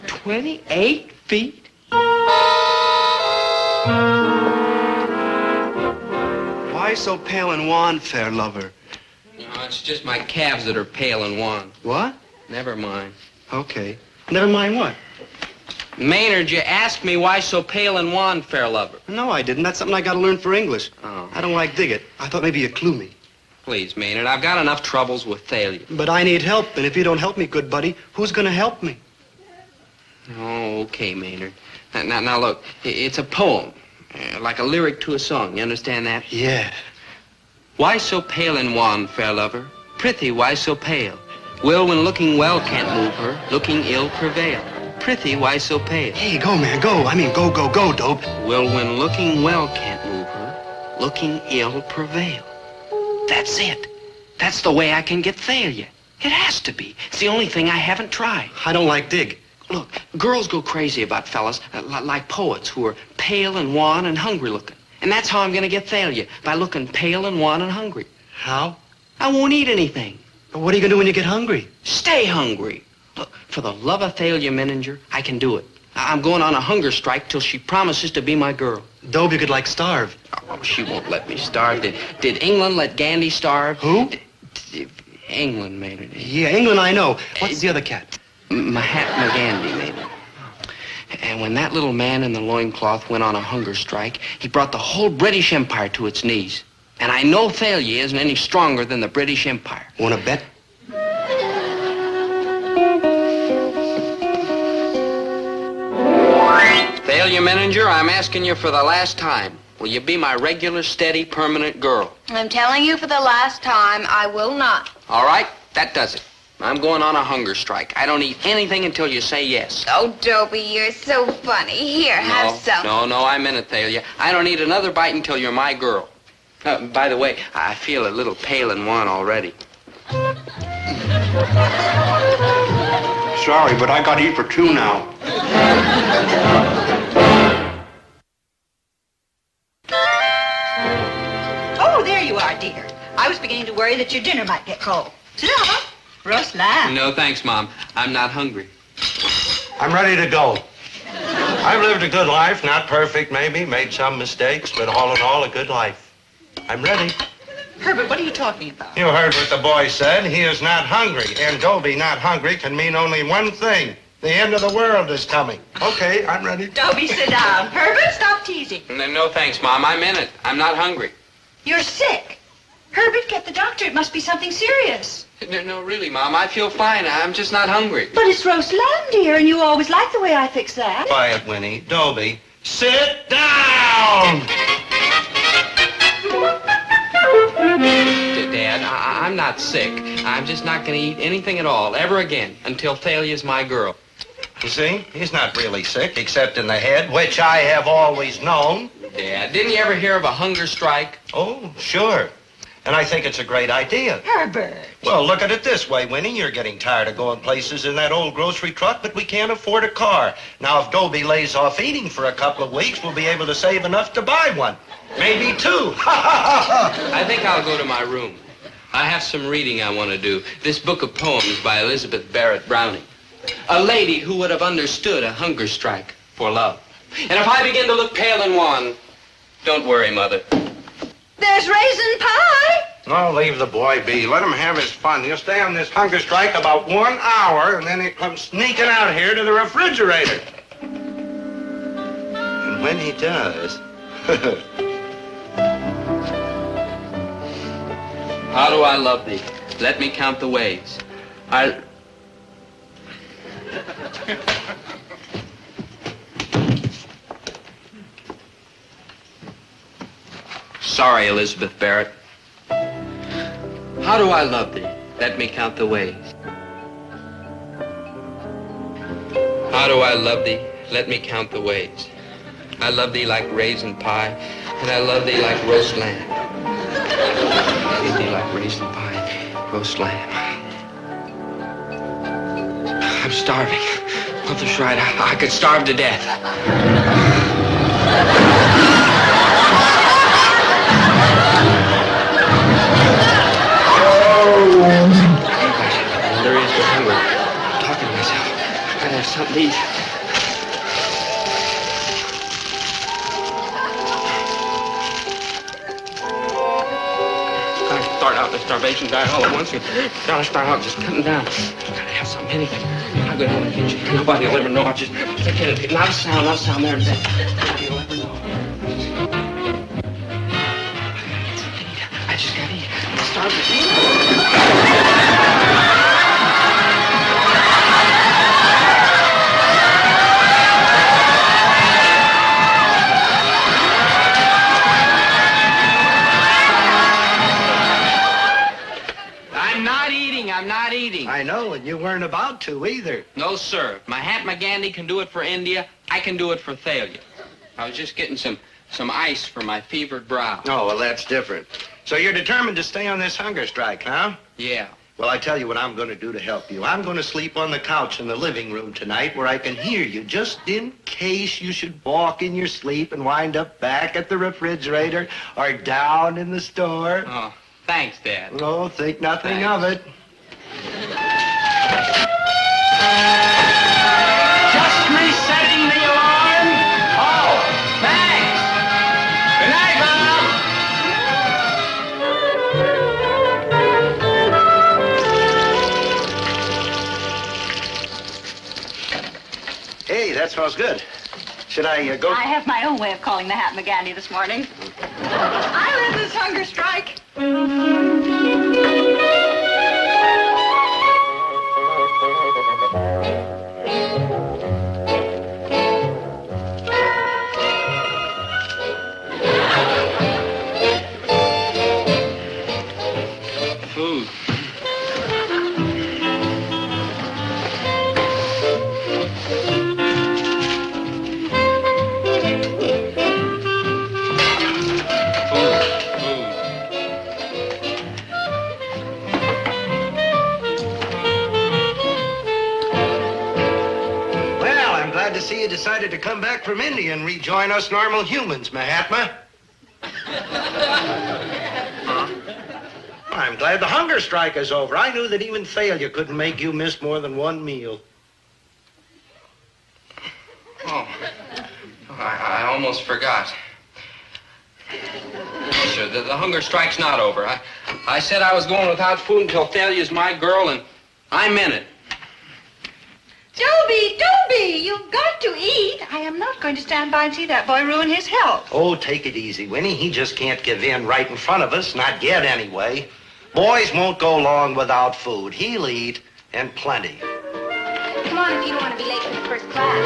28 feet? Why so pale and wan, fair lover? No, it's just my calves that are pale and wan. What? Never mind. Okay. Never mind what? Maynard, you asked me why so pale and wan, fair lover. No, I didn't. That's something I gotta learn for English. Oh. I don't like dig it. I thought maybe you'd clue me. Please, Maynard, I've got enough troubles with Thalia. But I need help, and if you don't help me, good buddy, who's gonna help me? Oh, okay, Maynard. Now look, it's a poem, like a lyric to a song. You understand that? Yeah. Why so pale and wan, fair lover? Prithee, why so pale? Will, when looking well, can't move her. Looking ill, prevail. Prithee, why so pale? Hey, go, man, go. I mean, go, Dope. Will, when looking well, can't move her. Looking ill, prevail. That's it. That's the way I can get Thalia. It has to be. It's the only thing I haven't tried. I don't like dig. Look, girls go crazy about fellas like poets who are pale and wan and hungry looking. And that's how I'm going to get Thalia, by looking pale and wan and hungry. How? I won't eat anything. But what are you going to do when you get hungry? Stay hungry. Look, for the love of Thalia Mininger, I can do it. I'm going on a hunger strike till she promises to be my girl. Dobie could, like, starve. Oh, she won't let me starve. Did England let Gandhi starve? Who? England made it. Yeah, England I know. What's the other cat? Mahatma Gandhi made it. And when that little man in the loincloth went on a hunger strike, he brought the whole British Empire to its knees. And I know Thalia isn't any stronger than the British Empire. Want to bet? Thalia Mininger, I'm asking you for the last time. Will you be my regular, steady, permanent girl? I'm telling you for the last time, I will not. All right, that does it. I'm going on a hunger strike. I don't eat anything until you say yes. Oh, Dobie, you're so funny. Here, have some. No, I'm in it, Thalia. I don't eat another bite until you're my girl. By the way, I feel a little pale and wan already. Sorry, but I got to eat for two now. Oh, there you are, dear. I was beginning to worry that your dinner might get cold. Sit down. Roast lamb. No, thanks, Mom. I'm not hungry. I'm ready to go. I've lived a good life, not perfect maybe, made some mistakes, but all in all, a good life. I'm ready. Herbert, what are you talking about? You heard what the boy said. He is not hungry. And Dobie not hungry can mean only one thing. The end of the world is coming. Okay, I'm ready. Dobie, sit down. Herbert, stop teasing. No, thanks, Mom. I'm in it. I'm not hungry. You're sick. Herbert, get the doctor. It must be something serious. No, really, Mom. I feel fine. I'm just not hungry. But it's roast lamb, dear, and you always like the way I fix that. Quiet, Winnie. Dobie, sit down! Dad, I'm not sick. I'm just not going to eat anything at all, ever again, until Thalia's my girl. You see, he's not really sick, except in the head, which I have always known. Dad, didn't you ever hear of a hunger strike? Oh, sure. And I think it's a great idea. Herbert. Well, look at it this way, Winnie. You're getting tired of going places in that old grocery truck, but we can't afford a car. Now, if Dobie lays off eating for a couple of weeks, we'll be able to save enough to buy one. Maybe two. I think I'll go to my room. I have some reading I want to do. This book of poems by Elizabeth Barrett Browning. A lady who would have understood a hunger strike for love. And if I begin to look pale and wan, don't worry, Mother. There's raisin pie. No, leave the boy be. Let him have his fun. He'll stay on this hunger strike about 1 hour, and then he'll come sneaking out here to the refrigerator. And when he does... How do I love thee? Let me count the ways. Sorry, Elizabeth Barrett. How do I love thee? Let me count the ways. How do I love thee? Let me count the ways. I love thee like raisin pie, and I love thee like roast lamb. I love thee like raisin pie, roast lamb. I'm starving. Mother's right. I could starve to death. There is no hunger. I'm talking to myself. I gotta have something to eat. Gotta start out the starvation diet all at once. Gotta start out just cutting down. Gotta have something, anything. I'm gonna go to the kitchen. Nobody will ever know. I just can't. Not a sound there. Nobody will ever know. I just gotta eat. I'm starving. I'm not eating. I know, and you weren't about to either. No, sir. My Mahatma Gandhi can do it for India. I can do it for Thalia. I was just getting some ice for my fevered brow. Oh, well, that's different. So you're determined to stay on this hunger strike, huh? Yeah. Well, I tell you what I'm going to do to help you. I'm going to sleep on the couch in the living room tonight where I can hear you, just in case you should walk in your sleep and wind up back at the refrigerator or down in the store. Oh, thanks, Dad. Oh, think nothing of it. Just resetting the alarm. Oh, thanks. Good night, Hey, that smells good. Should I go? I have my own way of calling the Mahatma Gandhi this morning. I live this hunger strike. Food. Well, I'm glad to see you decided to come back from India and rejoin us normal humans, Mahatma. I'm glad the hunger strike is over. I knew that even failure couldn't make you miss more than one meal. Oh, I almost forgot. Sure, the hunger strike's not over. I said I was going without food until Thalia's my girl, and I meant it. Dobie, you've got to eat. I am not going to stand by and see that boy ruin his health. Oh, take it easy, Winnie. He just can't give in right in front of us, not yet anyway. Boys won't go long without food. He'll eat, and plenty. Come on if you don't want to be late for the first class.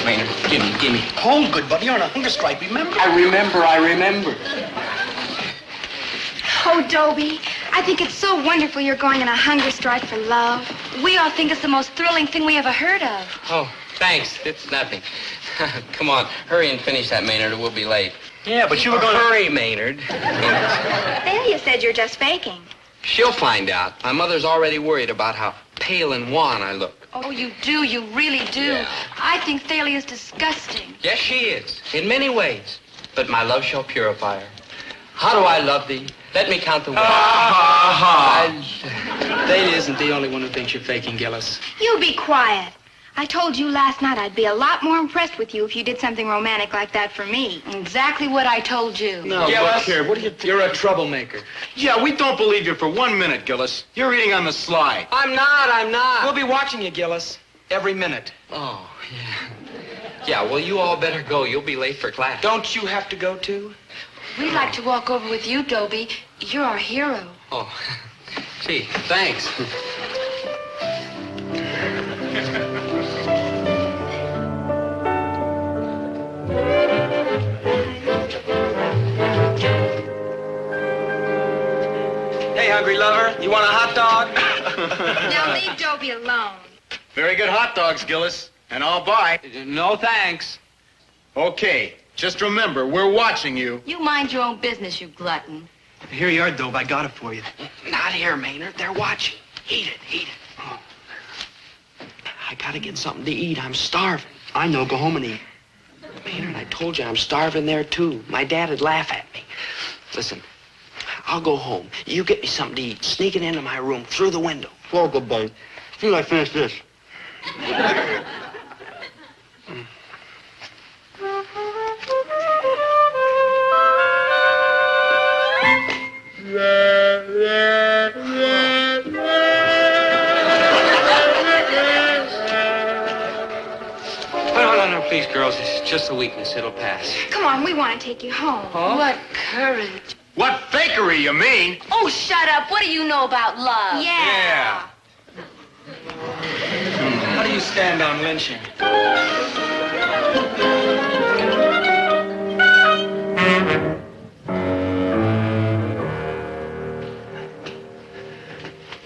Maynard, give me. Hold, good buddy. You're on a hunger strike, remember? I remember. Oh, Dobie, I think it's so wonderful you're going on a hunger strike for love. We all think it's the most thrilling thing we ever heard of. Oh, thanks. It's nothing. Come on, hurry and finish that, Maynard, or we'll be late. Yeah, but you were going to... Hurry, Maynard. Thalia said you're just faking. She'll find out. My mother's already worried about how pale and wan I look. Oh, you do. You really do. Yeah. I think Thalia's disgusting. Yes, she is, in many ways. But my love shall purify her. How do I love thee? Let me count the ways. Thalia isn't the only one who thinks you're faking, Gillis. You be quiet. I told you last night I'd be a lot more impressed with you if you did something romantic like that for me. Exactly what I told you. No, look here. What do you think? You're a troublemaker. Yeah, we don't believe you for 1 minute, Gillis. You're eating on the sly. I'm not. We'll be watching you, Gillis, every minute. Oh, yeah. Yeah, well, you all better go. You'll be late for class. Don't you have to go, too? We'd like to walk over with you, Dobie. You're our hero. Oh, gee, thanks. Hey, hungry lover, you want a hot dog? Now leave Dobie alone. Very good hot dogs, Gillis. And I'll buy. No, thanks. Okay, just remember, we're watching you. You mind your own business, you glutton. Here you are, Dobe. I got it for you. Not here, Maynard. They're watching. Eat it. Oh. I gotta get something to eat. I'm starving. I know. Go home and eat. Maynard, I told you I'm starving there, too. My dad'd laugh at me. Listen, I'll go home. You get me something to eat. Sneak it into my room through the window. Well, good buddy. As soon as I finish this. No, please, girls. It's just a weakness. It'll pass. Come on, we want to take you home. Huh? What courage. What fakery, you mean? Oh, shut up. What do you know about love? Yeah. How do you stand on lynching?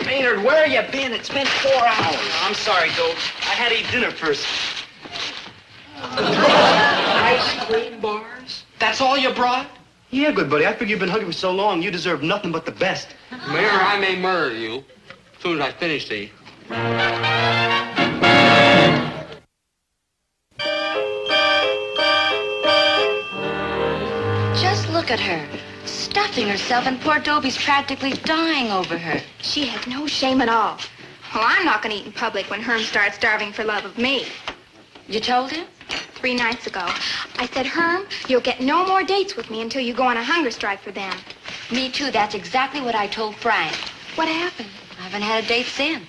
Maynard, where you been? It's been 4 hours. I'm sorry, Dobe. I had to eat dinner first. Ice cream bars? That's all you brought? Yeah, good buddy. I figure you've been hungry for so long, you deserve nothing but the best. Mayor, I may murder you as soon as I finish these. Just look at her. Stuffing herself, and poor Dobie's practically dying over her. She has no shame at all. Well, I'm not going to eat in public when Herm starts starving for love of me. You told him? 3 nights ago. I said, Herm, you'll get no more dates with me until you go on a hunger strike for them. Me too. That's exactly what I told Frank. What happened? I haven't had a date since.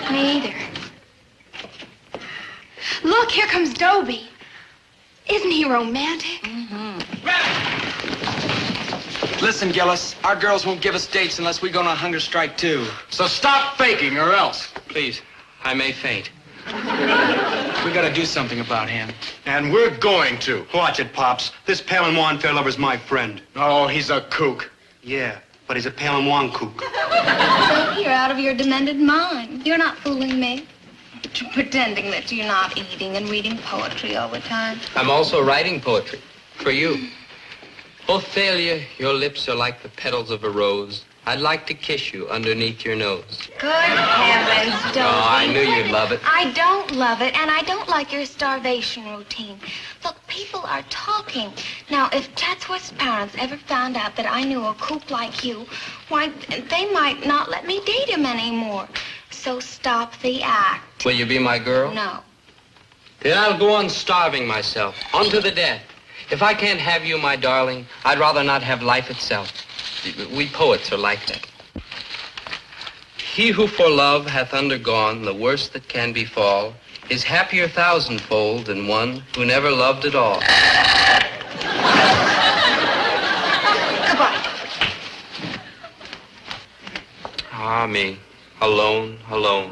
Me either. Look, here comes Dobie. Isn't he romantic? Mm-hmm. Listen, Gillis, our girls won't give us dates unless we go on a hunger strike, too. So stop faking or else. Please, I may faint. We gotta do something about him. And we're going to. Watch it, Pops. This pale and wan fair lover's my friend. Oh, he's a kook. Yeah, but he's a pale and wan kook. Dobie, you're out of your demented mind. You're not fooling me. You're pretending that you're not eating and reading poetry all the time. I'm also writing poetry for you. Oh, Thalia, your lips are like the petals of a rose. I'd like to kiss you underneath your nose. Good heavens, Dobie. Oh, I knew you'd love it. I don't love it, and I don't like your starvation routine. Look, people are talking. Now, if Chatsworth's parents ever found out that I knew a kook like you, why, they might not let me date him anymore. So stop the act. Will you be my girl? No. Then I'll go on starving myself, unto the death. If I can't have you, my darling, I'd rather not have life itself. We poets are like that. He who for love hath undergone the worst that can befall is happier thousandfold than one who never loved at all. Goodbye. Ah, me. Alone, alone.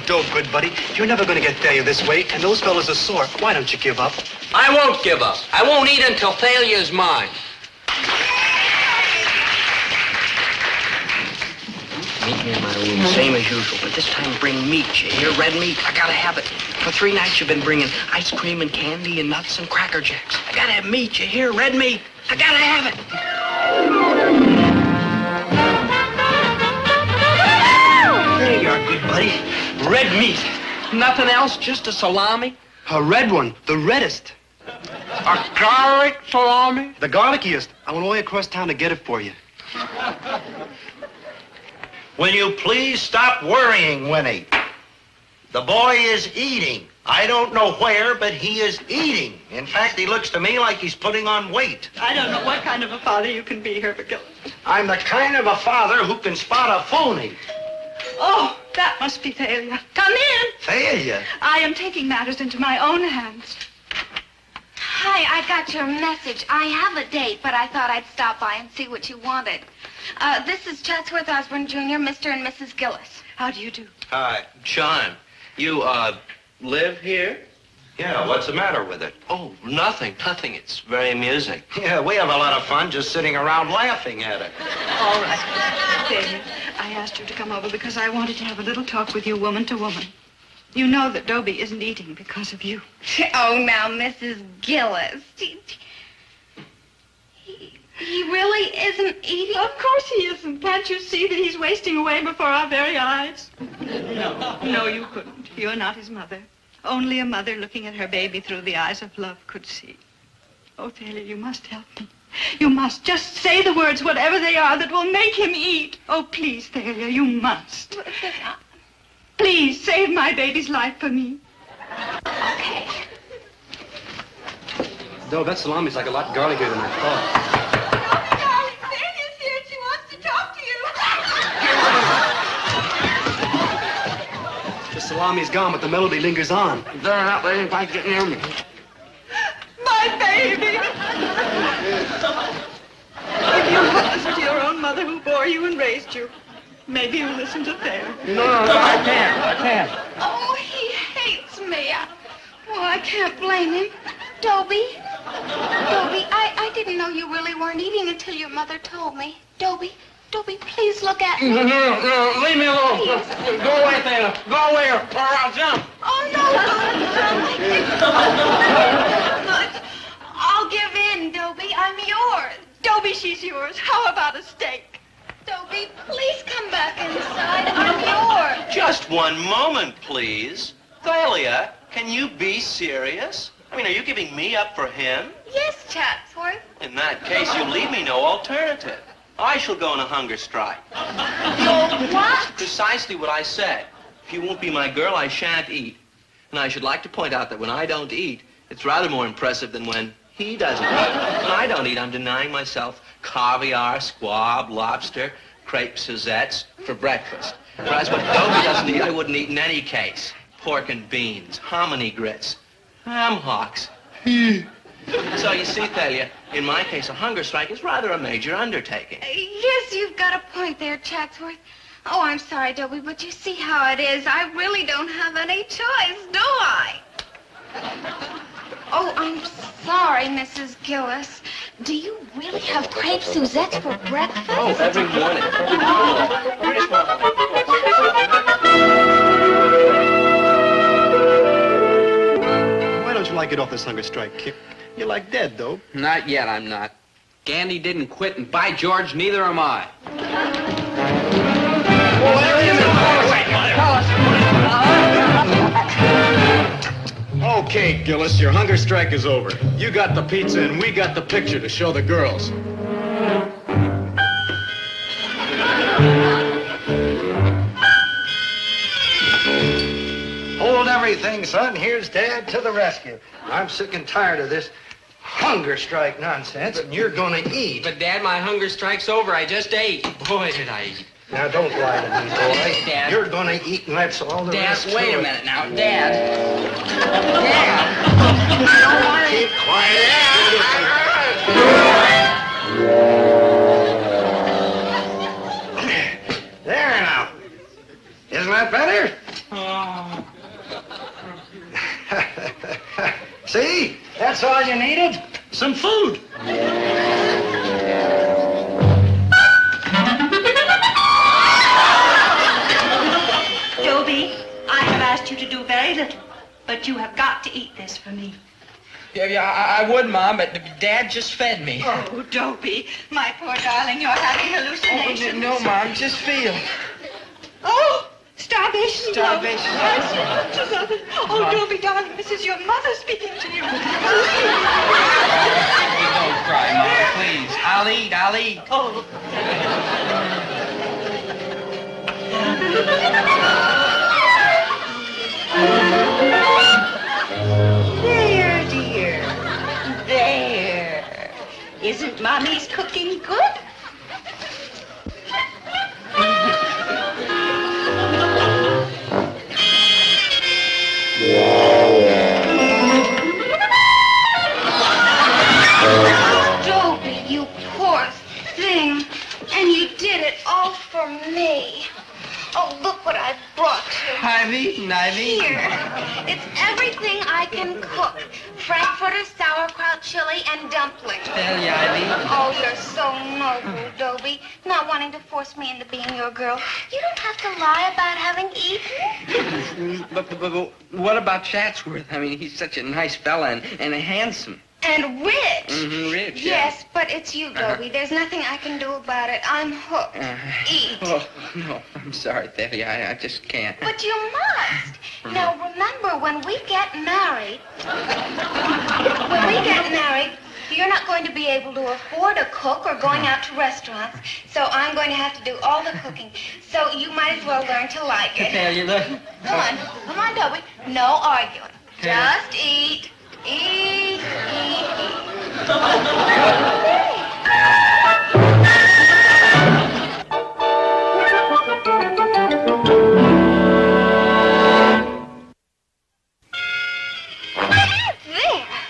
Dope, good buddy. You're never going to get Thalia this way, and those fellas are sore. Why don't you give up? I won't give up. I won't eat until Thalia's mine. Meet me in my room, same as usual. But this time bring meat, you hear? Red meat. I gotta have it. For 3 nights you've been bringing ice cream and candy and nuts and Cracker Jacks. I gotta have meat, you hear? Red meat. I gotta have it. There you are, good buddy. Red meat. Nothing else, just a salami? A red one, the reddest. A garlic salami? The garlickiest. I went all the way across town to get it for you. Will you please stop worrying, Winnie? The boy is eating. I don't know where, but he is eating. In fact, he looks to me like he's putting on weight. I don't know what kind of a father you can be, Herbert Gillis. I'm the kind of a father who can spot a phony. Oh, that must be Thalia. Come in. Thalia? I am taking matters into my own hands. Hi, I got your message. I have a date, but I thought I'd stop by and see what you wanted. This is Chatsworth Osborne Jr., Mr. and Mrs. Gillis. How do you do? Hi, John. You, live here? Yeah, what's the matter with it? Oh, nothing. It's very amusing. Yeah, we have a lot of fun just sitting around laughing at it. All right. Thalia, I asked you to come over because I wanted to have a little talk with you woman to woman. You know that Dobie isn't eating because of you. Oh, now, Mrs. Gillis. He really isn't eating? Of course he isn't. Can't you see that he's wasting away before our very eyes? No, you couldn't. You're not his mother. Only a mother looking at her baby through the eyes of love could see. Oh, Thalia, you must help me. You must just say the words, whatever they are, that will make him eat. Oh, please, Thalia, you must. Please, save my baby's life for me. Okay. Though that salami's like a lot garlicker than I thought. Thalia's here. She wants to talk to you. The salami's gone, but the melody lingers on. They're not letting anybody get near me. My baby. If you would listen to your own mother who bore you and raised you, maybe you'll listen to Thalia. No, I can't. Oh, he hates me. I can't blame him. Dobie, I didn't know you really weren't eating until your mother told me. Dobie, please look at me. No, leave me alone. Please. Go away, Thalia. Go away or I'll jump. Oh, no. I'll give in, Dobie. I'm yours. Dobie, she's yours. How about a steak? Dobie, please come back inside. I'm yours. Just one moment, please. Thalia, can you be serious? I mean, are you giving me up for him? Yes, Chatsworth. In that case, you leave me no alternative. I shall go on a hunger strike. You'll what? Precisely what I said. If you won't be my girl, I shan't eat. And I should like to point out that when I don't eat, it's rather more impressive than when he doesn't eat. When I don't eat, I'm denying myself caviar, squab, lobster, crepe Suzettes for breakfast. Whereas what Dobie doesn't eat, I wouldn't eat in any case. Pork and beans, hominy grits, ham hocks. So you see, Thalia, in my case, a hunger strike is rather a major undertaking. Yes, you've got a point there, Chatsworth. Oh, I'm sorry, Dobie, but you see how it is. I really don't have any choice, do I? Oh, I'm sorry, Mrs. Gillis. Do you really have crepe Suzettes for breakfast? Oh, every morning. Why don't you like it off this hunger strike, Kip? You're like dead, though. Not yet, I'm not. Gandhi didn't quit, and by George, neither am I. Okay, Gillis, your hunger strike is over. You got the pizza and we got the picture to show the girls. Hold everything, son. Here's Dad to the rescue. I'm sick and tired of this hunger strike nonsense, and you're gonna eat. But, Dad, my hunger strike's over. I just ate. Boy, did I eat. Now, don't lie to me, boy. Dad. You're gonna eat, and that's all there is to it. Dad, wait a minute now. Dad. Keep quiet. There now. Isn't that better? Oh. See? That's all you needed. Some food. But you have got to eat this for me. Yeah, I would, Mom, but Dad just fed me. Oh, Dobie, my poor darling, you're having hallucinations. Oh, no, Mom, just feel. Oh, starvation. Starvation. I see pictures of it. Oh, Dobie, darling, this is your mother speaking to you. Don't cry, Mom, please. I'll eat. Oh. There, dear. There. Isn't Mommy's cooking good? Dobie, you poor thing. And you did it all for me. Oh, look what I brought you. I've eaten. Here. It's everything I can cook. Frankfurter, sauerkraut, chili, and dumplings. Tell you, I've eaten. Oh, you're so noble, Dobie. Not wanting to force me into being your girl. You don't have to lie about having eaten. But what about Chatsworth? I mean, he's such a nice fella and handsome. And rich. Mm-hmm, rich, yeah. Yes, but it's you, Dobie. There's nothing I can do about it. I'm hooked. Eat. Oh, no, I'm sorry, Thalia. I just can't. But you must. Now, remember, when we get married, you're not going to be able to afford a cook or going out to restaurants, so I'm going to have to do all the cooking. So you might as well learn to like it. Thalia, look. Come on, Dobie. No arguing. Just eat. Eat.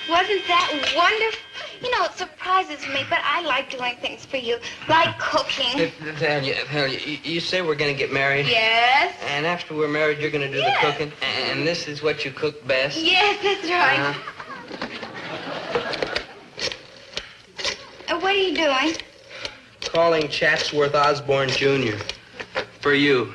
Wasn't that wonderful? You know, it surprises me, but I like doing things for you, like cooking. Thalia, you say we're going to get married? Yes. And after we're married, you're going to do the cooking? And this is what you cook best? Yes, that's right. What are you doing? Calling Chatsworth Osborne Jr. For you.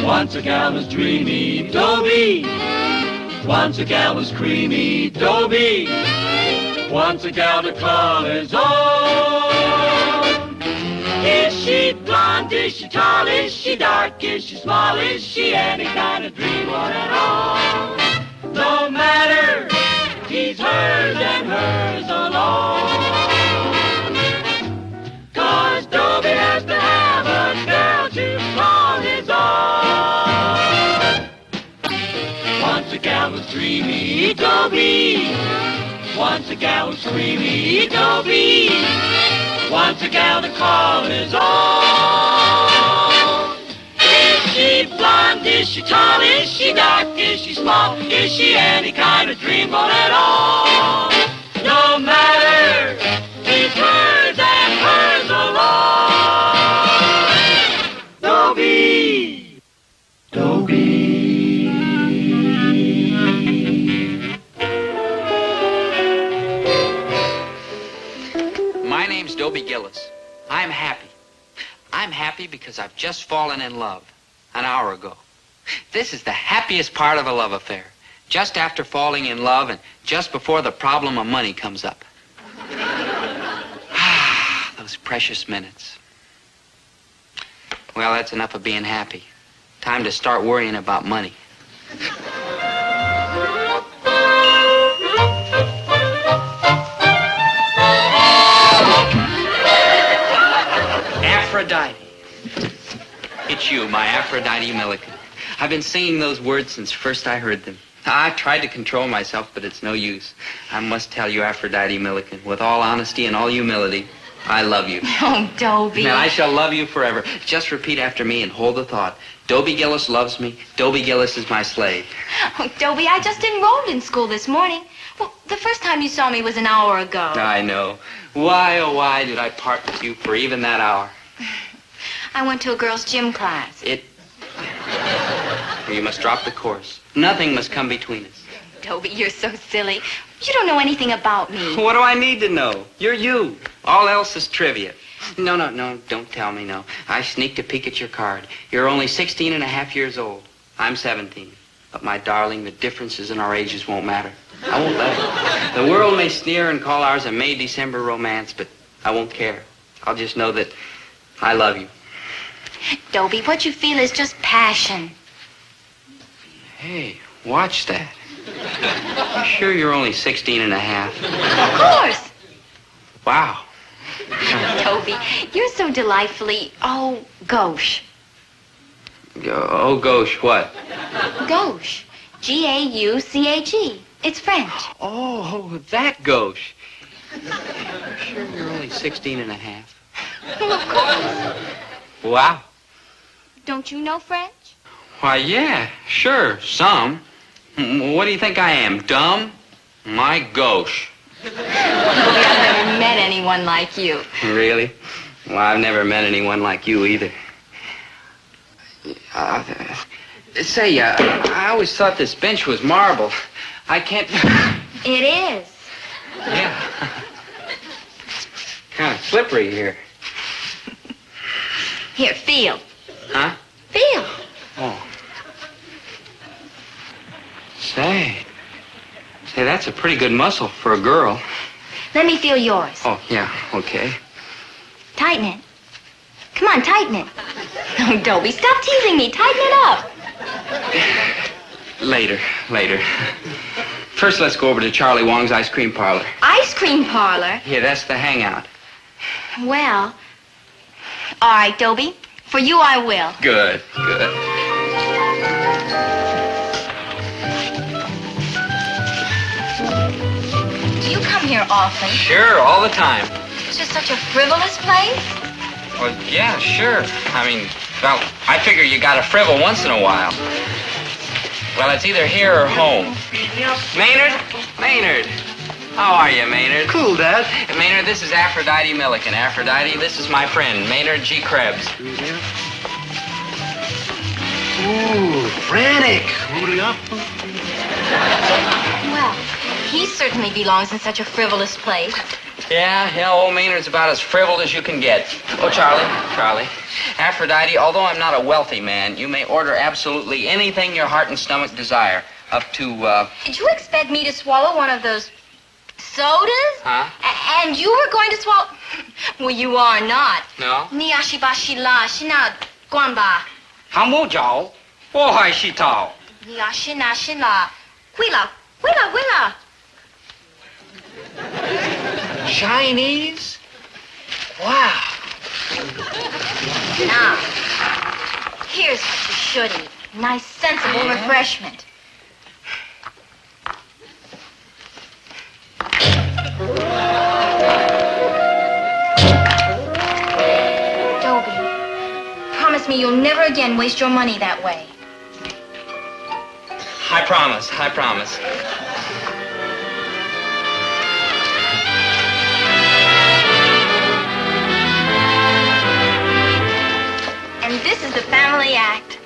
Once a gal was dreamy, Dobie. Once a gal was creamy, Dobie. Once a gal to call his own. Is she blonde? Is she tall? Is she dark? Is she small? Is she any kind of dream one at all? No matter, he's hers and hers alone. 'Cause Dobie has to have a girl to call his own. Once a gal was dreamy, Dobie. Once a gal was creamy, Dobie. Once a gal to call his own. Is she blonde? Is she tall? Is she dark? Is she small? Is she any kind of dreamboat at all? No matter, he's hers and hers alone. Dobie, Dobie. My name's Dobie Gillis. I'm happy. I'm happy because I've just fallen in love an hour ago. This is the happiest part of a love affair. Just after falling in love and just before the problem of money comes up. Those precious minutes. Well, that's enough of being happy. Time to start worrying about money. Aphrodite. It's you, my Aphrodite Milliken. I've been singing those words since first I heard them. I tried to control myself, but it's no use. I must tell you, Aphrodite Milliken, with all honesty and all humility, I love you. Oh, Dobie. And I shall love you forever. Just repeat after me and hold the thought. Dobie Gillis loves me. Dobie Gillis is my slave. Oh, Dobie, I just enrolled in school this morning. Well, the first time you saw me was an hour ago. I know. Why, oh, why did I part with you for even that hour? I went to a girls' gym class. You must drop the course. Nothing must come between us. Dobie, you're so silly. You don't know anything about me. What do I need to know? You're you. All else is trivia. No, don't tell me, no. I sneaked a peek at your card. You're only 16 and a half years old. I'm 17. But, my darling, the differences in our ages won't matter. I won't let it. The world may sneer and call ours a May-December romance, but I won't care. I'll just know that I love you. Dobie, what you feel is just passion. Hey, watch that. You sure you're only 16 and a half? Of course. Wow. Dobie, you're so delightfully, gauche. Oh, gauche, what? Gauche. G-A-U-C-H-E. It's French. Oh, that gauche. Sure you're only 16 and a half? Well, of course. Wow. Don't you know French? Why, yeah, sure, some. What do you think I am, dumb? My gauche. Dobie, I've never met anyone like you. Really? Well, I've never met anyone like you either. Say, I always thought this bench was marble. I can't... It is. Yeah. Kind of slippery here. Here, feel. Huh? Feel. Oh. Say, that's a pretty good muscle for a girl. Let me feel yours. Oh, yeah, okay. Tighten it. Come on, tighten it. Oh, Dobie, stop teasing me. Tighten it up. Later. First, let's go over to Charlie Wong's ice cream parlor. Ice cream parlor? Yeah, that's the hangout. Well, all right, Dobie. For you, I will. Good. Do you come here often? Sure, all the time. It's just such a frivolous place. Well, yeah, sure. I mean, well, I figure you gotta frivol once in a while. Well, it's either here or home. Maynard. How are you, Maynard? Cool, Dad. Maynard, this is Aphrodite Milliken. Aphrodite, this is my friend, Maynard G. Krebs. Ooh, frantic. Well, he certainly belongs in such a frivolous place. Yeah, old Maynard's about as frivol as you can get. Oh, Charlie. Aphrodite, although I'm not a wealthy man, you may order absolutely anything your heart and stomach desire. Up to, Did you expect me to swallow one of those sodas? Huh? And you were going to swallow... Well, you are not. No? Niashiba shila, shina, guanba. Hamujao, wohai shitao. Niashina shila, willa. Chinese? Wow. Now, here's what you should eat. Nice, sensible refreshment. Dobie, promise me you'll never again waste your money that way. I promise. And this is the family act.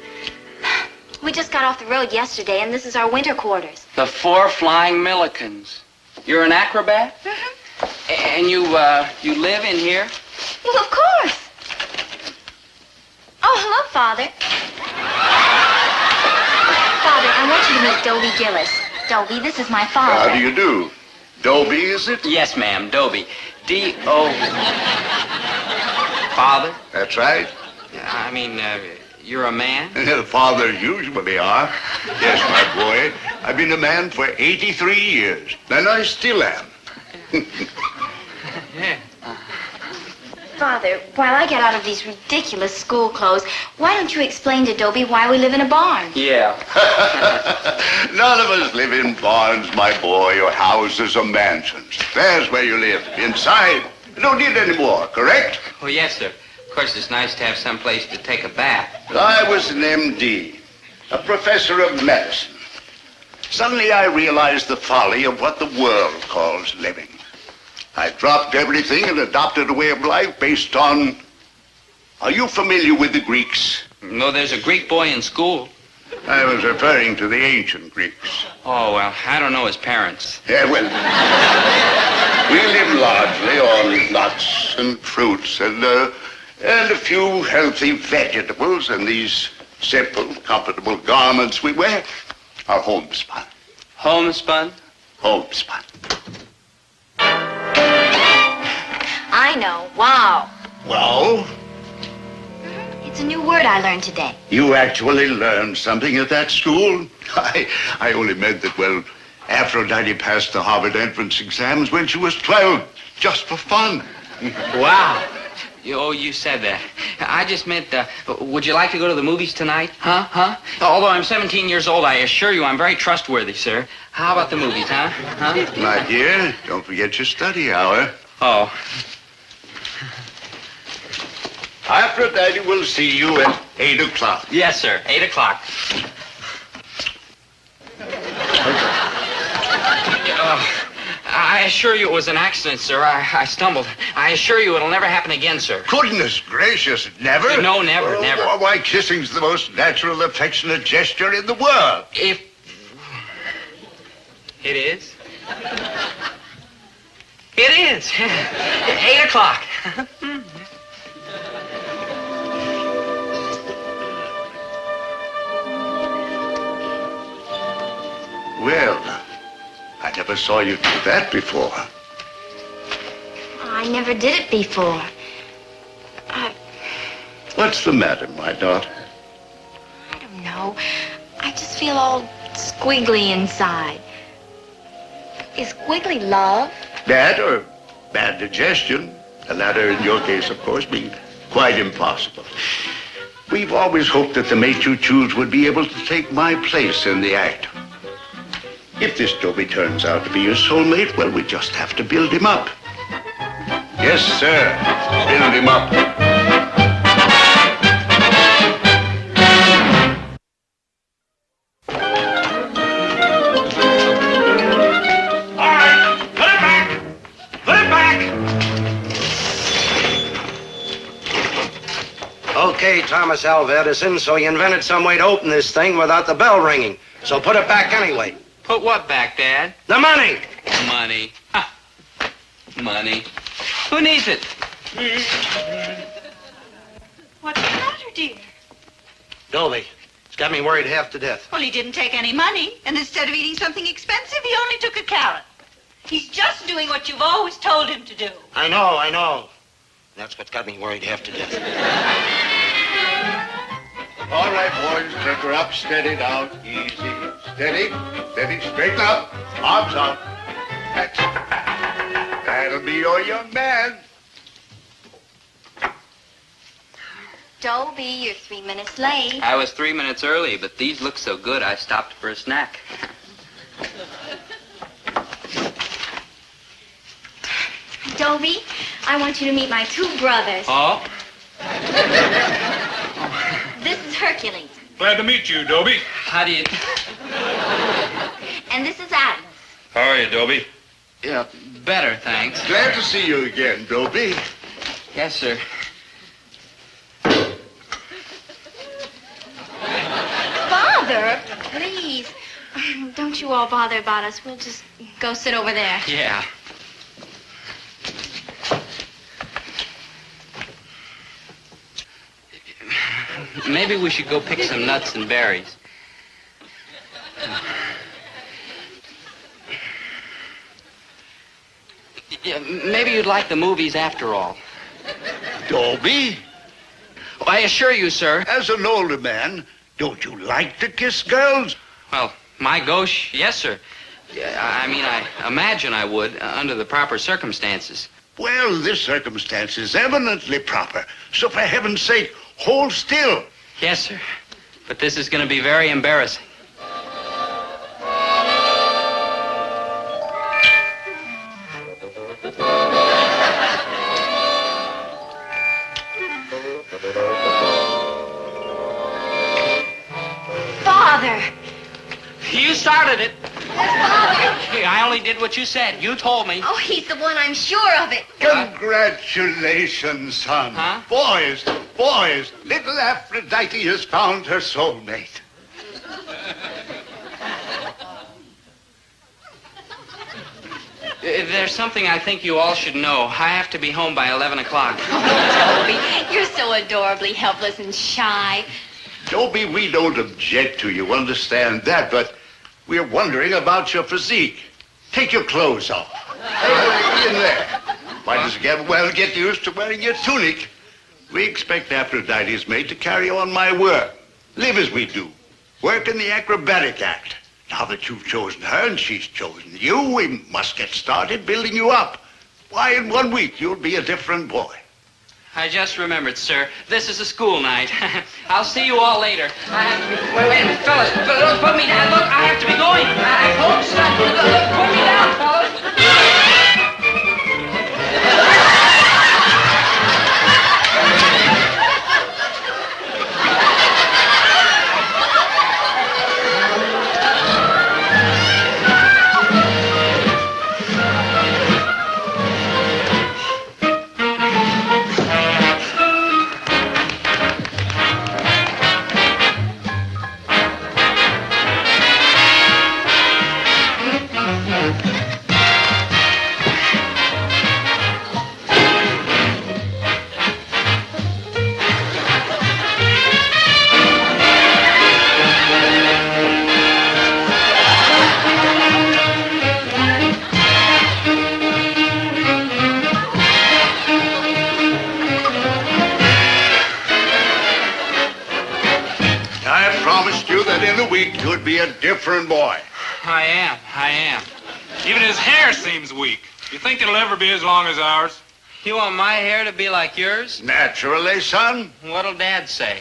We just got off the road yesterday, and this is our winter quarters. The 4 Flying Millikens. You're an acrobat? Mm-hmm. And you live in here? Well, of course. Oh, hello, Father. Father, I want you to meet Dobie Gillis. Dobie, this is my father. How do you do? Dobie, is it? Yes, ma'am, Dobie. D-O... Father? That's right. I mean, you're a man? Fathers usually are. Yes, my boy. I've been a man for 83 years, and I still am. Yeah. Father, while I get out of these ridiculous school clothes, why don't you explain to Dobie why we live in a barn? Yeah. None of us live in barns, my boy, or houses or mansions. There's where you live, inside. You don't need any more, correct? Oh, yes, sir. course, it's nice to have some place to take a bath. I was an MD, a professor of medicine. Suddenly I realized the folly of what the world calls living. I dropped everything and adopted a way of life based on... Are you familiar with the Greeks? No, there's a Greek boy in school. I was referring to the ancient Greeks. Oh, well, I don't know his parents. Yeah, well, we live largely on nuts and fruits and a few healthy vegetables, and these simple, comfortable garments we wear are homespun. Homespun? Homespun. I know. Wow. Well, It's a new word I learned today. you actually learned something at that school? I only meant that, well, Aphrodite passed the Harvard entrance exams when she was 12, just for fun. Wow. You said that. I just meant, would you like to go to the movies tonight? Huh? Although I'm 17 years old, I assure you I'm very trustworthy, sir. How about the movies, huh? My dear, don't forget your study hour. Oh. Aphrodite will see you at 8 o'clock. Yes, sir. 8 o'clock. I assure you it was an accident, sir. I stumbled. I assure you it'll never happen again, sir. Goodness gracious, never? No, never, never. Why, kissing's the most natural, affectionate gesture in the world. If... It is? It is. 8 o'clock. Well, I never saw you do that before. I never did it before. What's the matter, my daughter? I don't know. I just feel all squiggly inside. Is squiggly love? That or bad digestion. The latter, in your case, of course, being quite impossible. We've always hoped that the mate you choose would be able to take my place in the act. If this Dobie turns out to be your soulmate, well, we just have to build him up. Yes, sir. Build him up. All right, put it back. Put it back. Okay, Thomas Alva Edison, so you invented some way to open this thing without the bell ringing. So put it back anyway. Put what back, Dad? The money. Money. Ha. Money. Who needs it? What's the matter, dear? Dobie, it's got me worried half to death. Well, he didn't take any money, and instead of eating something expensive, he only took a carrot. He's just doing what you've always told him to do. I know. That's what got me worried half to death. All right, boys, take her up, steady now. Easy. Steady, straighten up. Arms out. That's it. That'll be your young man. Dobie, you're 3 minutes late. I was 3 minutes early, but these look so good, I stopped for a snack. Dobie, I want you to meet my two brothers. Oh? This is Hercules. Glad to meet you, Dobie. How do you... And this is Atlas. How are you, Dobie? Yeah, better, thanks. Glad to see you again, Dobie. Yes, sir. Father, please. Don't you all bother about us. We'll just go sit over there. Yeah. Maybe we should go pick some nuts and berries. Yeah, maybe you'd like the movies after all. Dobie? I assure you, sir. As an older man, don't you like to kiss girls? Well, my gosh, yes, sir. I imagine I would, under the proper circumstances. Well, this circumstance is eminently proper. So for heaven's sake, hold still. Yes, sir. But this is going to be very embarrassing. started it. Father. I only did what you said. You told me. Oh, he's the one, I'm sure of it. Congratulations, son. Huh? Boys, little Aphrodite has found her soulmate. There's something I think you all should know. I have to be home by 11 o'clock. Dobie, you're so adorably helpless and shy. Dobie, we don't object to you, understand that, but we're wondering about your physique. Take your clothes off. Hey, in there. Might as well get used to wearing your tunic. We expect Aphrodite's maid to carry on my work. Live as we do. Work in the acrobatic act. Now that you've chosen her and she's chosen you, we must get started building you up. Why, in 1 week, you'll be a different boy. I just remembered, sir. This is a school night. I'll see you all later. Wait a minute, fellas. Don't put me down. Look, I have to be going. I hope so. Look, put me down, fellas. In a week, you'd be a different boy. I am. Even his hair seems weak. You think it'll ever be as long as ours? You want my hair to be like yours? Naturally, son. What'll Dad say?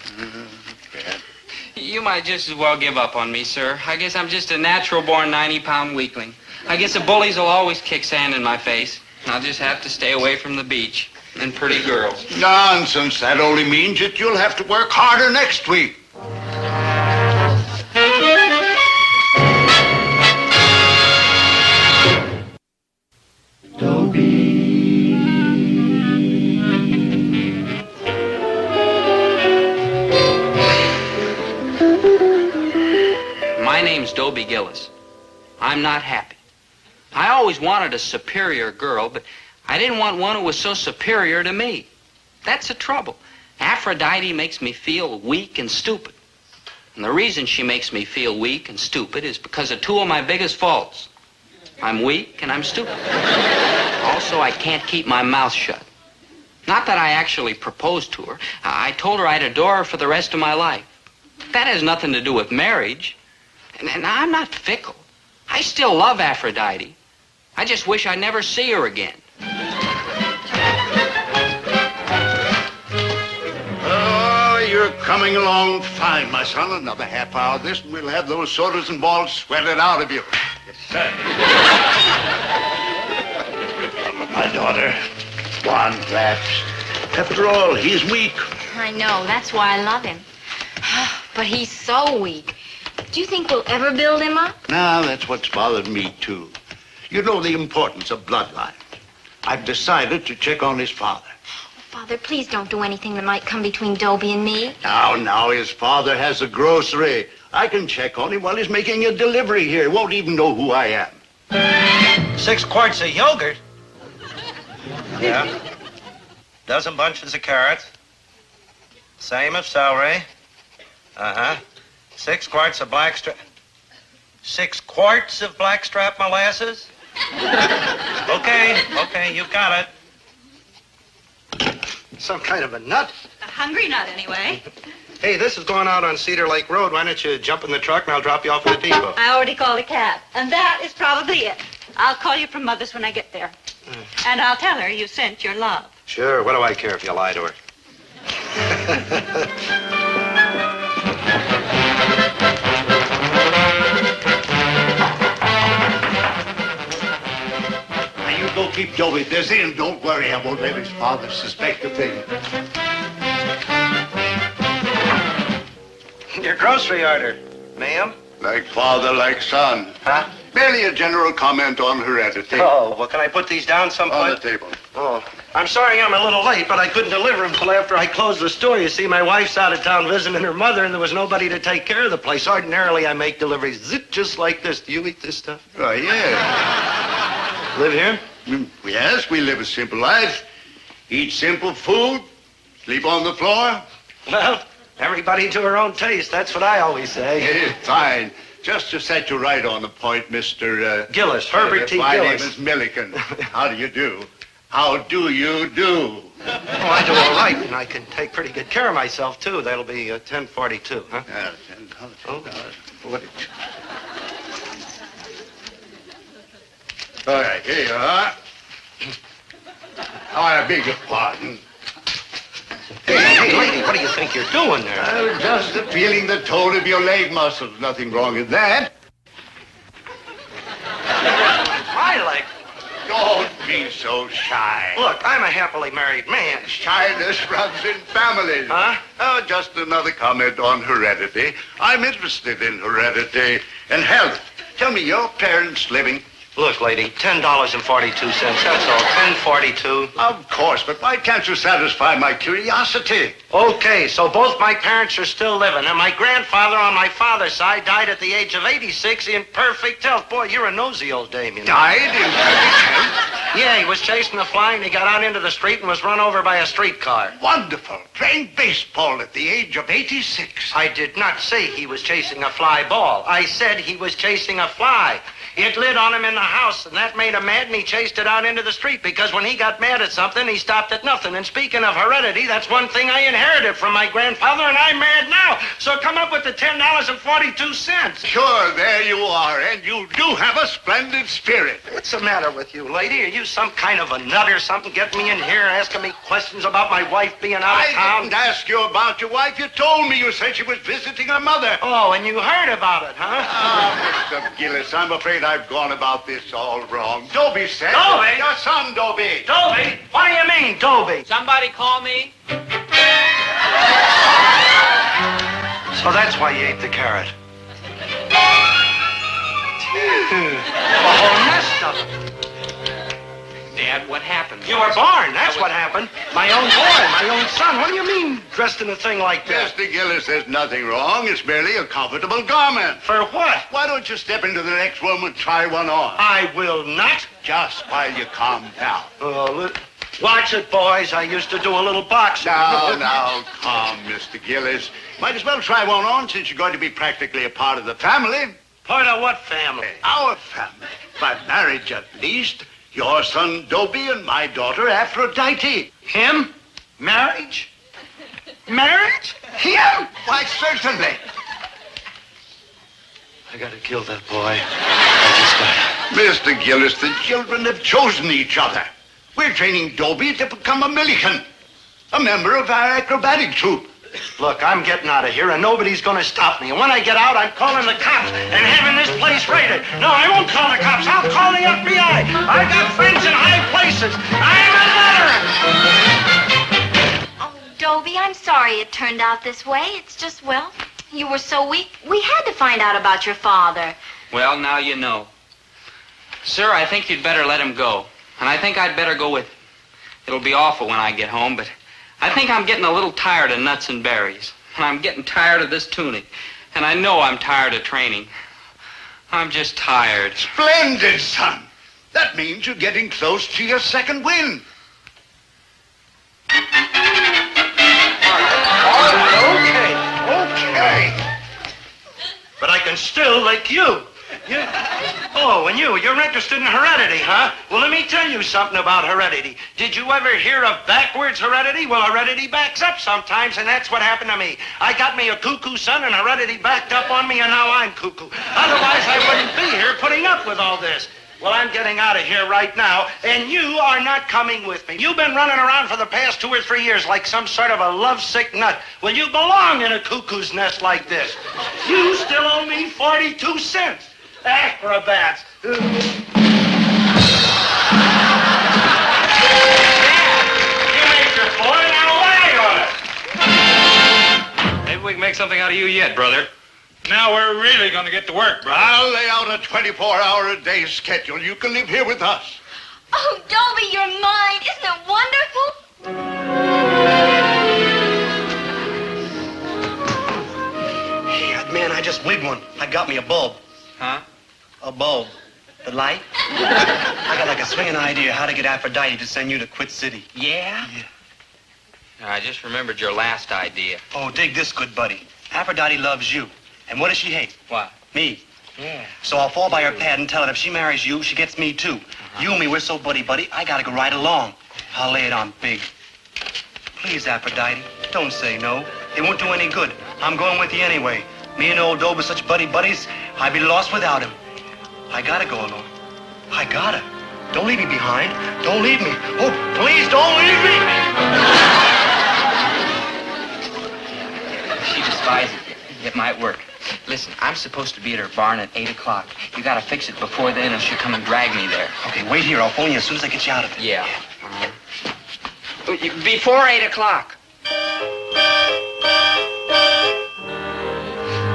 You might just as well give up on me, sir. I guess I'm just a natural-born 90-pound weakling. I guess the bullies will always kick sand in my face. I'll just have to stay away from the beach and pretty girls. Nonsense. That only means that you'll have to work harder next week. My name's Dobie Gillis. I'm not happy. I always wanted a superior girl, but I didn't want one who was so superior to me. That's the trouble. Aphrodite makes me feel weak and stupid. And the reason she makes me feel weak and stupid is because of two of my biggest faults. I'm weak and I'm stupid. Also, I can't keep my mouth shut. Not that I actually proposed to her. I told her I'd adore her for the rest of my life. That has nothing to do with marriage. And I'm not fickle. I still love Aphrodite. I just wish I'd never see her again. Oh, you're coming along fine, my son. Another half hour of this, and we'll have those sodas and balls sweated out of you. Yes, sir. My daughter, one claps. After all, he's weak. I know. That's why I love him. But he's so weak. Do you think we'll ever build him up? Now, that's what's bothered me, too. You know the importance of bloodlines. I've decided to check on his father. Father, please don't do anything that might come between Dobie and me. Now, his father has a grocery. I can check on him while he's making a delivery here. He won't even know who I am. 6 quarts of yogurt? Yeah. Dozen bunches of carrots. Same as celery. 6 quarts of blackstrap. 6 quarts of blackstrap molasses? Okay, you've got it. Some kind of a nut? A hungry nut, anyway. Hey, this is going out on Cedar Lake Road. Why don't you jump in the truck and I'll drop you off at the depot? I already called a cab, and that is probably it. I'll call you from Mother's when I get there. And I'll tell her you sent your love. Sure, what do I care if you lie to her? Now, you go keep Dobie busy, and don't worry, I won't let his father suspect a thing. Your grocery order, ma'am. Like father, like son. Huh? Merely a general comment on heredity. Oh, well, can I put these down someplace? On the table. Oh, I'm sorry I'm a little late, but I couldn't deliver them till after I closed the store. You see, my wife's out of town visiting her mother, and there was nobody to take care of the place. Ordinarily, I make deliveries just like this. Do you eat this stuff? Oh, yeah. Live here? Yes, we live a simple life. Eat simple food. Sleep on the floor. Well, everybody to her own taste. That's what I always say. Fine. Just to set you right on the point, Mr. Gillis, Herbert T. My Gillis. name is Milliken. How do you do? How do you do? Oh, I do all right, and I can take pretty good care of myself, too. That'll be 10:42, huh? $10.42. All right, here you are. Oh, I beg your pardon. Hey, lady, what do you think you're doing there? Just feeling the tone of your leg muscles. Nothing wrong with that. My leg? Don't be so shy. Look, I'm a happily married man. Shyness runs in families. Huh? Oh, just another comment on heredity. I'm interested in heredity and health. Tell me, your parents living? Look, lady, $10.42. That's all. $10.42. Of course, but why can't you satisfy my curiosity? Okay, so both my parents are still living, and my grandfather on my father's side died at the age of 86 in perfect health. Boy, you're a nosy old dame, you know. Died in perfect health? Yeah, he was chasing a fly, and he got out into the street and was run over by a streetcar. Wonderful. Playing baseball at the age of 86. I did not say he was chasing a fly ball. I said he was chasing a fly. It lit on him in the house, and that made him mad, and he chased it out into the street, because when he got mad at something, he stopped at nothing. And speaking of heredity, that's one thing I inherited from my grandfather, and I'm mad now. So come up with the $10.42. Sure, there you are, and you do have a splendid spirit. What's the matter with you, lady? Are you some kind of a nut or something? Getting me in here asking me questions about my wife being out of town? I didn't ask you about your wife. You told me you said she was visiting her mother. Oh, and you heard about it, huh? Mr. Gillis, I'm afraid I've gone about this all wrong. Dobie said... Dobie? Your son, Dobie. Dobie? What do you mean, Dobie? Somebody call me? So that's why you ate the carrot. A whole nest of them. Dad, what happened? You were born, that's what happened. My own boy, my own son. What do you mean, dressed in a thing like that? Mr. Gillis, there's nothing wrong. It's merely a comfortable garment. For what? Why don't you step into the next room and try one on? I will not. Just while you calm down. Oh, watch it, boys. I used to do a little boxing. Now, calm, Mr. Gillis. Might as well try one on since you're going to be practically a part of the family. Part of what family? Our family. By marriage, at least. Your son, Dobie, and my daughter, Aphrodite. Him? Marriage? Marriage? Him? Why, certainly. I gotta kill that boy. I just gotta. Mr. Gillis, the children have chosen each other. We're training Dobie to become a Milliken, a member of our acrobatic troupe. Look, I'm getting out of here, and nobody's gonna stop me. And when I get out, I'm calling the cops and having this place raided. No, I won't call the cops. I'll call the FBI. I've got friends in high places. I'm a veteran. Oh, Dobie, I'm sorry it turned out this way. It's just, well, you were so weak. We had to find out about your father. Well, now you know. Sir, I think you'd better let him go. And I think I'd better go with him. It'll be awful when I get home, but I think I'm getting a little tired of nuts and berries. And I'm getting tired of this tuning. And I know I'm tired of training. I'm just tired. Splendid, son. That means you're getting close to your second win. Okay. But I can still lick you. Oh, and you're interested in heredity, huh? Well, let me tell you something about heredity. Did you ever hear of backwards heredity? Well, heredity backs up sometimes, and that's what happened to me. I got me a cuckoo son, and heredity backed up on me, and now I'm cuckoo. Otherwise, I wouldn't be here putting up with all this. Well, I'm getting out of here right now, and you are not coming with me. You've been running around for the past 2 or 3 years like some sort of a lovesick nut. Well, you belong in a cuckoo's nest like this. You still owe me 42 cents. Acrobats. You made your point, now lie on it. Maybe we can make something out of you yet, brother. Now we're really going to get to work, bro. I'll lay out a 24-hour-a-day schedule. You can live here with us. Oh, Dobie, you're mine. Isn't it wonderful? Hey, man, I just wigged one. I got me a bulb. Huh? A bulb. The light? I got like a swinging idea how to get Aphrodite to send you to Quit City. Yeah? I just remembered your last idea. Oh, dig this, good buddy. Aphrodite loves you. And what does she hate? What? Me. Yeah. So I'll fall by her pad and tell her if she marries you, she gets me too. You and me, we're so buddy-buddy, I gotta go right along. I'll lay it on big. Please, Aphrodite, don't say no. It won't do any good. I'm going with you anyway. Me and old Dobie are such buddy-buddies, I'd be lost without him. I gotta go along. I gotta. Don't leave me behind. Don't leave me. Oh, please don't leave me. She despises it. It might work. Listen, I'm supposed to be at her barn at 8 o'clock. You gotta fix it before then or she'll come and drag me there. Okay, wait here. I'll phone you as soon as I get you out of it. Yeah. Before 8 o'clock.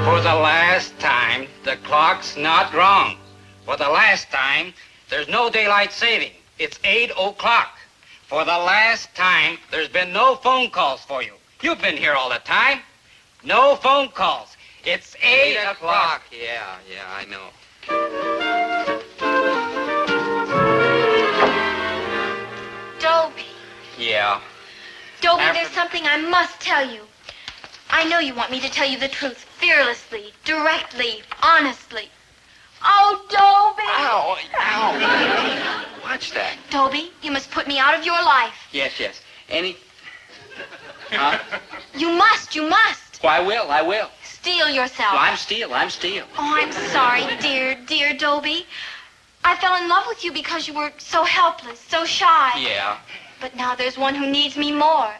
For the last time, the clock's not wrong. For the last time, there's no daylight saving. It's 8 o'clock. For the last time, there's been no phone calls for you. You've been here all the time. No phone calls. It's 8 o'clock. Yeah, I know. Dobie. Yeah. Dobie, there's something I must tell you. I know you want me to tell you the truth fearlessly, directly, honestly. Oh, Dobie! Ow. Watch that. Dobie, you must put me out of your life. Yes. Huh? You must. Well, I will. Steel yourself. Well, I'm steel. Oh, I'm sorry, dear Dobie. I fell in love with you because you were so helpless, so shy. Yeah. But now there's one who needs me more.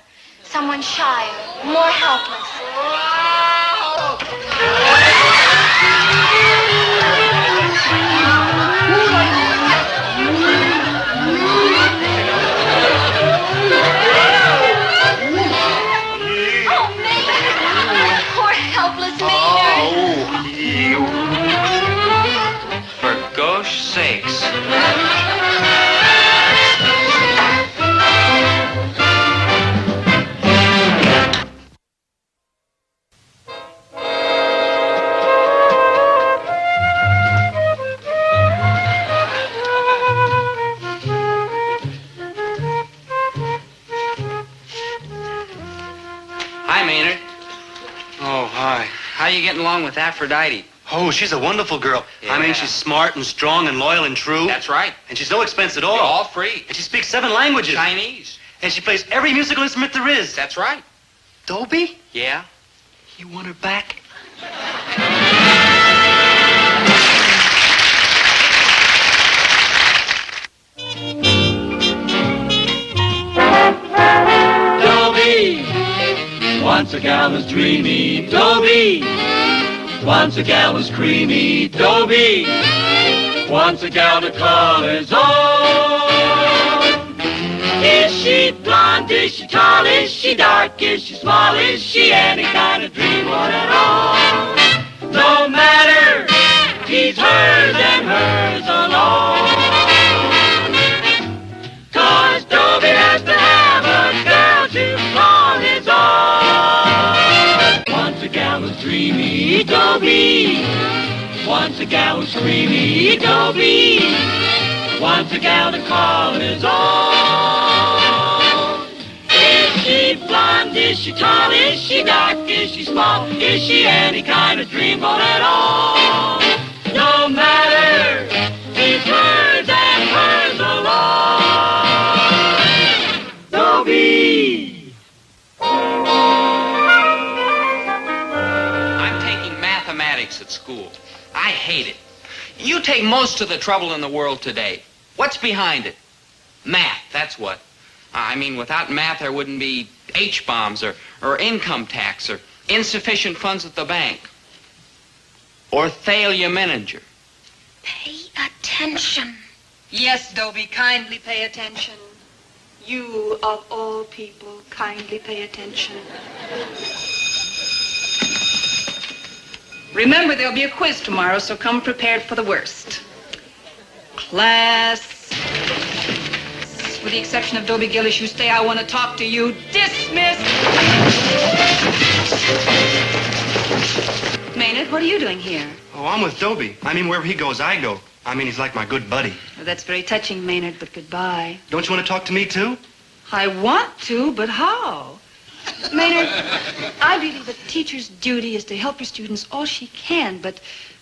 Someone shyer, more helpless. Oh, Maynard! Poor helpless Maynard! For gosh sakes. Hi, Maynard. Oh, hi. How you getting along with Aphrodite? Oh, she's a wonderful girl. I Yeah. mean, she's smart and strong and loyal and true. That's right. And she's no expense at all. All free. And she speaks 7 languages. Chinese. And she plays every musical instrument there is. That's right. Dobie? Yeah. You want her back? Dobie, once a gal was dreamy. Dobie, once a gal was creamy. Dobie, once a gal to call his own. Is she blonde? Is she tall? Is she dark? Is she small? Is she any kind of dreamboat at all? No matter, he's hers and hers alone. 'Cause Dobie has to have a girl to call his own. Once a gal was dreamy, Dobie. Once a gal was creamy, Dobie. Once a gal to call his own. Is she blonde? Is she tall? Is she dark? Is she small? Is she any kind of dreamboat at all? No matter, he's hers and hers alone. Dobie! I'm taking mathematics at school. I hate it. You take most of the trouble in the world today. What's behind it? Math, that's what. I mean, without math, there wouldn't be H-bombs or income tax or insufficient funds at the bank. Or Thalia Menninger. Pay attention. Yes, Dobie, kindly pay attention. You, of all people, kindly pay attention. Remember, there'll be a quiz tomorrow, so come prepared for the worst. Class, with the exception of Dobie Gillis, you stay. I want to talk to you. Dismissed. Maynard, what are you doing here? Oh, I'm with Dobie. I mean, wherever he goes, I go. I mean, he's like my good buddy. Well, that's very touching, Maynard, but goodbye. Don't you want to talk to me, too? I want to, but how? Maynard, I believe a teacher's duty is to help her students all she can, but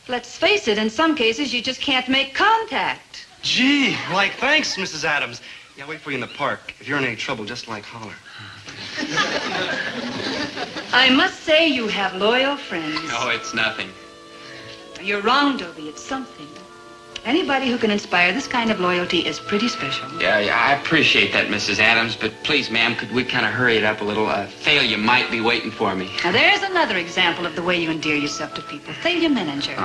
let's face it, in some cases, you just can't make contact. Gee, like, thanks, Mrs. Adams. Yeah, I'll wait for you in the park. If you're in any trouble, just like holler. I must say you have loyal friends. Oh, it's nothing. You're wrong, Dobie. It's something. Anybody who can inspire this kind of loyalty is pretty special. Yeah, I appreciate that, Mrs. Adams, but please, ma'am, could we kind of hurry it up a little? Thalia might be waiting for me. Now, there's another example of the way you endear yourself to people. Thalia Menninger.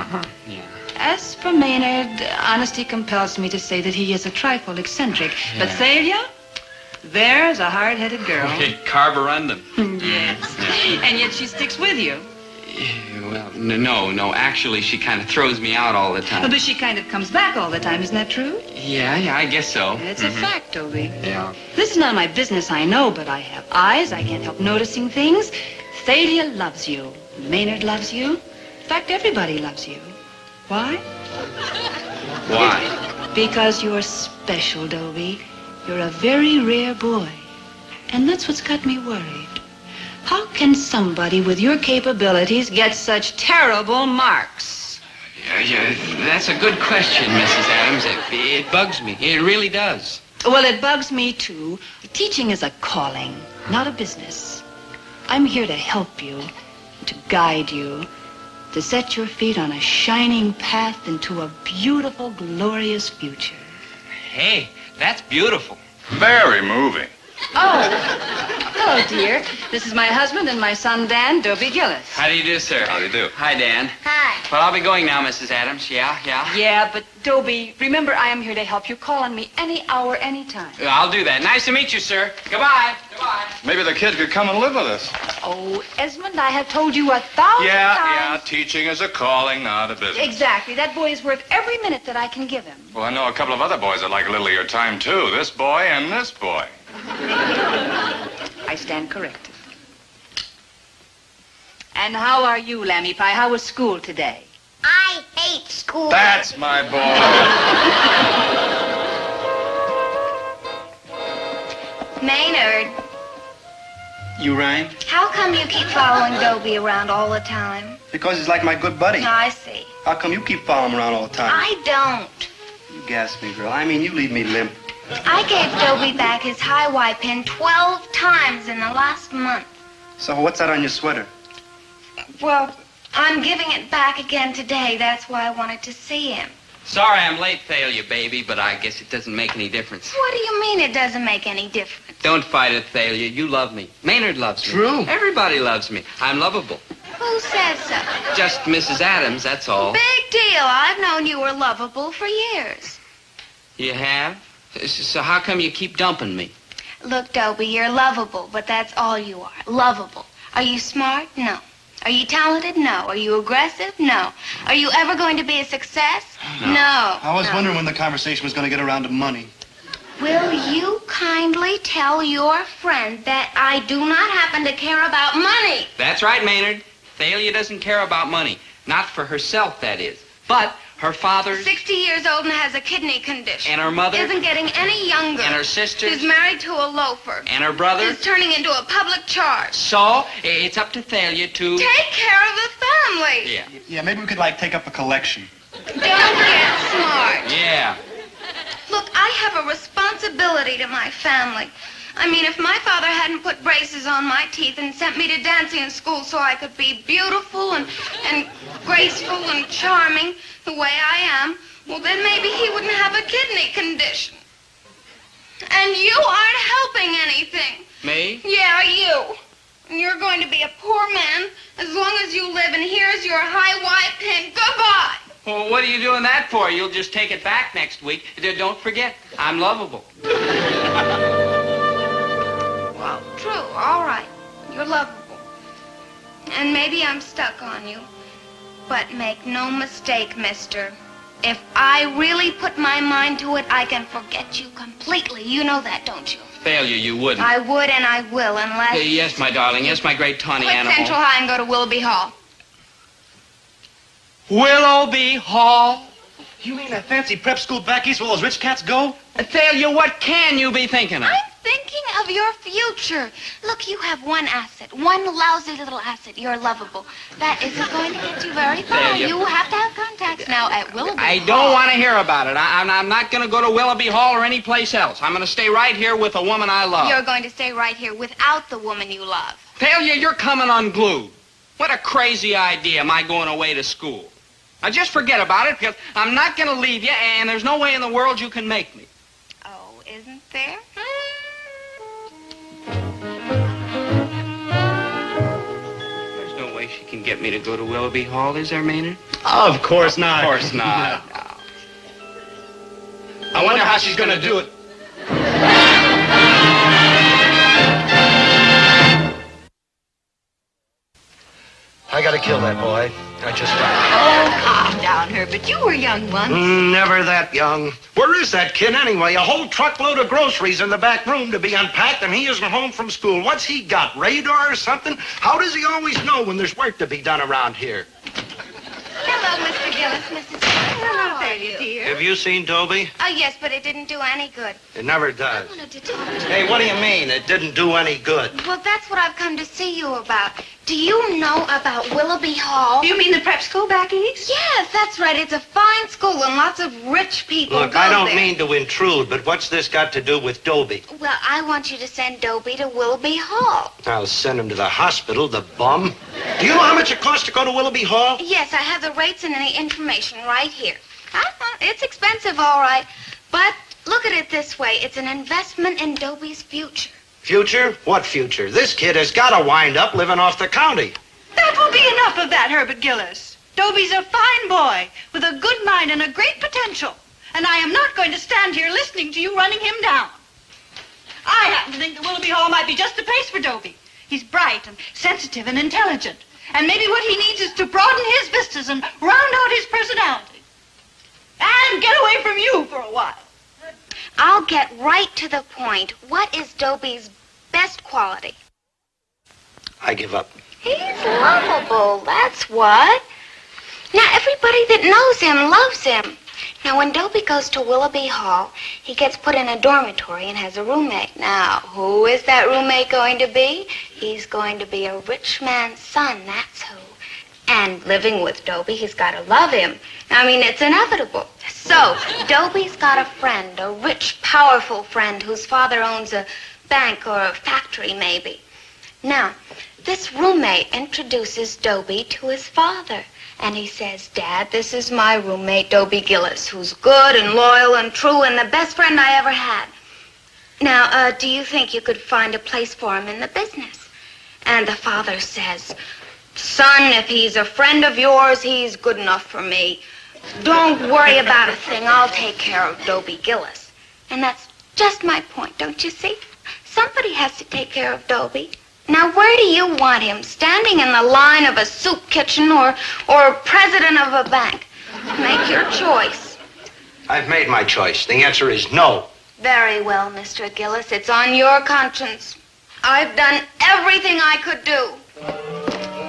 Yeah. As for Maynard, honesty compels me to say that he is a trifle eccentric. But Thalia, there's a hard-headed girl. Carborundum. Yes. And yet she sticks with you. Well, no. Actually, she kind of throws me out all the time. But she kind of comes back all the time. Isn't that true? Yeah, I guess so. It's a fact, Dobie. Yeah. This is not my business, I know, but I have eyes. I can't help noticing things. Thalia loves you. Maynard loves you. In fact, everybody loves you. Why? Why? Because you're special, Dobie. You're a very rare boy. And that's what's got me worried. How can somebody with your capabilities get such terrible marks? Yeah, that's a good question, Mrs. Adams. It bugs me. It really does. Well, it bugs me, too. Teaching is a calling, not a business. I'm here to help you, to guide you, to set your feet on a shining path into a beautiful, glorious future. Hey, that's beautiful. Very moving. Oh, hello, dear. This is my husband and my son, Dan, Dobie Gillis. How do you do, sir? How do you do? Hi, Dan. Hi. Well, I'll be going now, Mrs. Adams. Yeah. Yeah, but Dobie, remember I am here to help you. Call on me any hour, any time. I'll do that. Nice to meet you, sir. Goodbye. Maybe the kid could come and live with us. Oh, Esmond, I have told you 1,000 times. Yeah, teaching is a calling, not a business. Exactly. That boy is worth every minute that I can give him. Well, I know a couple of other boys that like a little of your time, too. This boy and this boy. I stand corrected. And how are you, Lammy Pie? How was school today? I hate school. That's my boy. Maynard, You rang? how come you keep following Dobie around all the time? Because he's like my good buddy. I see. How come you keep following him around all the time? I don't. You gas me, girl. I mean, you leave me limp. I gave Dobie back his high Y pin 12 times in the last month. So what's that on your sweater? Well, I'm giving it back again today. That's why I wanted to see him. Sorry I'm late, Thalia, baby, but I guess it doesn't make any difference. What do you mean it doesn't make any difference? Don't fight it, Thalia. You love me. Maynard loves me. True. Everybody loves me. I'm lovable. Who says so? Just Mrs. Adams, that's all. Big deal. I've known you were lovable for years. You have? So how come you keep dumping me? Look, Dobie, you're lovable, but that's all you are. Lovable. Are you smart? No. Are you talented? No. Are you aggressive? No. Are you ever going to be a success? No. I was wondering when the conversation was going to get around to money. Will you kindly tell your friend that I do not happen to care about money? That's right, Maynard. Thalia doesn't care about money. Not for herself, that is. But her father's... 60 years old and has a kidney condition. And her mother... Isn't getting any younger. And her sisters... Is married to a loafer. And her brother... Is turning into a public charge. So, it's up to Thalia to... Take care of the family. Yeah. Yeah, maybe we could, take up a collection. Don't get smart. Yeah. Look, I have a responsibility to my family. I mean, if my father hadn't put braces on my teeth and sent me to dancing school so I could be beautiful and graceful and charming the way I am, well, then maybe he wouldn't have a kidney condition. And you aren't helping anything. Me? Yeah, you. And you're going to be a poor man as long as you live, and here's your high white pin. Goodbye. Well, what are you doing that for? You'll just take it back next week. Don't forget, I'm lovable. Well, true. All right. You're lovable. And maybe I'm stuck on you. But make no mistake, mister. If I really put my mind to it, I can forget you completely. You know that, don't you? Failure, you wouldn't. I would and I will, unless... Yes, my darling. Yes, my great tawny Quit animal. Central High and go to Willoughby Hall. Willoughby Hall? You mean that fancy prep school back east where those rich cats go? Thalia, what can you be thinking of? I'm thinking of your future. Look, you have one asset, one lousy little asset. You're lovable. That isn't going to get you very far. Thalia. You have to have contacts now at Willoughby I Hall. don't want to hear about it. I'm not going to go to Willoughby Hall or any place else. I'm going to stay right here with the woman I love. You're going to stay right here without the woman you love. Thalia, you're coming unglued. What a crazy idea, my going away to school. Now, just forget about it, because I'm not going to leave you, and there's no way in the world you can make me. Oh, isn't there? There's no way she can get me to go to Willoughby Hall, is there, Maynard? Of course not. Of course not. I wonder how she's going to do it. I gotta kill that boy. I just got Oh, calm down, Herbert. You were young once. Never that young. Where is that kid anyway? A whole truckload of groceries in the back room to be unpacked, and he isn't home from school. What's he got, radar or something? How does he always know when there's work to be done around here? Hello, Mr. Gillis, Mrs. Gillis. How are you? Dear. Have you seen Dobie? Oh, yes, but it didn't do any good. It never does. I wanted to talk to you. Hey, what do you mean? It didn't do any good. Well, that's what I've come to see you about. Do you know about Willoughby Hall? You mean the prep school back east? Yes, that's right. It's a fine school and lots of rich people Look, go I don't there. mean to intrude, but what's this got to do with Dobie? Well, I want you to send Dobie to Willoughby Hall. I'll send him to the hospital, the bum. Do you know how much it costs to go to Willoughby Hall? Yes, I have the rates and the information right here. It's expensive, all right. But look at it this way. It's an investment in Dobie's future. Future? What future? This kid has got to wind up living off the county. That will be enough of that, Herbert Gillis. Dobie's a fine boy with a good mind and a great potential. And I am not going to stand here listening to you running him down. I happen to think that Willoughby Hall might be just the place for Dobie. He's bright and sensitive and intelligent. And maybe what he needs is to broaden his vistas and round out his personality. And get away from you for a while. I'll get right to the point. What is Dobie's best quality? I give up. He's lovable, that's what. Now, everybody that knows him loves him. Now, when Dobie goes to Willoughby Hall, he gets put in a dormitory and has a roommate. Now, who is that roommate going to be? He's going to be a rich man's son, that's who. And living with Dobie, he's got to love him. I mean, it's inevitable. So, Dobie's got a friend, a rich, powerful friend whose father owns a bank or a factory, maybe. Now, this roommate introduces Dobie to his father. And he says, Dad, this is my roommate, Dobie Gillis, who's good and loyal and true and the best friend I ever had. Now, do you think you could find a place for him in the business? And the father says, Son, if he's a friend of yours, he's good enough for me. Don't worry about a thing. I'll take care of Dobie Gillis. And that's just my point, don't you see? Somebody has to take care of Dobie. Now, where do you want him? Standing in the line of a soup kitchen or president of a bank? Make your choice. I've made my choice. The answer is no. Very well, Mr. Gillis. It's on your conscience. I've done everything I could do.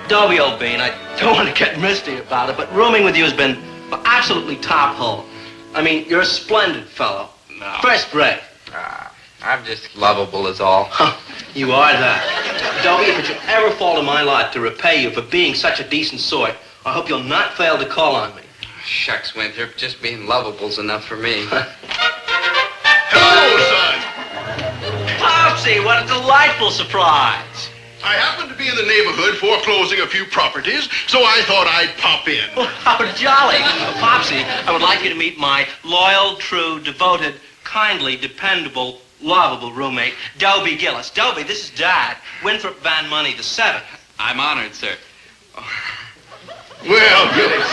Dobie, old bean, I don't want to get misty about it, but rooming with you has been absolutely top hole. I mean, you're a splendid fellow. No. First rate. I'm just lovable is all. You are that. Dobie, if it should ever fall to my lot to repay you for being such a decent sort, I hope you'll not fail to call on me. Shucks, Winthrop, just being lovable's enough for me. Hello, son. Popsy, what a delightful surprise. I happen to be in the neighborhood foreclosing a few properties, so I thought I'd pop in. Well, how jolly. Popsy, I would like you to meet my loyal, true, devoted, kindly, dependable, lovable roommate, Dobie Gillis. Dobie, this is Dad, Winthrop Van Money the Seventh. I'm honored, sir. Well, Gillis,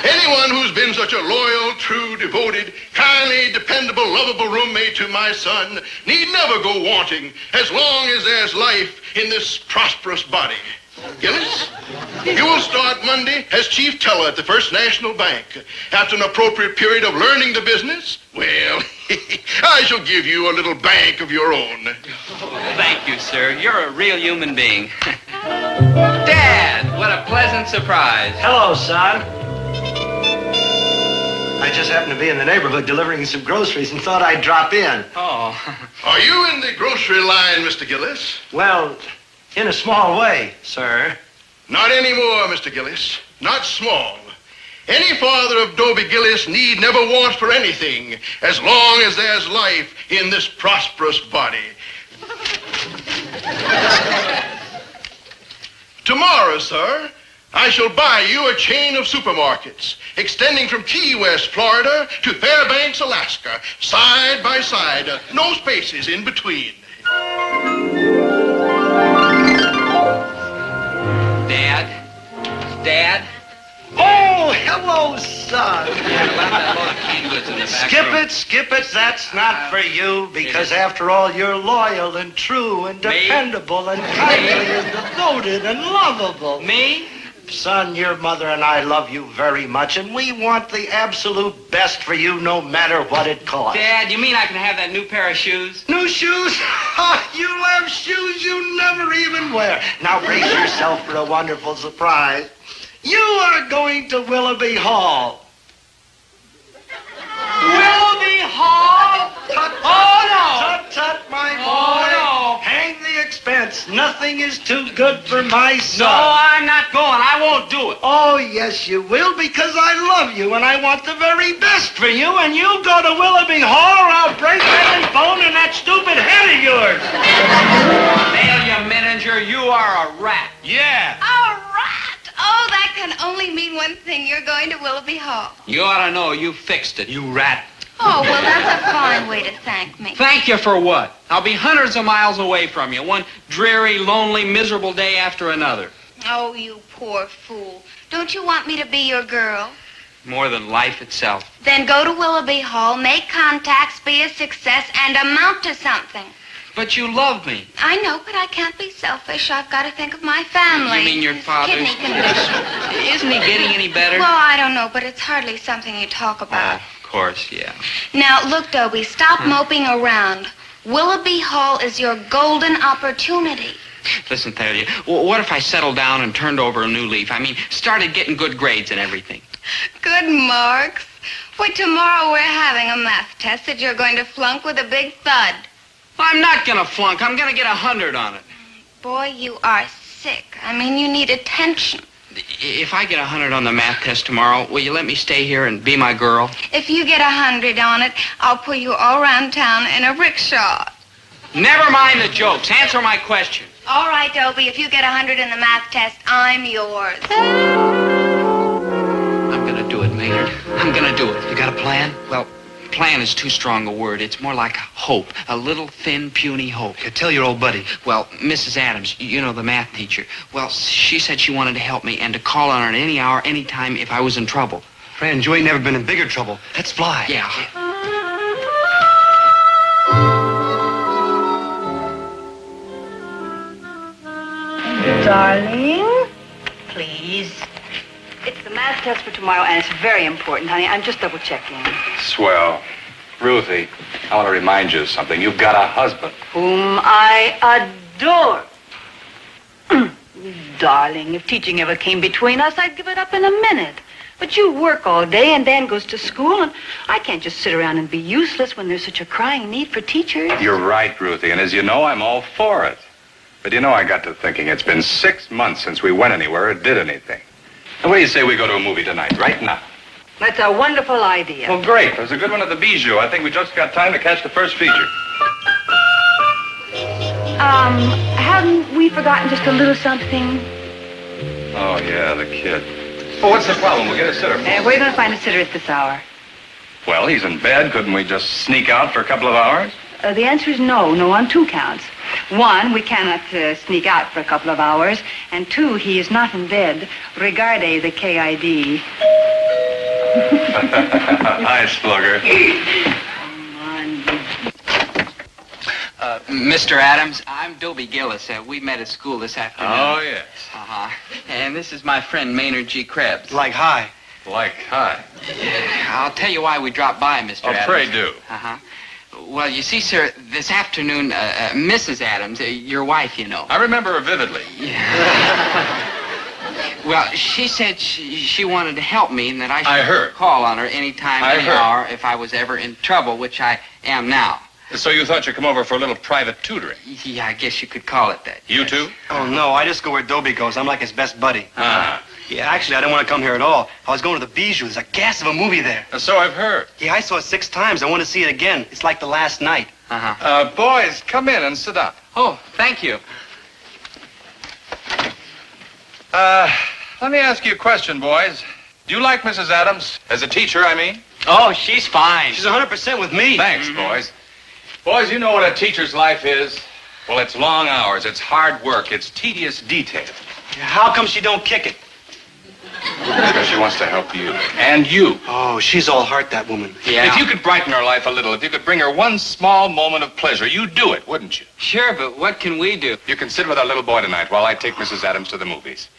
anyone who's been such a loyal, true, devoted, kindly, dependable, lovable roommate to my son need never go wanting as long as there's life in this prosperous body. Gillis, you will start Monday as chief teller at the First National Bank. After an appropriate period of learning the business, well, I shall give you a little bank of your own. Thank you, sir. You're a real human being. Dad, what a pleasant surprise. Hello, son. I just happened to be in the neighborhood delivering some groceries and thought I'd drop in. Oh. Are you in the grocery line, Mr. Gillis? Well, in a small way, sir. Not anymore, Mr. Gillis. Not small. Any father of Dobie Gillis need never want for anything as long as there's life in this prosperous body. Tomorrow, sir, I shall buy you a chain of supermarkets extending from Key West, Florida to Fairbanks, Alaska, side by side, no spaces in between. Dad? Oh, hello, son. Skip it. That's not for you, because after all, you're loyal and true and dependable and kindly and devoted and lovable. Me? Son, your mother and I love you very much, and we want the absolute best for you no matter what it costs. Dad, you mean I can have that new pair of shoes? New shoes? You have shoes you never even wear. Now brace yourself for a wonderful surprise. You are going to Willoughby Hall. Willoughby Hall? Oh, no. Tut, my boy. Oh, no. Hang the expense. Nothing is too good for my son. No, I'm not going. I won't do it. Oh, yes, you will, because I love you, and I want the very best for you, and you go to Willoughby Hall, or I'll break every bone in that stupid head of yours. Dahlia Manager, you are a rat. Yeah. A rat? Oh, that can only mean one thing. You're going to Willoughby Hall. You ought to know. You fixed it, you rat. Oh, well, that's a fine way to thank me. Thank you for what? I'll be hundreds of miles away from you, one dreary, lonely, miserable day after another. Oh, you poor fool. Don't you want me to be your girl? More than life itself. Then go to Willoughby Hall, make contacts, be a success, and amount to something. But you love me. I know, but I can't be selfish. I've got to think of my family. You mean your father's kidney condition. Isn't he getting any better? Well, I don't know, but it's hardly something you talk about. Of course, yeah. Now, look, Dobie, stop moping around. Willoughby Hall is your golden opportunity. Listen, Thalia, what if I settled down and turned over a new leaf? I mean, started getting good grades and everything. Good marks. Why, tomorrow we're having a math test that you're going to flunk with a big thud. I'm not going to flunk. I'm going to get 100 on it. Boy, you are sick. I mean, you need attention. If I get 100 on the math test tomorrow, will you let me stay here and be my girl? If you get 100 on it, I'll pull you all around town in a rickshaw. Never mind the jokes. Answer my question. All right, Dobie, if you get 100 in the math test, I'm yours. I'm going to do it, Maynard. I'm going to do it. You got a plan? Well, plan is too strong a word. It's more like hope. A little, thin, puny hope. You tell your old buddy. Well, Mrs. Adams, you know, the math teacher. Well, she said she wanted to help me and to call on her at any hour, any time if I was in trouble. Friend, you ain't never been in bigger trouble. Let's fly. Yeah. Darling, please. It's the math test for tomorrow, and it's very important, honey. I'm just double-checking. Swell. Ruthie, I want to remind you of something. You've got a husband. Whom I adore. Darling, if teaching ever came between us, I'd give it up in a minute. But you work all day, and Dan goes to school, and I can't just sit around and be useless when there's such a crying need for teachers. You're right, Ruthie, and as you know, I'm all for it. But you know, I got to thinking, it's been 6 months since we went anywhere or did anything. And what do you say we go to a movie tonight, right now? That's a wonderful idea. Well, great. There's a good one at the Bijou. I think we just got time to catch the first feature. Haven't we forgotten just a little something? Oh, yeah, the kid. Well, what's the problem? We'll get a sitter. Where are you going to find a sitter at this hour? Well, he's in bed. Couldn't we just sneak out for a couple of hours? The answer is no. No on 2 counts. One, we cannot sneak out for a couple of hours. And two, he is not in bed. Regarde the KID. Hi, Slugger. Mr. Adams, I'm Dobie Gillis. We met at school this afternoon. Oh, yes. Uh-huh. And this is my friend Maynard G. Krebs. Like hi. Like hi. I'll tell you why we dropped by, Mr. Adams. Pray do. Uh-huh. Well, you see, sir, this afternoon, Mrs. Adams, your wife, you know. I remember her vividly. Well, she said she wanted to help me and that I should heard. call on her anytime, I any heard. hour if I was ever in trouble, which I am now. So you thought you'd come over for a little private tutoring? Yeah, I guess you could call it that. You too? Oh, no, I just go where Dobie goes. I'm like his best buddy. Ah. Yeah, actually, I didn't want to come here at all. I was going to the Bijou. There's a gas of a movie there. So I've heard. Yeah, I saw it 6 times. I want to see it again. It's like the last night. Uh-huh. Boys, come in and sit up. Oh, thank you. Let me ask you a question, boys. Do you like Mrs. Adams? As a teacher, I mean? Oh, she's fine. She's 100% with me. Thanks, boys. Boys, you know what a teacher's life is? Well, it's long hours, it's hard work, it's tedious detail. How come she don't kick it? Because she wants to help you. And you. Oh, she's all heart, that woman. Yeah. If you could brighten her life a little, if you could bring her one small moment of pleasure, you'd do it, wouldn't you? Sure, but what can we do? You can sit with our little boy tonight while I take Mrs. Adams to the movies.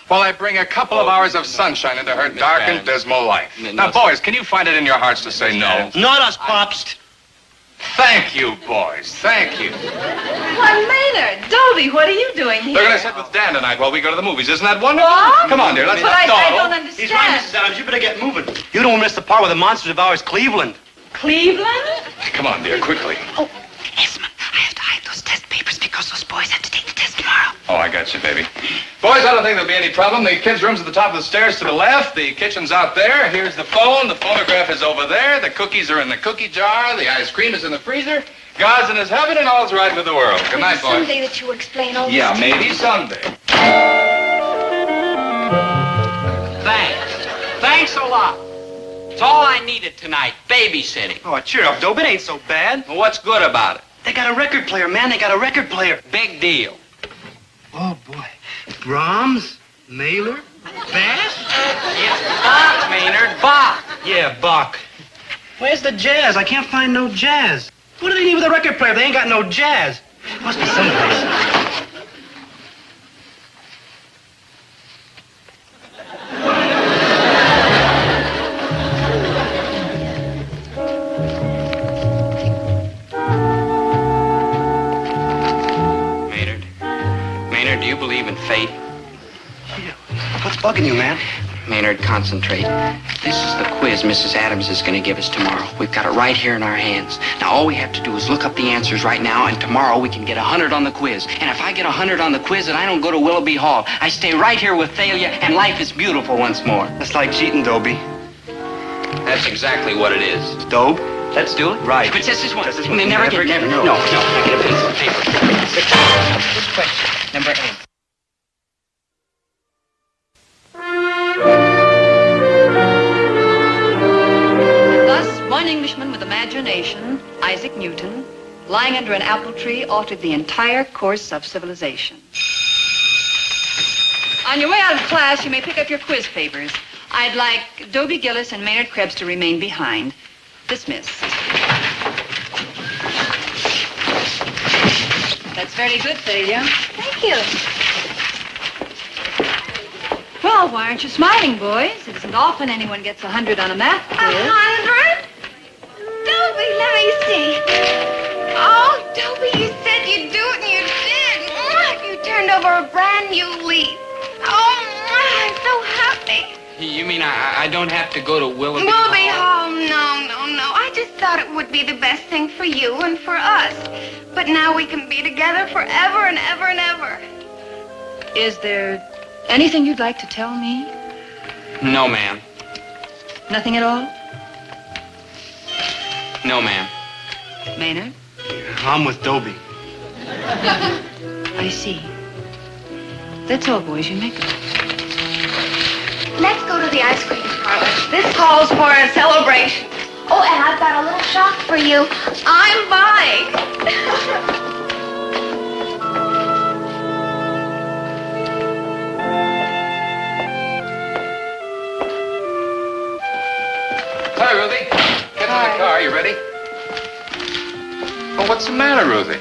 While I bring a couple of hours of sunshine into her dark and dismal life. Now, boys, can you find it in your hearts to say no? Not us, Pops. Thank you, boys. Thank you. Why, Maynard, Dobie, what are you doing here? They're going to sit with Dan tonight while we go to the movies. Isn't that wonderful? What? Come on, dear. Let's But not I dawdle. don't understand. He's right, Mrs. Adams. You better get moving. You don't miss the part where the monsters of ours, Cleveland. Cleveland? Come on, dear, quickly. Esmond, I have to hide those test papers because those boys have to take the test tomorrow. Oh, I got you, baby. Boys, I don't think there'll be any problem. The kids' room's at the top of the stairs to the left. The kitchen's out there. Here's the phone. The phonograph is over there. The cookies are in the cookie jar. The ice cream is in the freezer. God's in his heaven and all's right with the world. Good night, boys. Someday that you will explain all Yeah, this. maybe someday. Thanks a lot. It's all I needed tonight, babysitting. Oh, cheer up, Dobie. It ain't so bad. Well, what's good about it? They got a record player, man. They got a record player. Big deal. Oh, boy. Brahms, Mailer, Bass? It's Bach, Maynard, Bach. Yeah, Bach. Where's the jazz? I can't find no jazz. What do they need with a record player if they ain't got no jazz? Must be someplace. Maynard, do you believe in fate? What's bugging you, man? Maynard, concentrate. This is the quiz Mrs. Adams is going to give us tomorrow. We've got it right here in our hands. Now, all we have to do is look up the answers right now, and tomorrow we can get 100 on the quiz. And if I get 100 on the quiz and I don't go to Willoughby Hall, I stay right here with Thalia, and life is beautiful once more. That's like cheating, Dobie. That's exactly what it is. Dobe? Let's do it. Right. But just this one. Just this one. Never. No. Get a piece of paper. This question, number 8. Thus, one Englishman with imagination, Isaac Newton, lying under an apple tree, altered the entire course of civilization. On your way out of class, you may pick up your quiz papers. I'd like Dobie Gillis and Maynard Krebs to remain behind. Dismissed. That's very good, Thalia. Thank you. Well, why aren't you smiling, boys? It isn't often anyone gets 100 on a math quiz. 100? Dobie, let me see. Oh, Dobie, you said you'd do it, and you did. You turned over a brand new leaf. Oh, I'm so happy. You mean I don't have to go to Willoughby Willoughby Hall? Hall, no. I just thought it would be the best thing for you and for us. But now we can be together forever and ever and ever. Is there anything you'd like to tell me? No, ma'am. Nothing at all? No, ma'am. Maynard? I'm with Dobie. I see. That's all, boys. You may go. Let's go to the ice cream parlor. This calls for a celebration. Oh, and I've got a little shock for you. I'm buying. car. You ready? Oh, what's the matter, Ruthie?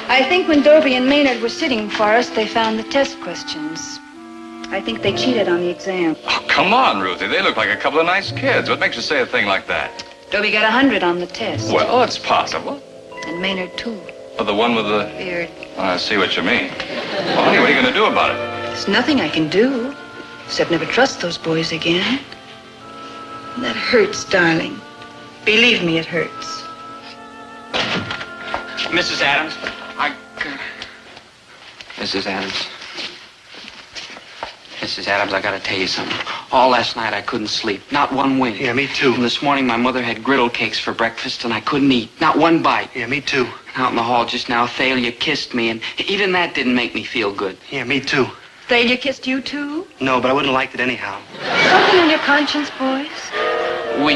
I think when Dobie and Maynard were sitting for us, they found the test questions. I think they cheated on the exam. Oh, come on, Ruthie. They look like a couple of nice kids. What makes you say a thing like that? Dobie got 100 on the test. Well, it's possible. And Maynard, too. Oh, the one with the... Beard. I see what you mean. Well, honey, what are you going to do about it? There's nothing I can do, except never trust those boys again. That hurts, darling. Believe me, it hurts. Mrs. Adams, Mrs. Adams. Mrs. Adams, I gotta tell you something. All last night I couldn't sleep. Not one wink. Yeah, me too. And this morning my mother had griddle cakes for breakfast and I couldn't eat. Not one bite. Yeah, me too. Out in the hall just now, Thalia kissed me and even that didn't make me feel good. Yeah, me too. Thalia kissed you, too? No, but I wouldn't have liked it anyhow. Something on your conscience, boys? We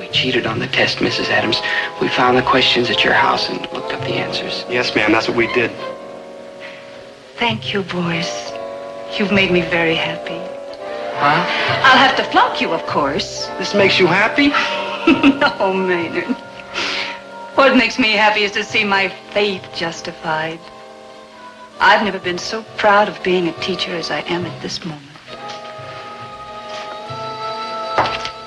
cheated on the test, Mrs. Adams. We found the questions at your house and looked up the answers. Yes, ma'am, that's what we did. Thank you, boys. You've made me very happy. Huh? I'll have to flunk you, of course. This makes you happy? No, Maynard. What makes me happy is to see my faith justified. I've never been so proud of being a teacher as I am at this moment.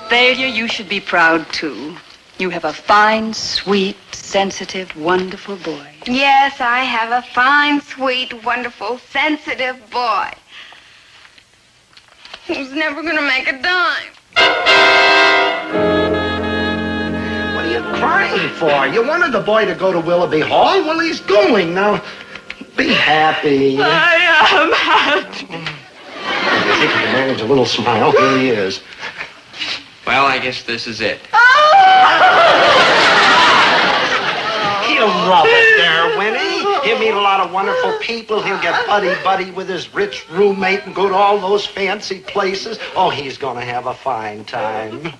Thalia, you should be proud, too. You have a fine, sweet, sensitive, wonderful boy. Yes, I have a fine, sweet, wonderful, sensitive boy who's never gonna make a dime. What are you crying for? You wanted the boy to go to Willoughby Hall? Well, he's going. Now, be happy. I am happy. If you can manage a little smile, here he is. Well, I guess this is it. He'll love it there, Winnie. He'll meet a lot of wonderful people. He'll get buddy-buddy with his rich roommate and go to all those fancy places. Oh, he's gonna have a fine time.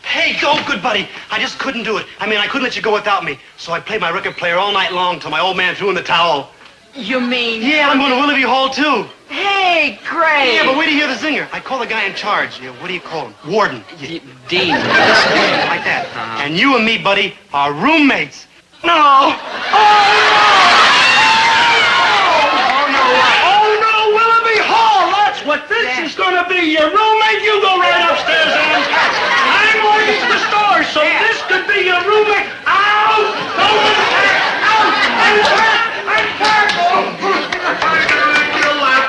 Hey, go, good buddy. I just couldn't do it. I mean, I couldn't let you go without me. So I played my record player all night long till my old man threw in the towel. You mean... Yeah, I'm going to Willoughby Hall, too. Hey, great. Yeah, but wait till you hear the zinger. I call the guy in charge. What do you call him? Warden. Dean. Like that. And you and me, buddy, are roommates. No. Oh, no. Oh, no, Willoughby Hall. That's what this is going to be. Your roommate, you go right upstairs and I'm going to the store, so this could be your roommate. Out! Go to the back! Out! I'm hurt! I'm hurt! You'll laugh,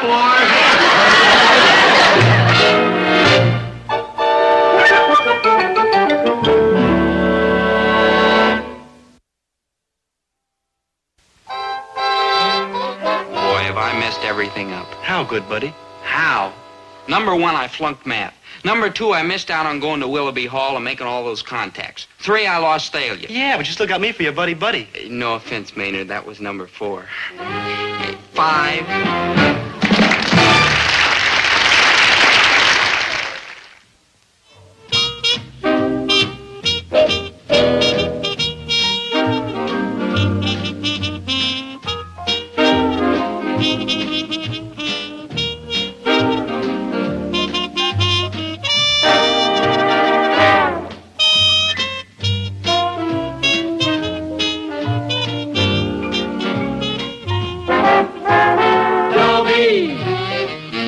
Boy, have I messed everything up. How good, buddy? How? Number one, I flunked math. Number two, I missed out on going to Willoughby Hall and making all those contacts. Three, I lost Thalia. Yeah, but you still got me for your buddy-buddy. No offense, Maynard, that was number four. Five.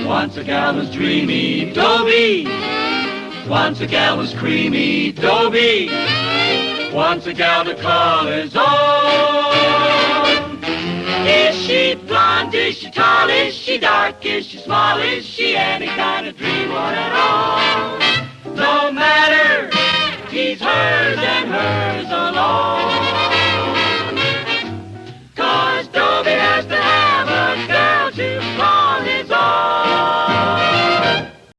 Once a gal was dreamy, Dobie. Once a gal was creamy, Dobie. Once a gal to call his own. Is she blonde? Is she tall? Is she dark? Is she small? Is she any kind of dream one at all? No matter, he's hers and hers